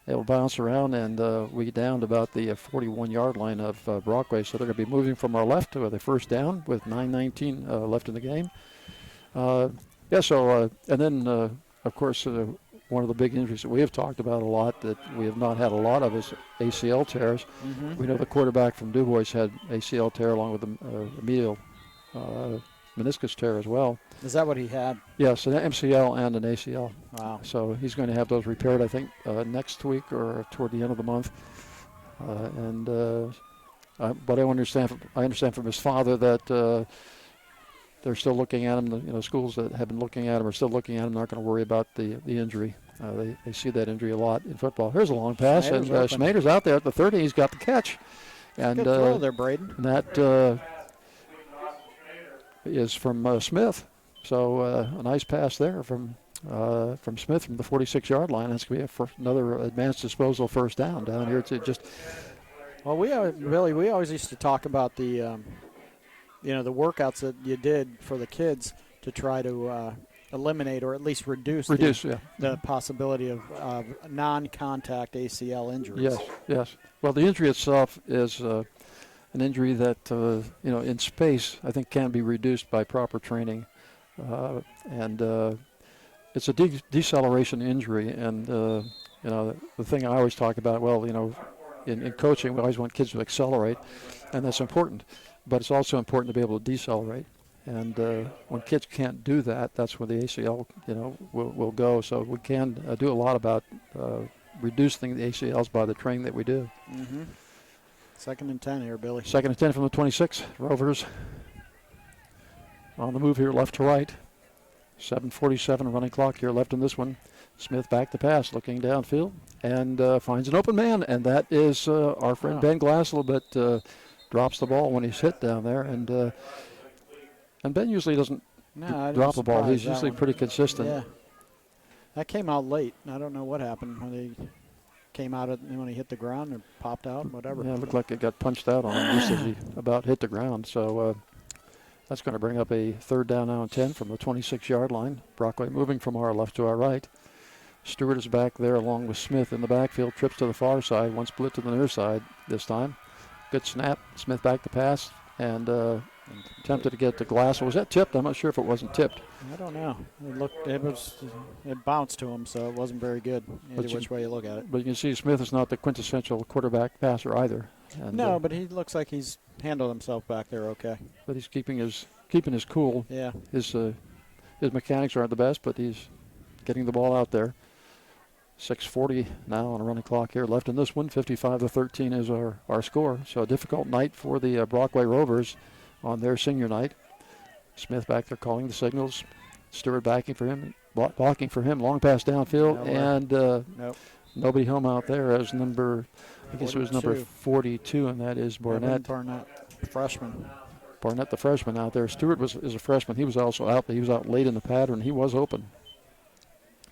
It will bounce around, and we get down to about the 41-yard line of Brockway. So they're going to be moving from our left to the first down with 9:19 left in the game. And then, of course, one of the big injuries that we have talked about a lot that we have not had a lot of is ACL tears. Mhm. We know the quarterback from Du Bois had ACL tear along with the medial meniscus tear as well. Is that what he had? Yes, an MCL and an ACL. Wow. So he's going to have those repaired, I think, next week or toward the end of the month. But I understand from his father that they're still looking at him. Schools that have been looking at him are still looking at him. Not going to worry about the injury. They see that injury a lot in football. Here's a long pass, and Schmader's out there at the 30. He's got the catch. And good throw there, Braden. That is from Smith. So a nice pass there from Smith from the 46-yard line. That's going to be another advanced disposal first down here. To just. Well, we always used to talk about the the workouts that you did for the kids to try to eliminate or at least reduce the possibility of non-contact ACL injuries. Yes. Well, the injury itself is an injury that in space I think can be reduced by proper training, and it's a deceleration injury. And the thing I always talk about, in coaching we always want kids to accelerate, and that's important. But it's also important to be able to decelerate. And when kids can't do that, that's where the ACL, will go. So we can do a lot about reducing the ACLs by the training that we do. Mm-hmm. 2nd and 10 here, Billy. 2nd and 10 from the 26. Rovers on the move here, left to right. 7:47 running clock here left in this one. Smith back to pass, looking downfield, and finds an open man. And that is our friend Ben Glass a little bit. Drops the ball when he's hit down there, and Ben usually doesn't drop the ball. He's usually pretty consistent. Yeah, that came out late. I don't know what happened when he came out when he hit the ground or popped out, whatever. Yeah, it looked like it got punched out on him just as he about hit the ground. So that's going to bring up a 3rd down now and 10 from the 26-yard line. Brockway moving from our left to our right. Stewart is back there along with Smith in the backfield. Trips to the far side. One split to the near side this time. Good snap. Smith back to pass and attempted to get to Glass. Was that tipped? I'm not sure if it wasn't tipped. I don't know. It bounced to him, so it wasn't very good. Either which way you look at it. But you can see Smith is not the quintessential quarterback passer either. And, no, but he looks like he's handled himself back there okay. But he's keeping his cool. Yeah. His mechanics aren't the best, but he's getting the ball out there. 6:40 now on a running clock here left in this one. 55-13 is our score. So a difficult night for the Brockway Rovers on their senior night. Smith back there calling the signals. Stewart blocking for him. Long pass downfield. And nobody home out there as number 42, and that is Barnett. Barnett, freshman. Barnett, the freshman out there. Stewart is a freshman. He was also out, but he was out late in the pattern. He was open.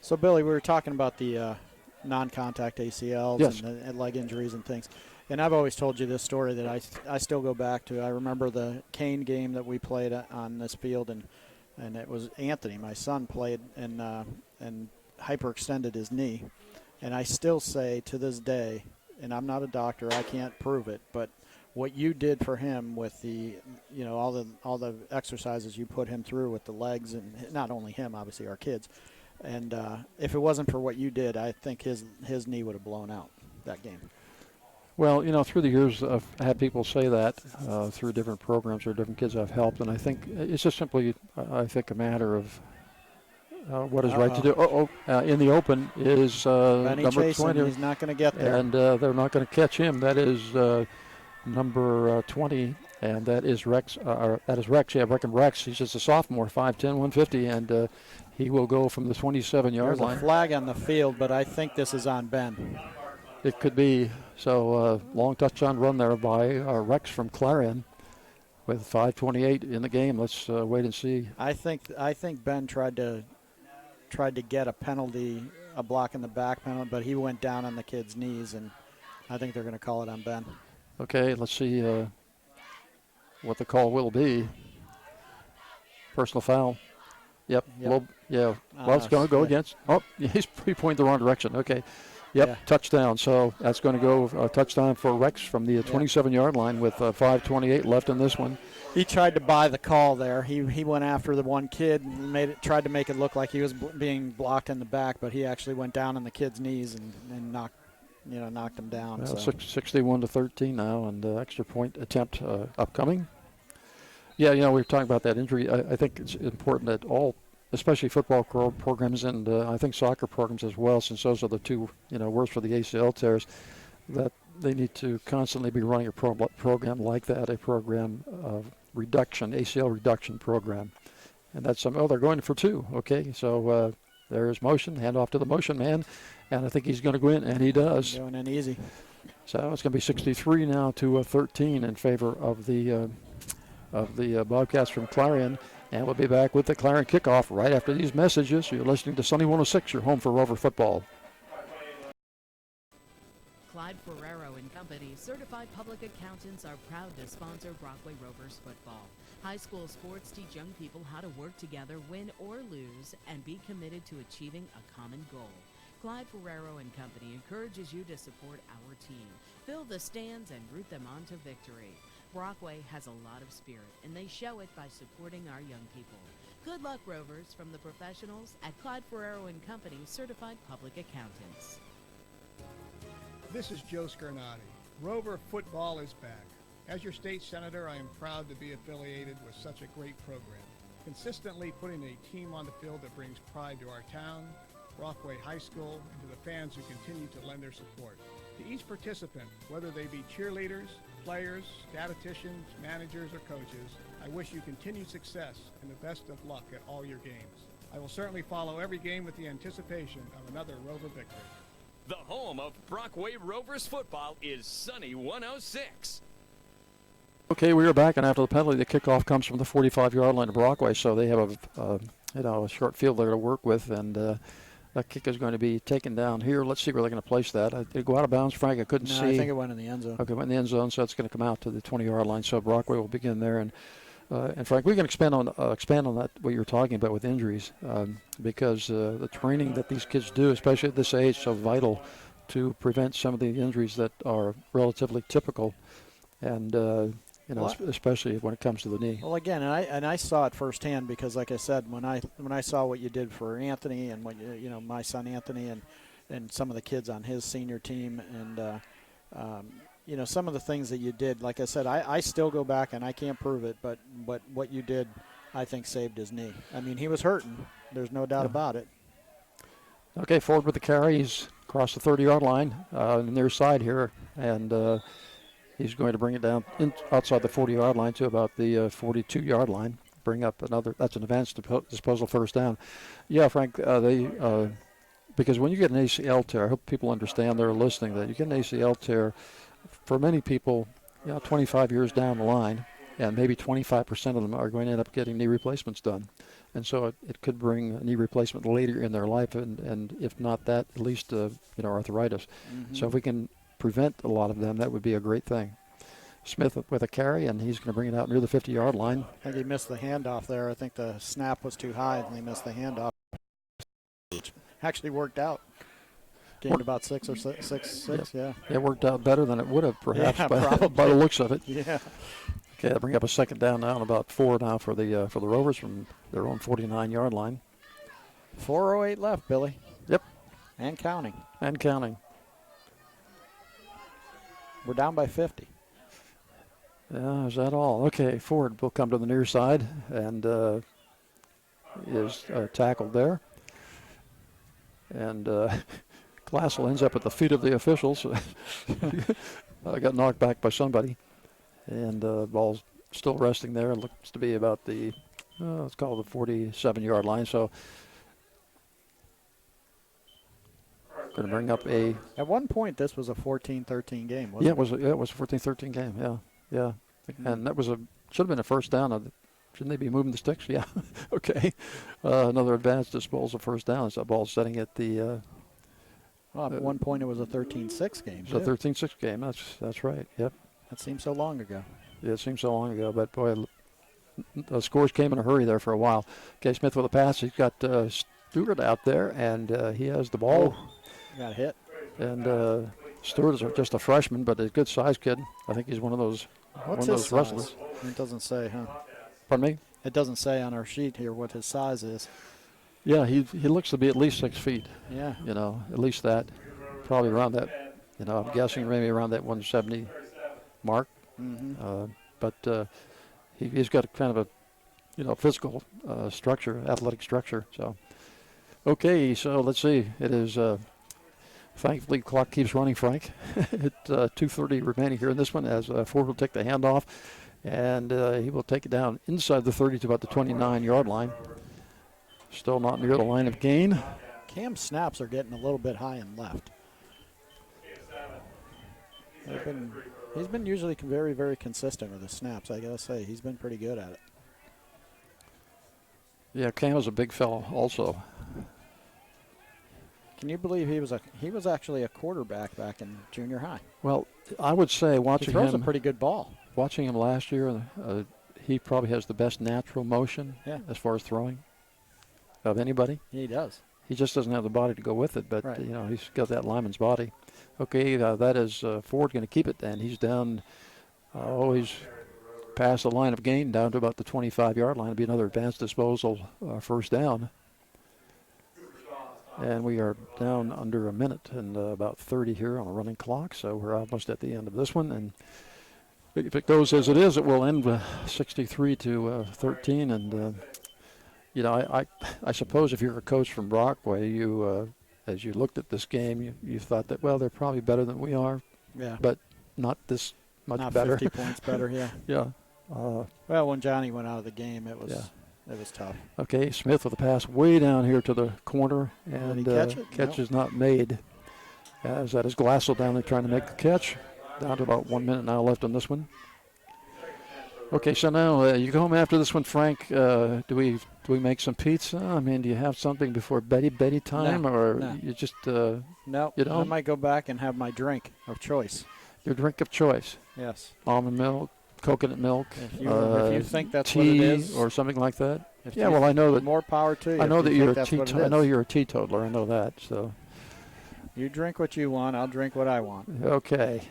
So, Billy, we were talking about the non-contact ACLs yes. and leg injuries and things. And I've always told you this story that I still go back to. I remember the Kane game that we played on this field, and it was Anthony, my son, played and hyperextended his knee. And I still say to this day, and I'm not a doctor, I can't prove it, but what you did for him with the, all the exercises you put him through with the legs, and not only him, obviously our kids. And if it wasn't for what you did, I think his knee would have blown out that game. Well, through the years, I've had people say that through different programs or different kids I've helped, and I think it's just simply, I think, a matter of what is right to do. In the open is Benny number chasing, 20. he's not going to get there. And they're not going to catch him. That is number 20, and that is Rex. Yeah, Rex. He's just a sophomore, 5'10", 150, and he will go from the 27-yard line. There's a flag on the field, but I think this is on Ben. It could be. So long touchdown run there by Rex from Clarion with 5:28 in the game. Let's wait and see. I think Ben tried to get a penalty, a block in the back penalty, but he went down on the kid's knees, and I think they're going to call it on Ben. Okay, let's see what the call will be. Personal foul. Yep. Well, it's going to go against. Oh, he's pointing the wrong direction. Okay. Yep, yeah. Touchdown. So that's going to go a touchdown for Rex from the 27-yard line with 5:28 left in this one. He tried to buy the call there. He went after the one kid and tried to make it look like he was being blocked in the back, but he actually went down on the kid's knees and knocked him down. Well, so. 61-13 now, and extra point attempt upcoming. Yeah, we were talking about that injury. I think it's important that all, especially football programs and I think soccer programs as well, since those are the two worst for the ACL tears, that they need to constantly be running a program like that, a program of reduction, ACL reduction program. And that's they're going for two. Okay, so there's motion, hand off to the motion man, and I think he's going to go in, and he does. Going in easy. So it's going to be 63 now to 13 in favor of the Bobcats from Clarion. And we'll be back with the Clarion kickoff right after these messages. You're listening to Sunny 106, your home for Rover football. Clyde Ferrero and Company, certified public accountants, are proud to sponsor Brockway Rovers football. High school sports teach young people how to work together, win or lose, and be committed to achieving a common goal. Clyde Ferrero and Company encourages you to support our team. Fill the stands and root them on to victory. Brockway has a lot of spirit, and they show it by supporting our young people. Good luck, Rovers, from the professionals at Clyde Ferrero and Company, certified public accountants. This is Joe Scarnati. Rover football is back. As your state senator, I am proud to be affiliated with such a great program, consistently putting a team on the field that brings pride to our town, Brockway High School, and to the fans who continue to lend their support. To each participant, whether they be cheerleaders, players, statisticians, managers, or coaches, I wish you continued success and the best of luck at all your games. I will certainly follow every game with the anticipation of another Rover victory. The home of Brockway Rovers football is Sunny 106. Okay, we are back, and after the penalty, the kickoff comes from the 45-yard line of Brockway, so they have a short field there to work with, and that kick is going to be taken down here. Let's see where they're going to place that. Did it go out of bounds, Frank? I couldn't see. I think it went in the end zone. Okay, it went in the end zone, so it's going to come out to the 20-yard line. So Brockway will begin there, and Frank, we can expand on that what you're talking about with injuries, because the training that these kids do, especially at this age, is so vital to prevent some of the injuries that are relatively typical, and especially when it comes to the knee. Well, again, and I saw it firsthand because, like I said, when I saw what you did for Anthony and what my son Anthony and some of the kids on his senior team, and some of the things that you did, like I said, I still go back and I can't prove it, but what you did, I think, saved his knee. I mean, he was hurting. There's no doubt about it. Okay, forward with the carry. He's across the 30-yard line on the near side here, and he's going to bring it down outside the 40-yard line to about the 42-yard line. Bring up that's an advanced disposal first down. Yeah, Frank, because when you get an ACL tear, I hope people understand they're listening that you get an ACL tear, for many people, 25 years down the line, and maybe 25% of them are going to end up getting knee replacements done. And so it could bring a knee replacement later in their life, and if not that, at least arthritis. Mm-hmm. So if we can prevent a lot of them, that would be a great thing. Smith with a carry, and he's going to bring it out near the 50-yard line. I think he missed the handoff there. I think the snap was too high, and he missed the handoff. Actually worked out. Gained about 6 or 6, yeah. It worked out better than it would have, perhaps, yeah, by the looks of it. Yeah. Okay, they'll bring up a second down now, and about 4 now for the Rovers from their own 49-yard line. 4:08 left, Billy. Yep. And counting. And counting. We're down by 50. Yeah, is that all? Okay, Ford will come to the near side and is tackled there. And Glassell ends up at the feet of the officials. Got knocked back by somebody. And ball's still resting there. It looks to be about the, let's call it the 47-yard line. So going to bring up a... At one point, this was a 14-13 game, wasn't Yeah, it? it was a 14-13 game, yeah. And that should have been a first down. Shouldn't they be moving the sticks? Yeah, okay. Another advanced disposal first down. So that ball's setting at the... Well, at one point, it was a 13-6 game. It was a 13-6 game, that's right, yep. That seems so long ago. Yeah, it seems so long ago, but boy, the scores came in a hurry there for a while. Okay, Smith with a pass. He's got Stewart out there, and he has the ball. Got hit. And Stewart is just a freshman, but a good size kid. I think he's one of those wrestlers. It doesn't say, huh? Pardon me? It doesn't say on our sheet here what his size is. Yeah, he looks to be at least 6 feet. Yeah. At least that. Probably around that. I'm guessing maybe around that 170 mark. Mm-hmm. But he's got a kind of a, physical structure, athletic structure. So, okay, so let's see. It is, thankfully, clock keeps running, Frank. At 2:30 remaining here in this one as Ford will take the handoff. And he will take it down inside the 30 to about the 29-yard line. Still not near the line of gain. Cam's snaps are getting a little bit high and left. He's been usually very, very consistent with his snaps. I gotta say, he's been pretty good at it. Yeah, Cam is a big fellow also. Can you believe he was actually a quarterback back in junior high? Well, I would say watching him. He throws a pretty good ball. Watching him last year, he probably has the best natural motion as far as throwing of anybody. He does. He just doesn't have the body to go with it, but right. He's got that lineman's body. Okay, that is Ford going to keep it, and he's down. He's past the line of gain, down to about the 25-yard line. It'll be another advanced disposal, first down. And we are down under a minute and about 30 here on a running clock, so we're almost at the end of this one. And if it goes as it is, it will end 63 to 13. And I suppose if you're a coach from Brockway, you as you looked at this game, you thought that, well, they're probably better than we are. Yeah. But not this much not better. 50 points better, yeah. Yeah. Well, when Johnny went out of the game, it was tough. Okay, Smith with a pass way down here to the corner, and catch is not made. As that is Glassell down there trying to make the catch. Down to about 1 minute now left on this one. Okay, so now you go home after this one, Frank. Do we make some pizza? I mean, do you have something before Betty time, or you just no? I might go back and have my drink of choice. Your drink of choice? Yes. Almond milk, coconut milk. If you think that's tea what it is, or something like that. Yeah, well, I know that. More power to you. I know that you're I know you're a teetotaler. I know that. So. You drink what you want. I'll drink what I want. Okay.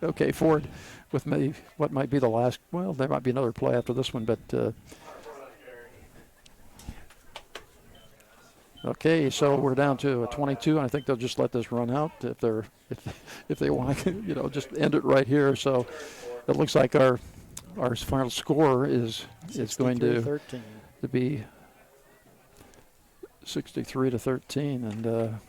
Okay, Ford with me. What might be the last? Well, there might be another play after this one, but okay. So we're down to a 22, and I think they'll just let this run out if they want to, just end it right here. So it looks like our final score is going to be 63 to 13, and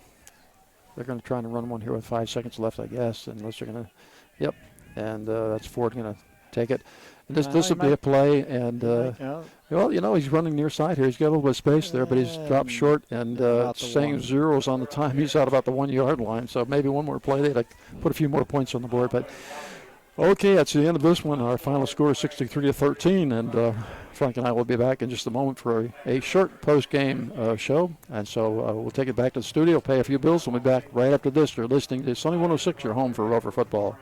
they're going to try and run one here with 5 seconds left, I guess, unless they're going to. Yep, and that's Ford going to take it. And this will be a play, and well, he's running near side here. He's got a little bit of space there, but he's dropped short, and saying zeros on the time. He's out about the 1 yard line, so maybe one more play. They'd put a few more points on the board, but okay, that's the end of this one. Our final score is 63 to 13, and Frank and I will be back in just a moment for a short post-game show. And so we'll take it back to the studio, pay a few bills, and we'll be back right after this. You're listening to Sunny 106, your home for Rover football.